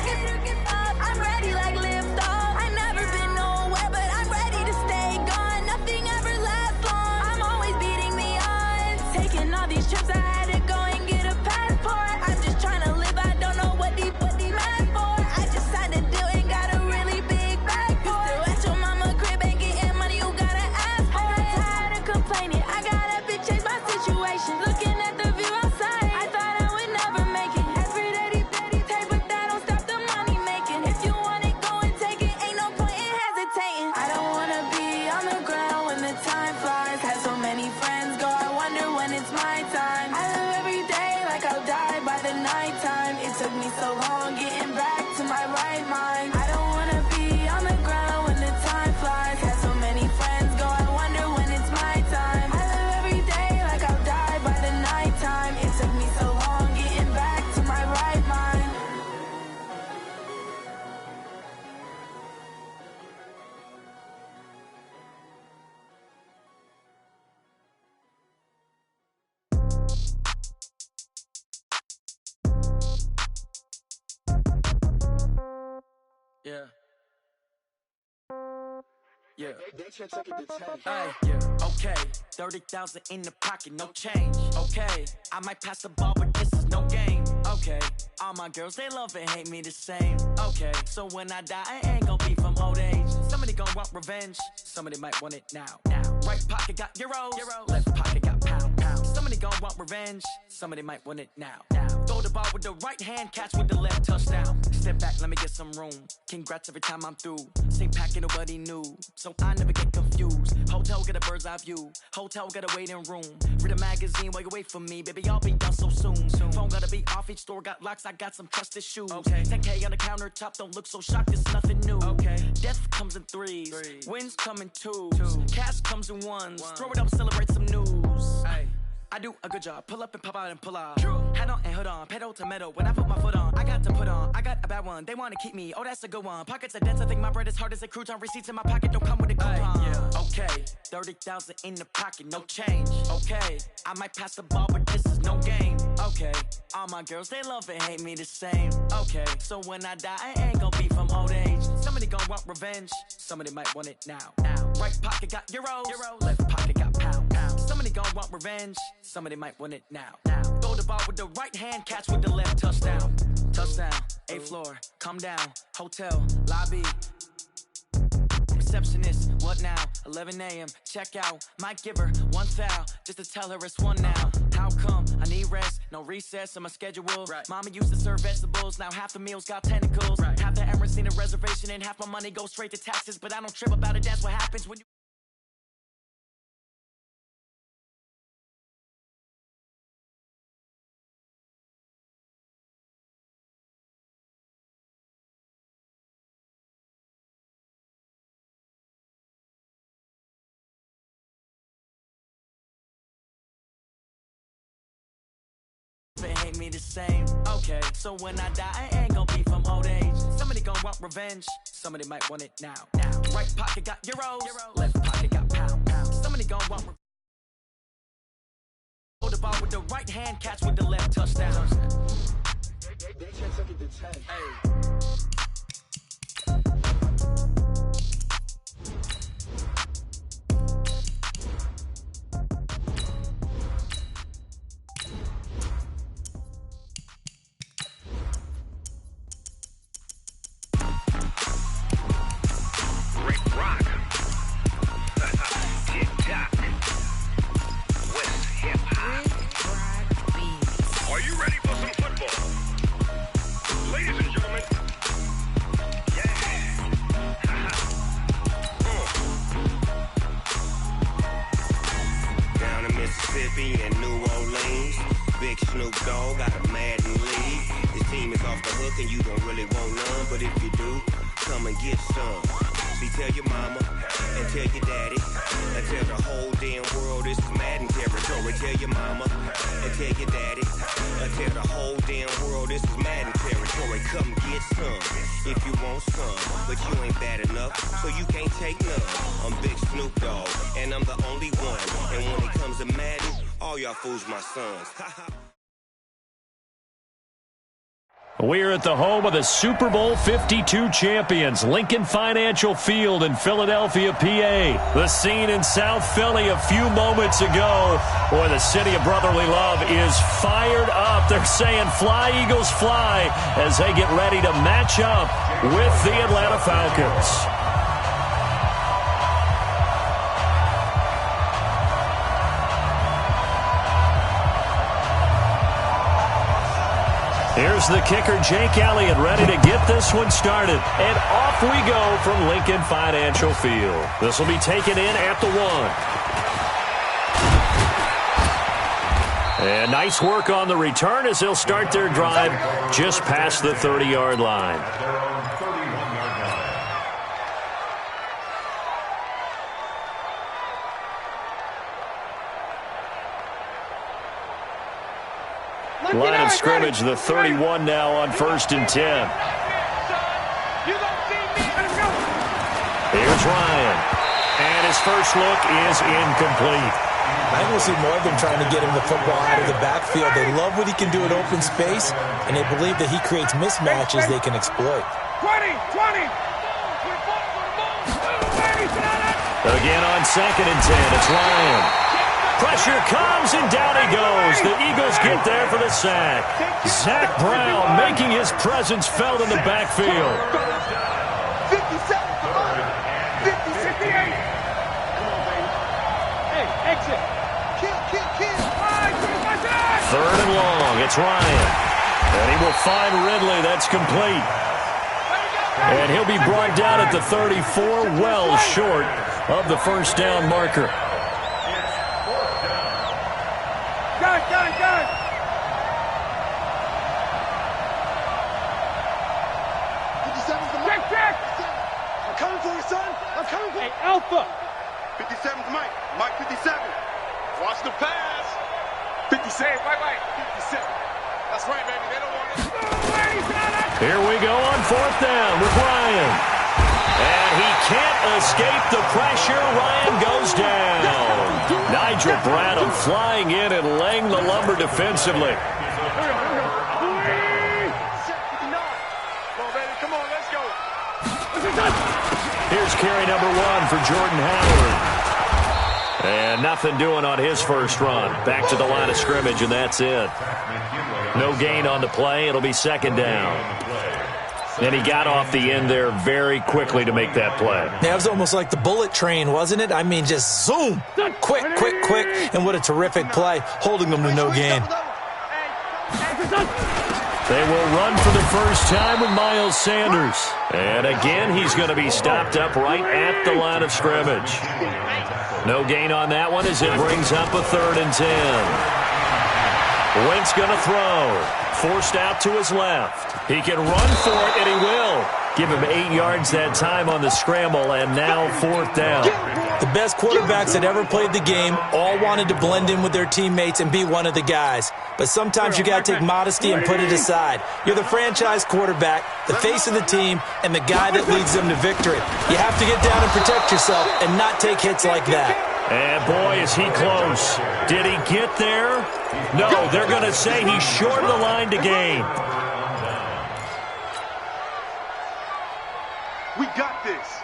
Yeah. Yeah. Yeah. Okay. 30,000 in the pocket, no change. Okay. I might pass the ball, but this is no game. Okay. All my girls, they love and hate me the same. Okay. So when I die, I ain't gonna be from old age. Somebody gonna want revenge. Somebody might want it now. Right pocket got euros. Left pocket got pound. Somebody gonna want revenge. Somebody might want it now. Throw the ball with the right hand, catch with the left, touchdown. Step back, let me get some room. Congrats every time I'm through. Same packet, nobody knew, so I never get confused. Hotel get a bird's eye view. Hotel got a waiting room. Read a magazine while you wait for me, baby. I'll be done so soon. Phone gotta be off. Each store got locks. I got some trusted shoes. Okay. 10K on the countertop. Don't look so shocked. It's nothing new. Okay. Death comes in threes. Wins come in twos. Cash comes in ones. Throw it up, celebrate some news. Ay. I do a good job. Pull up and pop out and pull out. Hat on and hood on. Pedal to metal. When I put my foot on, I got to put on. I got a bad one. They want to keep me. Oh, that's a good one. Pockets are dense. I think my bread is hard as a crouton. Receipts in my pocket don't come with a coupon. Yeah. Okay. 30,000 in the pocket. No change. Okay. I might pass the ball, but this is no game. Okay. All my girls, they love and hate me the same. Okay. So when I die, I ain't gonna be from old age. Somebody gonna want revenge. Somebody might want it now. Right pocket got euros. Left pocket got pound. Somebody gonna want revenge. Somebody might want it now. Throw the ball with the right hand, catch with the left, touchdown. Touchdown, 8th floor, come down. Hotel, lobby. Receptionist, what now? 11 a.m., check out. Might give her one foul, just to tell her it's one now. How come? I need rest, no recess in my schedule. Mama used to serve vegetables, now half the meals got tentacles. Half the Emirates need a reservation and half my money goes straight to taxes. But I don't trip about it, that's what happens when you... hate me the same. Okay, so when I die, I ain't gonna be from old age. Somebody gonna want revenge. Somebody might want it now. Right pocket got euros. Left pocket got pound. Somebody gonna want revenge. Hold the ball with the right hand, catch with the left, touchdown. Mississippi and New Orleans. Big Snoop Dogg got a Madden league. This team is off the hook and you don't really want none, but if you do, come and get some. See, tell your mama and tell your daddy and tell the whole damn world this is Madden territory. Tell your mama and tell your daddy and tell the whole damn world this is Madden territory. Come get some if you want some, but you ain't bad enough, so you can't take none. I'm Big Snoop Dogg and I'm the only one, and when it comes to Madden, all y'all fools my sons. We're at the home of the Super Bowl 52 champions, Lincoln Financial Field in Philadelphia, PA. The scene in South Philly a few moments ago. Boy, the city of brotherly love is fired up. They're saying, "Fly, Eagles, fly," as they get ready to match up with the Atlanta Falcons. Here's the kicker, Jake Elliott, ready to get this one started. And off we go from Lincoln Financial Field. This will be taken in at the 1. And nice work on the return as they'll start their drive just past the 30-yard line. Line of scrimmage, the 31 now on 1st and 10. Here's Ryan. And his first look is incomplete. I think we'll see more of them trying to get him the football out of the backfield. They love what he can do in open space, and they believe that he creates mismatches they can exploit. 20. Again on 2nd and 10, it's Ryan. Pressure comes, and down he goes. The Eagles get there for the sack. Zach Brown making his presence felt in the backfield. 57 to 58. Hey, exit. Kill. 3rd and long, it's Ryan. And he will find Ridley. That's complete. And he'll be brought down at the 34, well short of the first down marker. Got it. 57's the Mike. Check. I'm coming for you, son. I'm coming for you. Hey, Alpha. 57's Mike. Mike 57. Watch the pass. 57. Wait. 57. That's right, baby. They don't want it. Here we go on 4th down with Ryan. And he can't escape the pressure. Ryan goes down. Nigel Bradham flying in and laying the lumber defensively. Here's carry number 1 for Jordan Howard. And nothing doing on his first run. Back to the line of scrimmage, and that's it. No gain on the play. It'll be 2nd down. And he got off the end there very quickly to make that play. Yeah, it was almost like the bullet train, wasn't it? I mean, just zoom. Quick. And what a terrific play, holding them to no gain. They will run for the first time with Miles Sanders. And again, he's going to be stopped up right at the line of scrimmage. No gain on that one as it brings up a 3rd and 10. Wentz going to throw. Forced out to his left. He can run for it, and he will. Give him 8 yards that time on the scramble, and now 4th down. The best quarterbacks that ever played the game all wanted to blend in with their teammates and be one of the guys. But sometimes you got to take modesty and put it aside. You're the franchise quarterback, the face of the team, and the guy that leads them to victory. You have to get down and protect yourself and not take hits like that. And boy, is he close. Did he get there? No, they're going to say he's short of the line to gain. We got this.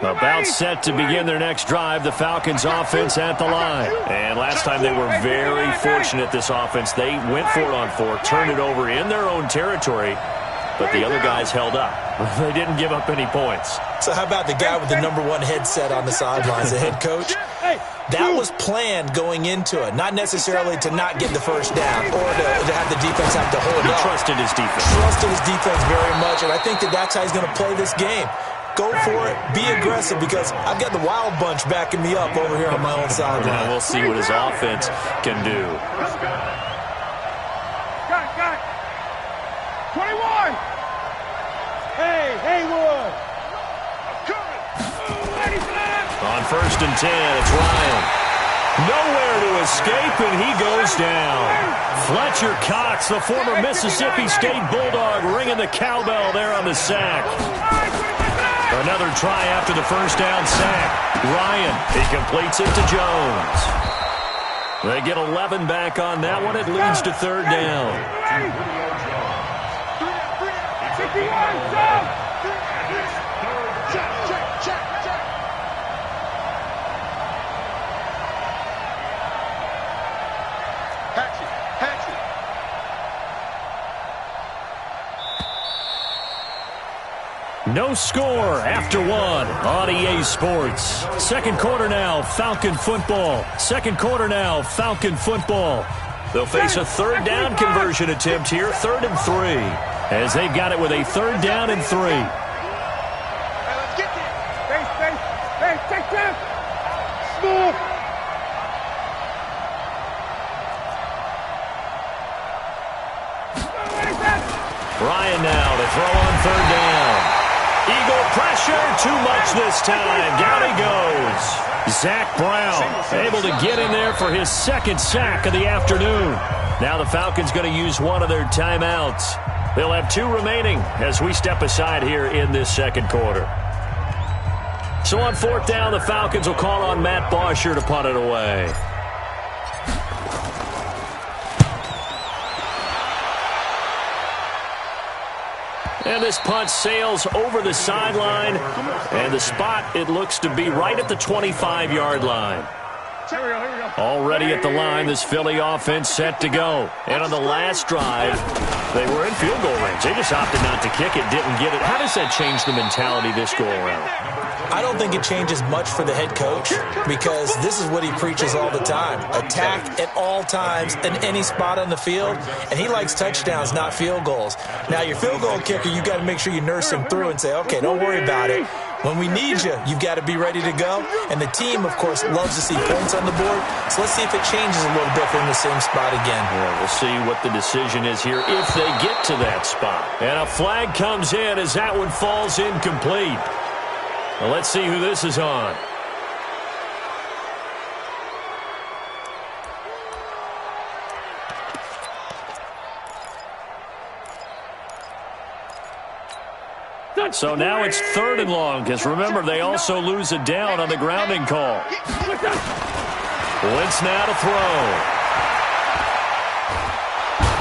About set to begin their next drive, the Falcons offense at the line. And last time they were very fortunate, this offense. They went for it on 4, turned it over in their own territory, but the other guys held up. They didn't give up any points. So how about the guy with the number 1 headset on the sidelines, the head coach? That was planned going into it, not necessarily to not get the first down or to have the defense have to hold up. He trusted his defense. Trusted his defense very much, and I think that's how he's going to play this game. Go for it. Be aggressive, because I've got the wild bunch backing me up over here on my own sideline. Now we'll see what his offense can do. Got it. 21. Hey, Haywood. On 1st and 10, it's Ryan. Nowhere to escape, and he goes down. Fletcher Cox, the former Mississippi State Bulldog, ringing the cowbell there on the sack. Another try after the first down sack. Ryan, he completes it to Jones. They get 11 back on that one. It leads to 3rd down. 51, Check. Hatchet. No score after 1 on EA Sports. Second quarter now, Falcon football. They'll face a 3rd down conversion attempt here, 3rd and 3, as they've got it with a 3rd down and 3. Hey, let's get there. Face. Hey, take that. Smooth. Ryan now to throw on 3rd down. Eagle pressure, too much this time. Down he goes. Zach Brown able to get in there for his 2nd sack of the afternoon. Now the Falcons going to use one of their timeouts. They'll have 2 remaining as we step aside here in this 2nd quarter. So on 4th down, the Falcons will call on Matt Bosher to punt it away. And this punt sails over the sideline. And the spot, it looks to be right at the 25-yard line. Here we go. Already at the line, this Philly offense set to go. And on the last drive, they were in field goal range. They just opted not to kick it, didn't get it. How does that change the mentality this go-around? I don't think it changes much for the head coach because this is what he preaches all the time. Attack at all times in any spot on the field, and he likes touchdowns, not field goals. Now, your field goal kicker, you got to make sure you nurse him through and say, okay, don't worry about it. When we need you, you've got to be ready to go. And the team, of course, loves to see points on the board. So let's see if it changes a little bit if they're in the same spot again. Yeah, we'll see what the decision is here if they get to that spot. And a flag comes in as that one falls incomplete. Well, let's see who this is on. So now it's 3rd and long, because remember, they also lose a down on the grounding call. Wentz now to throw.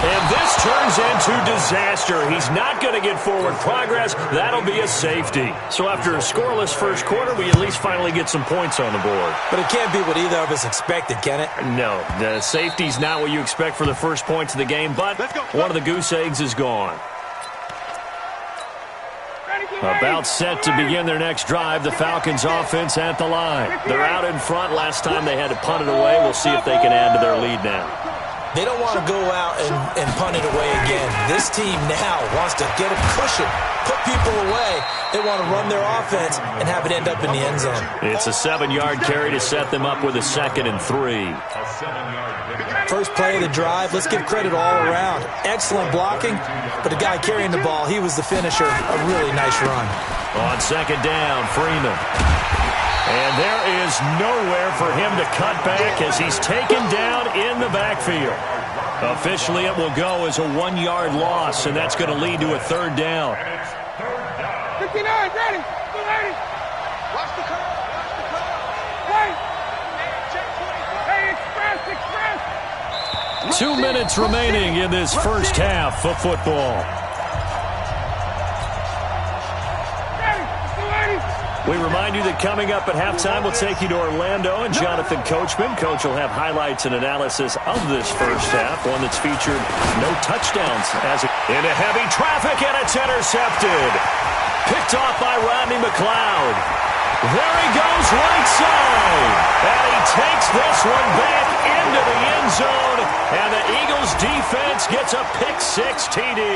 And this turns into disaster. He's not going to get forward progress. That'll be a safety. So after a scoreless first quarter, we at least finally get some points on the board. But it can't be what either of us expected, can it? No, the safety's not what you expect for the first points of the game, but one of the goose eggs is gone. About set to begin their next drive, the Falcons offense at the line. They're out in front. Last time they had to punt it away. We'll see if they can add to their lead now. They don't want to go out and punt it away again. This team now wants to get a cushion, put people away. They want to run their offense and have it end up in the end zone. It's a 7-yard carry to set them up with a 2nd and 3. First play of the drive, let's give credit all around. Excellent blocking, but the guy carrying the ball, he was the finisher. A really nice run. On 2nd down, Freeman. And there is nowhere for him to cut back as he's taken down in the backfield. Officially, it will go as a 1-yard loss, and that's going to lead to a 3rd down. 59, ready. Watch the curve. Hey, express. 2 minutes remaining in this first half of football. We remind you that coming up at halftime, we'll take you to Orlando and Jonathan Coachman. Coach will have highlights and analysis of this first half, one that's featured no touchdowns as into heavy traffic, and it's intercepted. Picked off by Rodney McLeod. There he goes right side. And he takes this one back into the end zone, and the Eagles defense gets a pick-6 TD.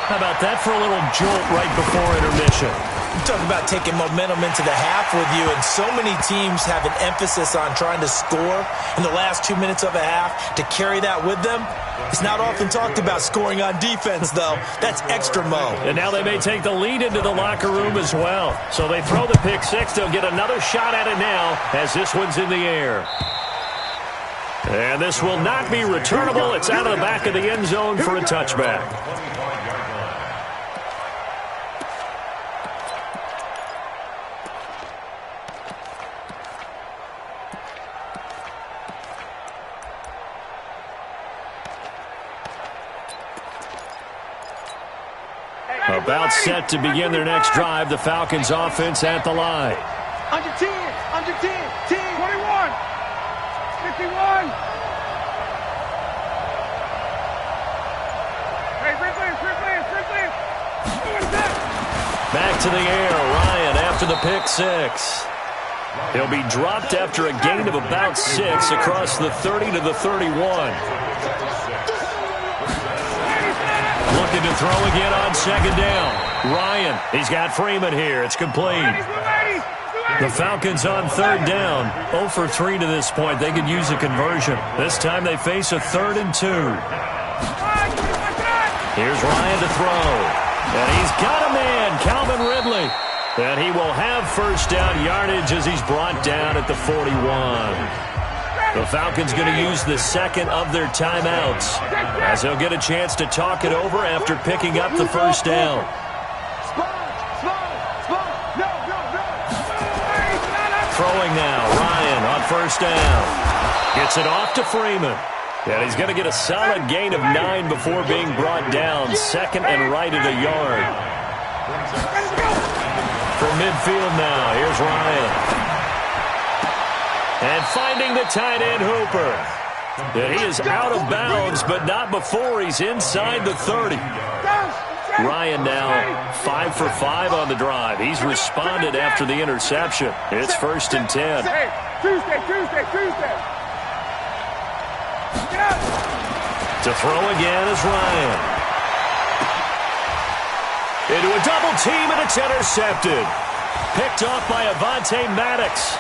How about that for a little jolt right before intermission? You talk about taking momentum into the half with you, and so many teams have an emphasis on trying to score in the last 2 minutes of a half to carry that with them. It's not often talked about scoring on defense, though. That's extra mo. And now they may take the lead into the locker room as well. So they throw the pick-6. They'll get another shot at it now as this one's in the air. And this will not be returnable. It's out of the back of the end zone for a touchback. About set to begin their next drive, the Falcons offense at the line. Under 10, 21, 51. Hey, Franklin. Back to the air, Ryan after the pick-6. He'll be dropped after a gain of about 6 across the 30 to the 31. Looking to throw again on 2nd down. Ryan, he's got Freeman here. It's complete. The Falcons on 3rd down. 0 for 3 to this point. They could use a conversion. This time they face a 3rd and 2. Here's Ryan to throw. And he's got a man, Calvin Ridley. And he will have first down yardage as he's brought down at the 41. The Falcons going to use the 2nd of their timeouts as they'll get a chance to talk it over after picking up the first down. Throwing now, Ryan on first down. Gets it off to Freeman. And he's going to get a solid gain of 9 before being brought down. Second and right at a yard. From midfield now, here's Ryan. And finding the tight end, Hooper. And he is out of bounds, but not before he's inside the 30. Ryan now 5 for 5 on the drive. He's responded after the interception. It's 1st and 10. Tuesday. To throw again is Ryan. Into a double team, and it's intercepted. Picked off by Avonte Maddox.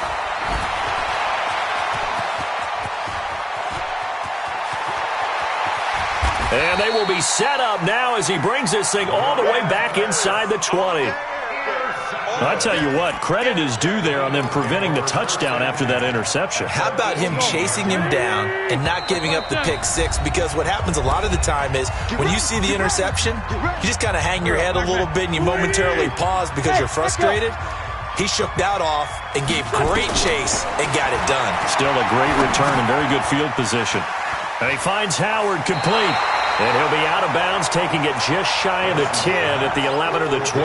And they will be set up now as he brings this thing all the way back inside the 20. I tell you what, credit is due there on them preventing the touchdown after that interception. How about him chasing him down and not giving up the pick six? Because what happens a lot of the time is when you see the interception, you just kind of hang your head a little bit and you momentarily pause because you're frustrated. He shook that off and gave great chase and got it done. Still a great return and very good field position. And he finds Howard complete. And he'll be out of bounds, taking it just shy of the 10 at the 11 or the 12.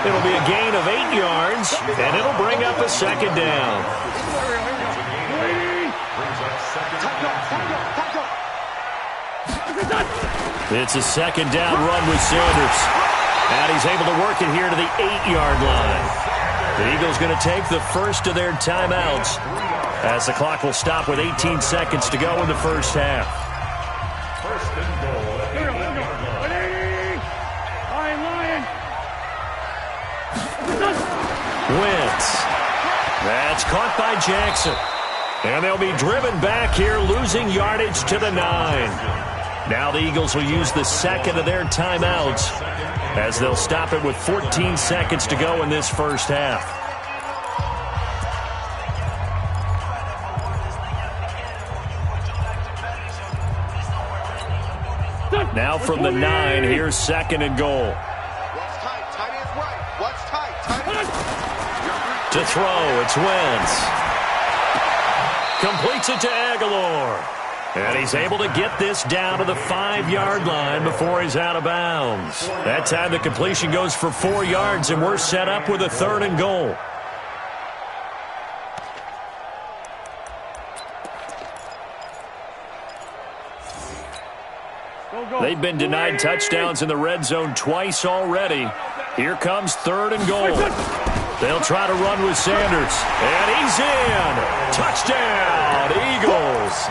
It'll be a gain of 8 yards, and it'll bring up a second down. It's a second down run with Sanders. And he's able to work it here to the 8-yard line. The Eagles going to take the first of their timeouts as the clock will stop with 18 seconds to go in the first half. First and goal at the 8-yard line. Wentz. That's caught by Jackson. And they'll be driven back here, losing yardage to the 9. Now the Eagles will use the second of their timeouts as they'll stop it with 14 seconds to go in this first half. Now from the 9, here's second and goal. What's tight? Tight end's right. What's tight? Tight end. To throw, it's Wentz. Completes it to Aguilar. And he's able to get this down to the 5-yard line before he's out of bounds. That time the completion goes for 4 yards, and we're set up with a 3rd and goal. They've been denied touchdowns in the red zone twice already. Here comes 3rd and goal. They'll try to run with Sanders. And he's in. Touchdown, Eagles.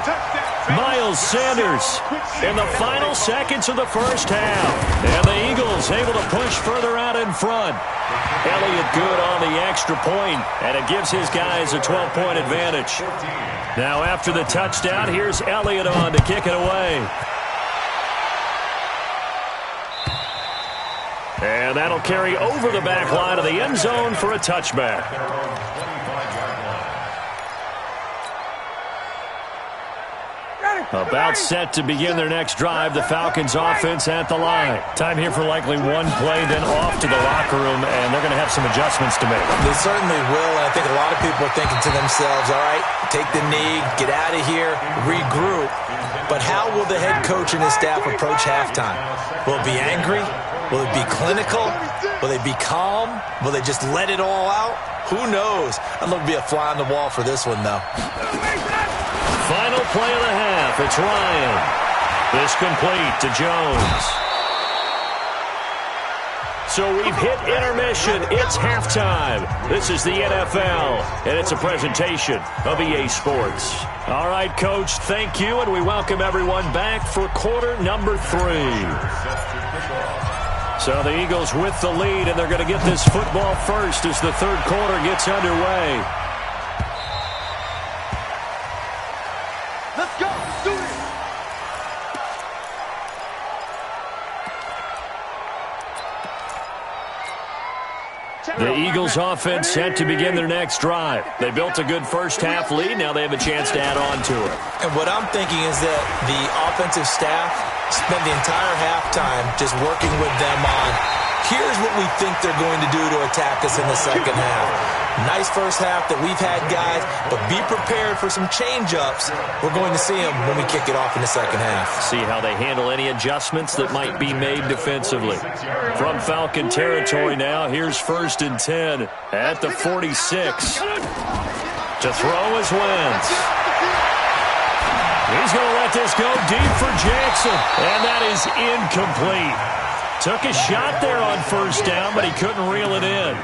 Miles Sanders in the final seconds of the first half. And the Eagles able to push further out in front. Elliott good on the extra point, and it gives his guys a 12-point advantage. Now after the touchdown, here's Elliott on to kick it away. And that'll carry over the back line of the end zone for a touchback. About set to begin their next drive, the Falcons offense at the line. Time here for likely one play, then off to the locker room, and they're going to have some adjustments to make. They certainly will, and I think a lot of people are thinking to themselves, all right, take the knee, get out of here, regroup. But how will the head coach and his staff approach halftime? Will it be angry? Will it be clinical? Will they be calm? Will they just let it all out? Who knows? I'd love to be a fly on the wall for this one, though. Final play of the half. It's Ryan. This complete to Jones. So we've hit intermission. It's halftime. This is the NFL, and it's a presentation of EA Sports. All right, Coach, thank you, and we welcome everyone back for quarter number 3. So the Eagles with the lead, and they're going to get this football first as the third quarter gets underway. Let's go. Do it. The Eagles offense set to begin their next drive. They built a good first half lead. Now they have a chance to add on to it. And what I'm thinking is that the offensive staff spent the entire halftime just working with them on Here's what we think they're going to do to attack us in the second half. Nice first half that we've had, guys, but be prepared for some change-ups. We're going to see them when we kick it off in the second half. See how they handle any adjustments that might be made defensively. From Falcon territory now, here's 1st and 10 at the 46. To throw is Wentz. He's going to let this go deep for Jackson, and that is incomplete. Took a shot there on 1st down, but he couldn't reel it in.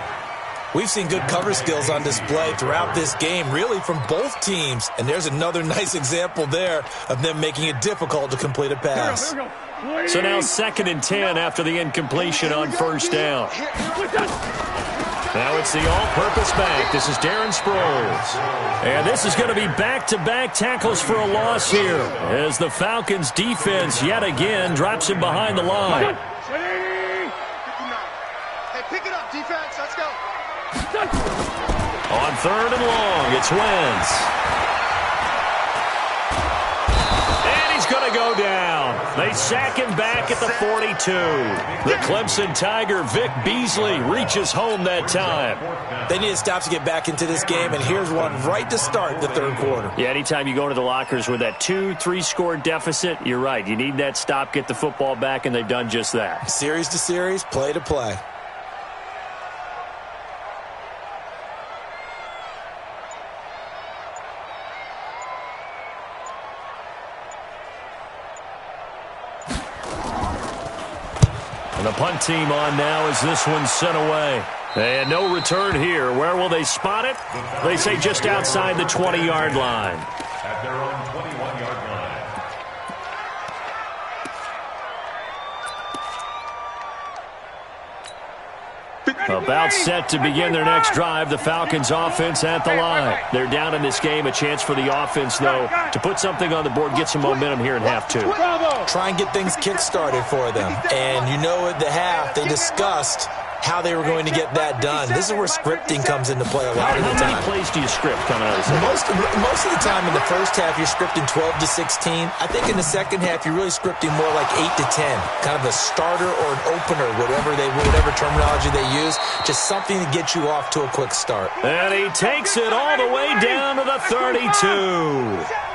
We've seen good cover skills on display throughout this game, really from both teams. And there's another nice example there of them making it difficult to complete a pass. So now 2nd and 10 after the incompletion on 1st down. Now it's the all-purpose back. This is Darren Sproles. And this is going to be back-to-back tackles for a loss here as the Falcons' defense yet again drops him behind the line. Hey, pick it up, defense. Let's go. On 3rd and long, it's Wentz. And he's going to go down. They sack him back at the 42. The Clemson Tiger, Vic Beasley, reaches home that time. They need a stop to get back into this game, and here's one right to start the 3rd quarter. Yeah, anytime you go into the lockers with that 2-3 score deficit, you're right. You need that stop, get the football back, and they've done just that. Series to series, play to play. And the punt team on now as this one's sent away. And no return here. Where will they spot it? They say just outside the 20-yard line. At their own 21-yard line. About set to begin their next drive, the Falcons offense at the line. They're down in this game. A chance for the offense, though, to put something on the board, get some momentum here in half 2. Try and get things kick-started for them. And you know at the half, they discussed how they were going to get that done. This is where scripting comes into play a lot of the time. How many plays do you script coming out of this? Most of the time in the first half, you're scripting 12 to 16. I think in the second half, you're really scripting more like 8 to 10. Kind of a starter or an opener, whatever terminology they use. Just something to get you off to a quick start. And he takes it all the way down to the 32.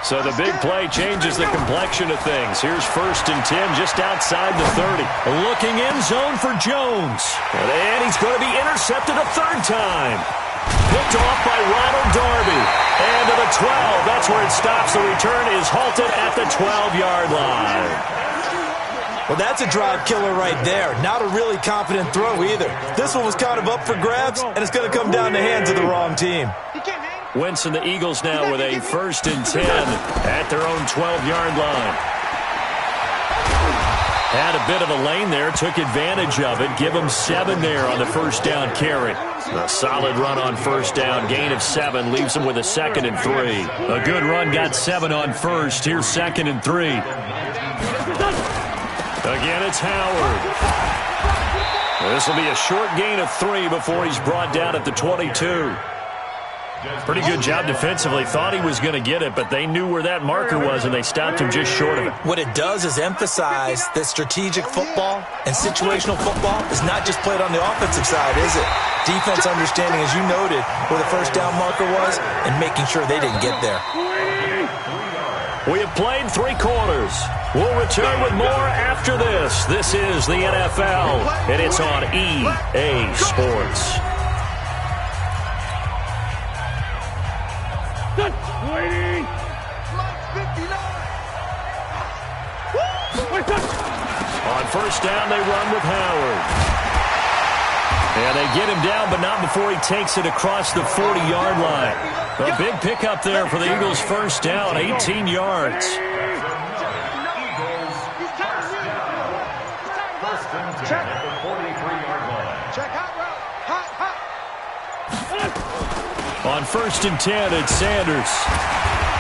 So the big play changes the complexion of things. Here's 1st and 10 just outside the 30. Looking end zone for Jones. And he's going to be intercepted a 3rd time. Picked off by Ronald Darby. And to the 12. That's where it stops. The return is halted at the 12-yard line. Well, that's a drive killer right there. Not a really confident throw either. This one was kind of up for grabs, and it's going to come down the hands of the wrong team. Wentz and the Eagles now with a 1st and 10 at their own 12-yard line. Had a bit of a lane there, took advantage of it. Give them 7 there on the 1st down carry. A solid run on 1st down, gain of 7, leaves them with a 2nd and 3. A good run, got 7 on 1st. Here's 2nd and 3. Again, it's Howard. This will be a short gain of 3 before he's brought down at the 22. Pretty good job defensively. Thought he was going to get it, but they knew where that marker was, and they stopped him just short of it. What it does is emphasize that strategic football and situational football is not just played on the offensive side, is it? Defense understanding, as you noted, where the 1st down marker was and making sure they didn't get there. We have played 3 quarters. We'll return with more after this. This is the NFL, and it's on EA Sports. On 1st down, they run with Howard. And they get him down, but not before he takes it across the 40-yard line. A big pickup there for the Eagles' 1st down, 18 yards. On 1st and 10, it's Sanders.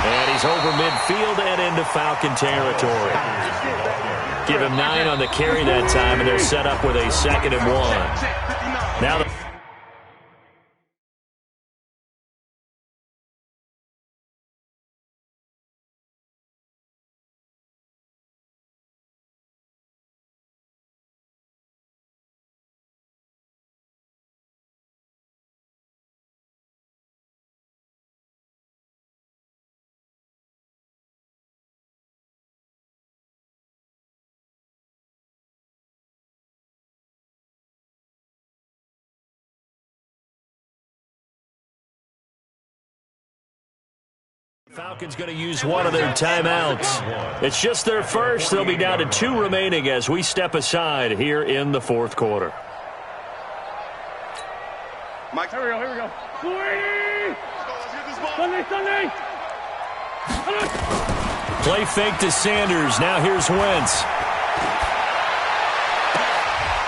And he's over midfield and into Falcon territory. Give him 9 on the carry that time, and they're set up with a 2nd and 1. Now the Falcons going to use one of their timeouts. It's just their first. They'll be down to 2 remaining as we step aside here in the fourth quarter. Mike, here we go. 280! Sunday! Play fake to Sanders. Now here's Wentz.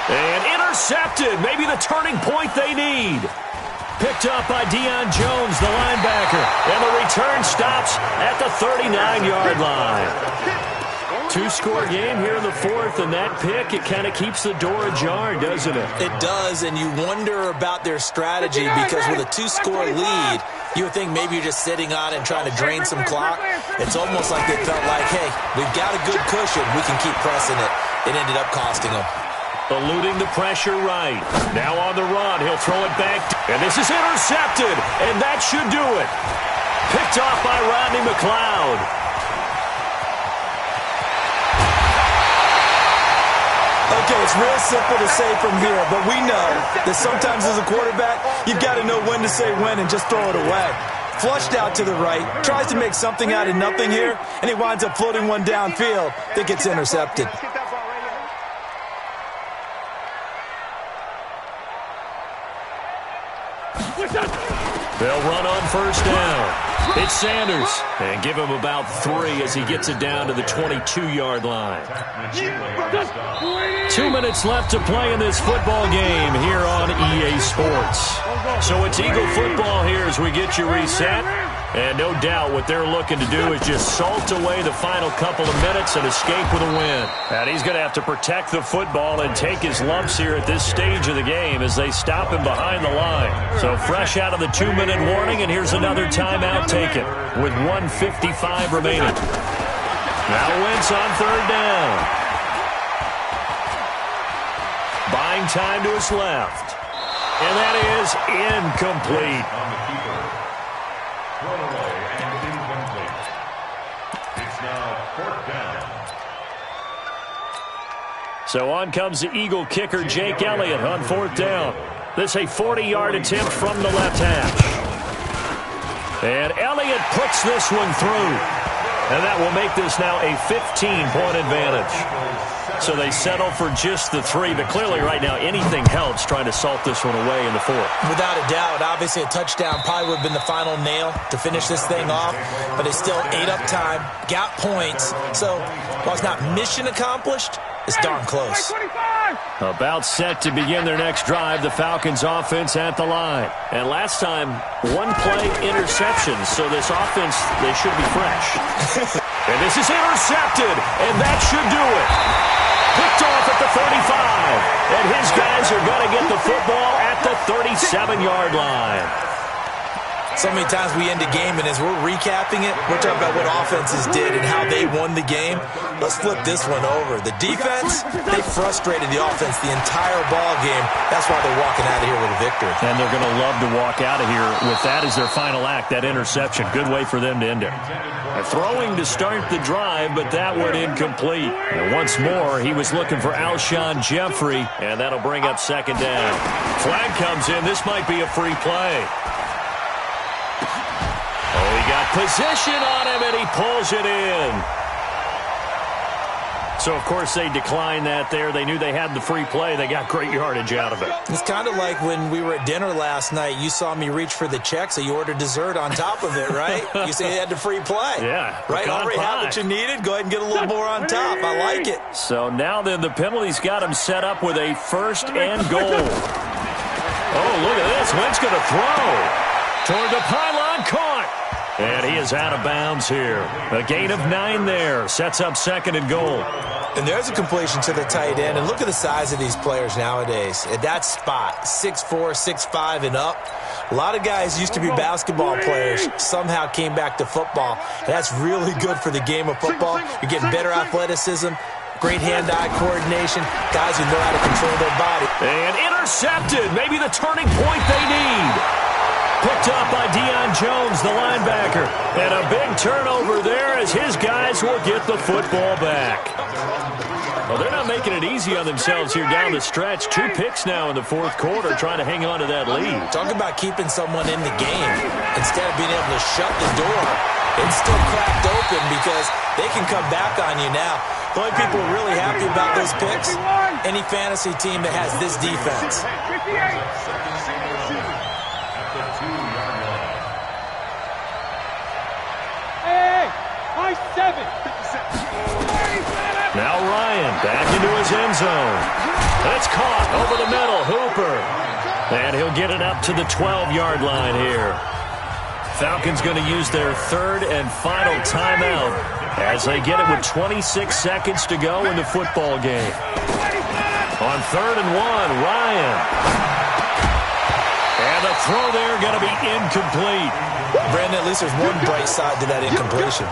And intercepted. Maybe the turning point they need. Picked up by Deion Jones, the linebacker. And the return stops at the 39-yard line. 2-score game here in the fourth, and that pick, it kind of keeps the door ajar, doesn't it? It does, and you wonder about their strategy because with a 2-score lead, you would think maybe you're just sitting on it and trying to drain some clock. It's almost like they felt like, hey, we've got a good cushion. We can keep pressing it. It ended up costing them. Eluding the pressure right. Now on the run, he'll throw it back. And this is intercepted, and that should do it. Picked off by Rodney McLeod. Okay, it's real simple to say from here, but we know that sometimes as a quarterback, you've got to know when to say when and just throw it away. Flushed out to the right, tries to make something out of nothing here, and he winds up floating one downfield that gets intercepted. They'll run on first down. It's Sanders. And give him about 3 as he gets it down to the 22-yard line. 2 minutes left to play in this football game here on EA Sports. So it's Eagle football here as we get you reset. And no doubt what they're looking to do is just salt away the final couple of minutes and escape with a win. And he's going to have to protect the football and take his lumps here at this stage of the game as they stop him behind the line. So fresh out of the 2-minute warning, and here's another timeout taken with 1:55 remaining. Now Wentz on third down. Buying time to his left. And that is incomplete. Thrown away and incomplete. It's now fourth down. So on comes the Eagle kicker, Jake Elliott, on fourth down. This a 40-yard attempt from the left hash. And Elliott puts this one through. And that will make this now a 15-point advantage. So they settle for just the 3, but clearly right now anything helps trying to salt this one away in the fourth. Without a doubt, obviously a touchdown probably would have been the final nail to finish this thing off, but it's still ate up time, got points, so while it's not mission accomplished, it's darn close. About set to begin their next drive, the Falcons offense at the line. And last time, 1-play interceptions, so this offense, they should be fresh. And this is intercepted, and that should do it. Picked off at the 35, and his guys are going to get the football at the 37-yard line. So many times we end a game, and as we're recapping it, we're talking about what offenses did and how they won the game. Let's flip this one over. The defense, they frustrated the offense the entire ball game. That's why they're walking out of here with a victory. And they're going to love to walk out of here with that as their final act, that interception. Good way for them to end it. Throwing to start the drive, but that went incomplete. And once more, he was looking for Alshon Jeffrey, and that'll bring up second down. Flag comes in. This might be a free play. Oh, he got position on him, and he pulls it in. So, of course, they declined that there. They knew they had the free play. They got great yardage out of it. It's kind of like when we were at dinner last night. You saw me reach for the check, so you ordered dessert on top of it, right? You say you had the free play. Yeah. Right? Already had what you needed. Go ahead and get a little more on top. I like it. So now then the penalties got him set up with a first and goal. Oh, look at this. Wentz going to throw toward the pylon, caught. And he is out of bounds here. A gain of 9 there. Sets up second and goal. And there's a completion to the tight end. And look at the size of these players nowadays. At that spot, 6'4", 6'5", and up. A lot of guys used to be basketball players, somehow came back to football. And that's really good for the game of football. You're getting better athleticism, great hand-eye coordination, guys who know how to control their body. And intercepted. Maybe the turning point they need. Picked up by Deion Jones, the linebacker. And a big turnover there as his guys will get the football back. Well, they're not making it easy on themselves here down the stretch. 2 picks now in the fourth quarter trying to hang on to that lead. Talk about keeping someone in the game instead of being able to shut the door it's still cracked open because they can come back on you now. The only people who are really happy about those picks, any fantasy team that has this defense. Now Ryan back into his end zone. It's caught over the middle. Hooper. And he'll get it up to the 12-yard line here. Falcons going to use their third and final timeout as they get it with 26 seconds to go in the football game. On 3rd and 1, Ryan. And the throw there going to be incomplete. Brandon, at least there's one bright side to that incompletion.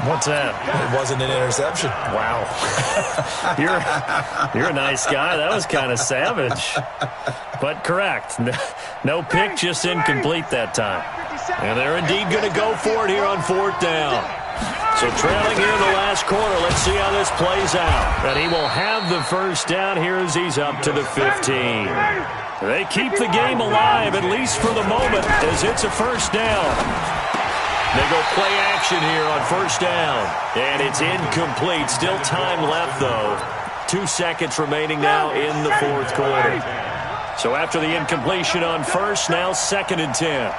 What's that? It wasn't an interception. Wow. You're a nice guy. That was kind of savage. But correct. No pick, just incomplete that time. And they're indeed going to go for it here on 4th down. So trailing here in the last quarter, let's see how this plays out. And he will have the first down here as he's up to the 15. They keep the game alive, at least for the moment, as it's a first down. They go play action here on 1st down. And it's incomplete. Still time left, though. 2 seconds remaining now in the 4th quarter. So after the incompletion on 1st, now 2nd and 10.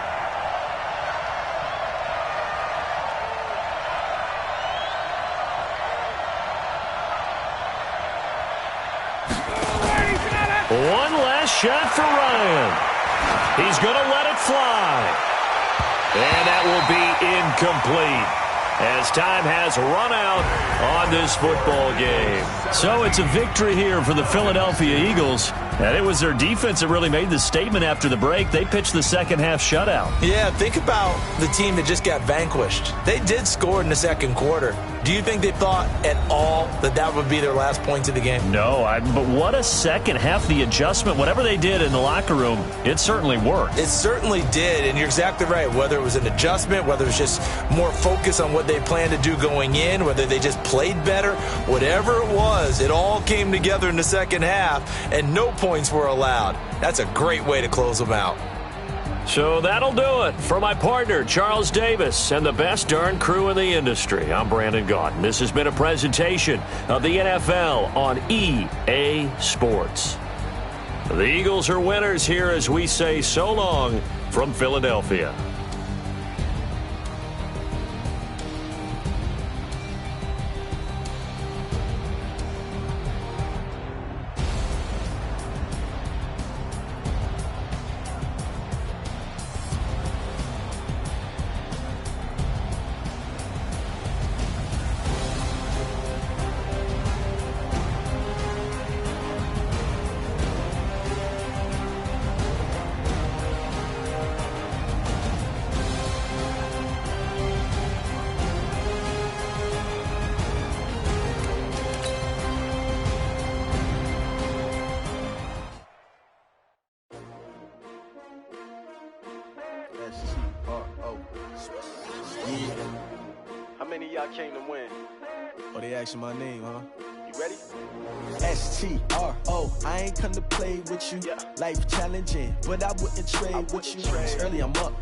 One last shot for Ryan. He's going to let it fly. And that will be incomplete as time has run out on this football game. So it's a victory here for the Philadelphia Eagles. And it was their defense that really made the statement after the break. They pitched the second-half shutout. Yeah, think about the team that just got vanquished. They did score in the 2nd quarter. Do you think they thought at all that that would be their last points of the game? No, but what a second half. The adjustment, whatever they did in the locker room, it certainly worked. It certainly did, and you're exactly right. Whether it was an adjustment, whether it was just more focus on what they planned to do going in, whether they just played better, whatever it was, it all came together in the second half, and no points were allowed. That's a great way to close them out. So that'll do it for my partner, Charles Davis, and the best darn crew in the industry. I'm Brandon Gaudin. This has been a presentation of the NFL on EA Sports. The Eagles are winners here as we say so long from Philadelphia. How many of y'all came to win? Oh, they asking my name, huh? You ready? S-T-R-O, I ain't come to play with you. Life challenging, but I wouldn't trade with you. It's early, I'm up.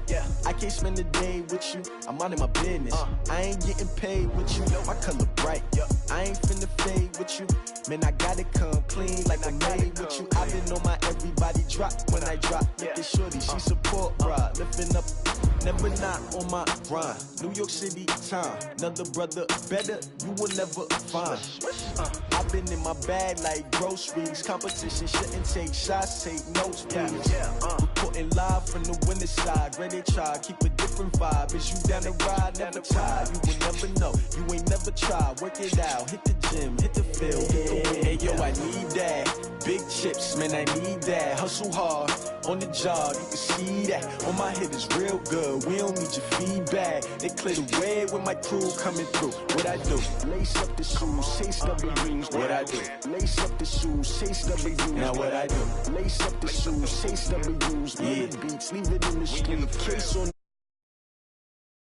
I can't spend the day with you. I'm out of my business. I ain't getting paid with you. My color bright. I ain't finna fade with you. Man, I gotta come clean like I made with you. I've been on my everybody drop when I drop. Look at shorty, she support, bruh. Lifting up, never not on my grind. New York City time, another brother better, you will never find. I've been in my bag like groceries. Competition shouldn't take shots, take notes, please. Reporting live from the winner's side. Ready to try, keep a different vibe. Is you down the ride, never tired. You will never know, you ain't never tried. Work it out, hit the gym, hit the field, hit the win. Hey yo, I need that. Big chips, man, I need that. Hustle hard, on the job, you can see that. On my hit is real good, we don't need your feedback. They clear the way when my crew coming through. What I do? Lace up the shoes, chase double rings. What I do? Lace up the shoes, chase double rings. Now what I do? Lace up the shoes, chase double rings. Yeah, beats, leave it in the street. Case on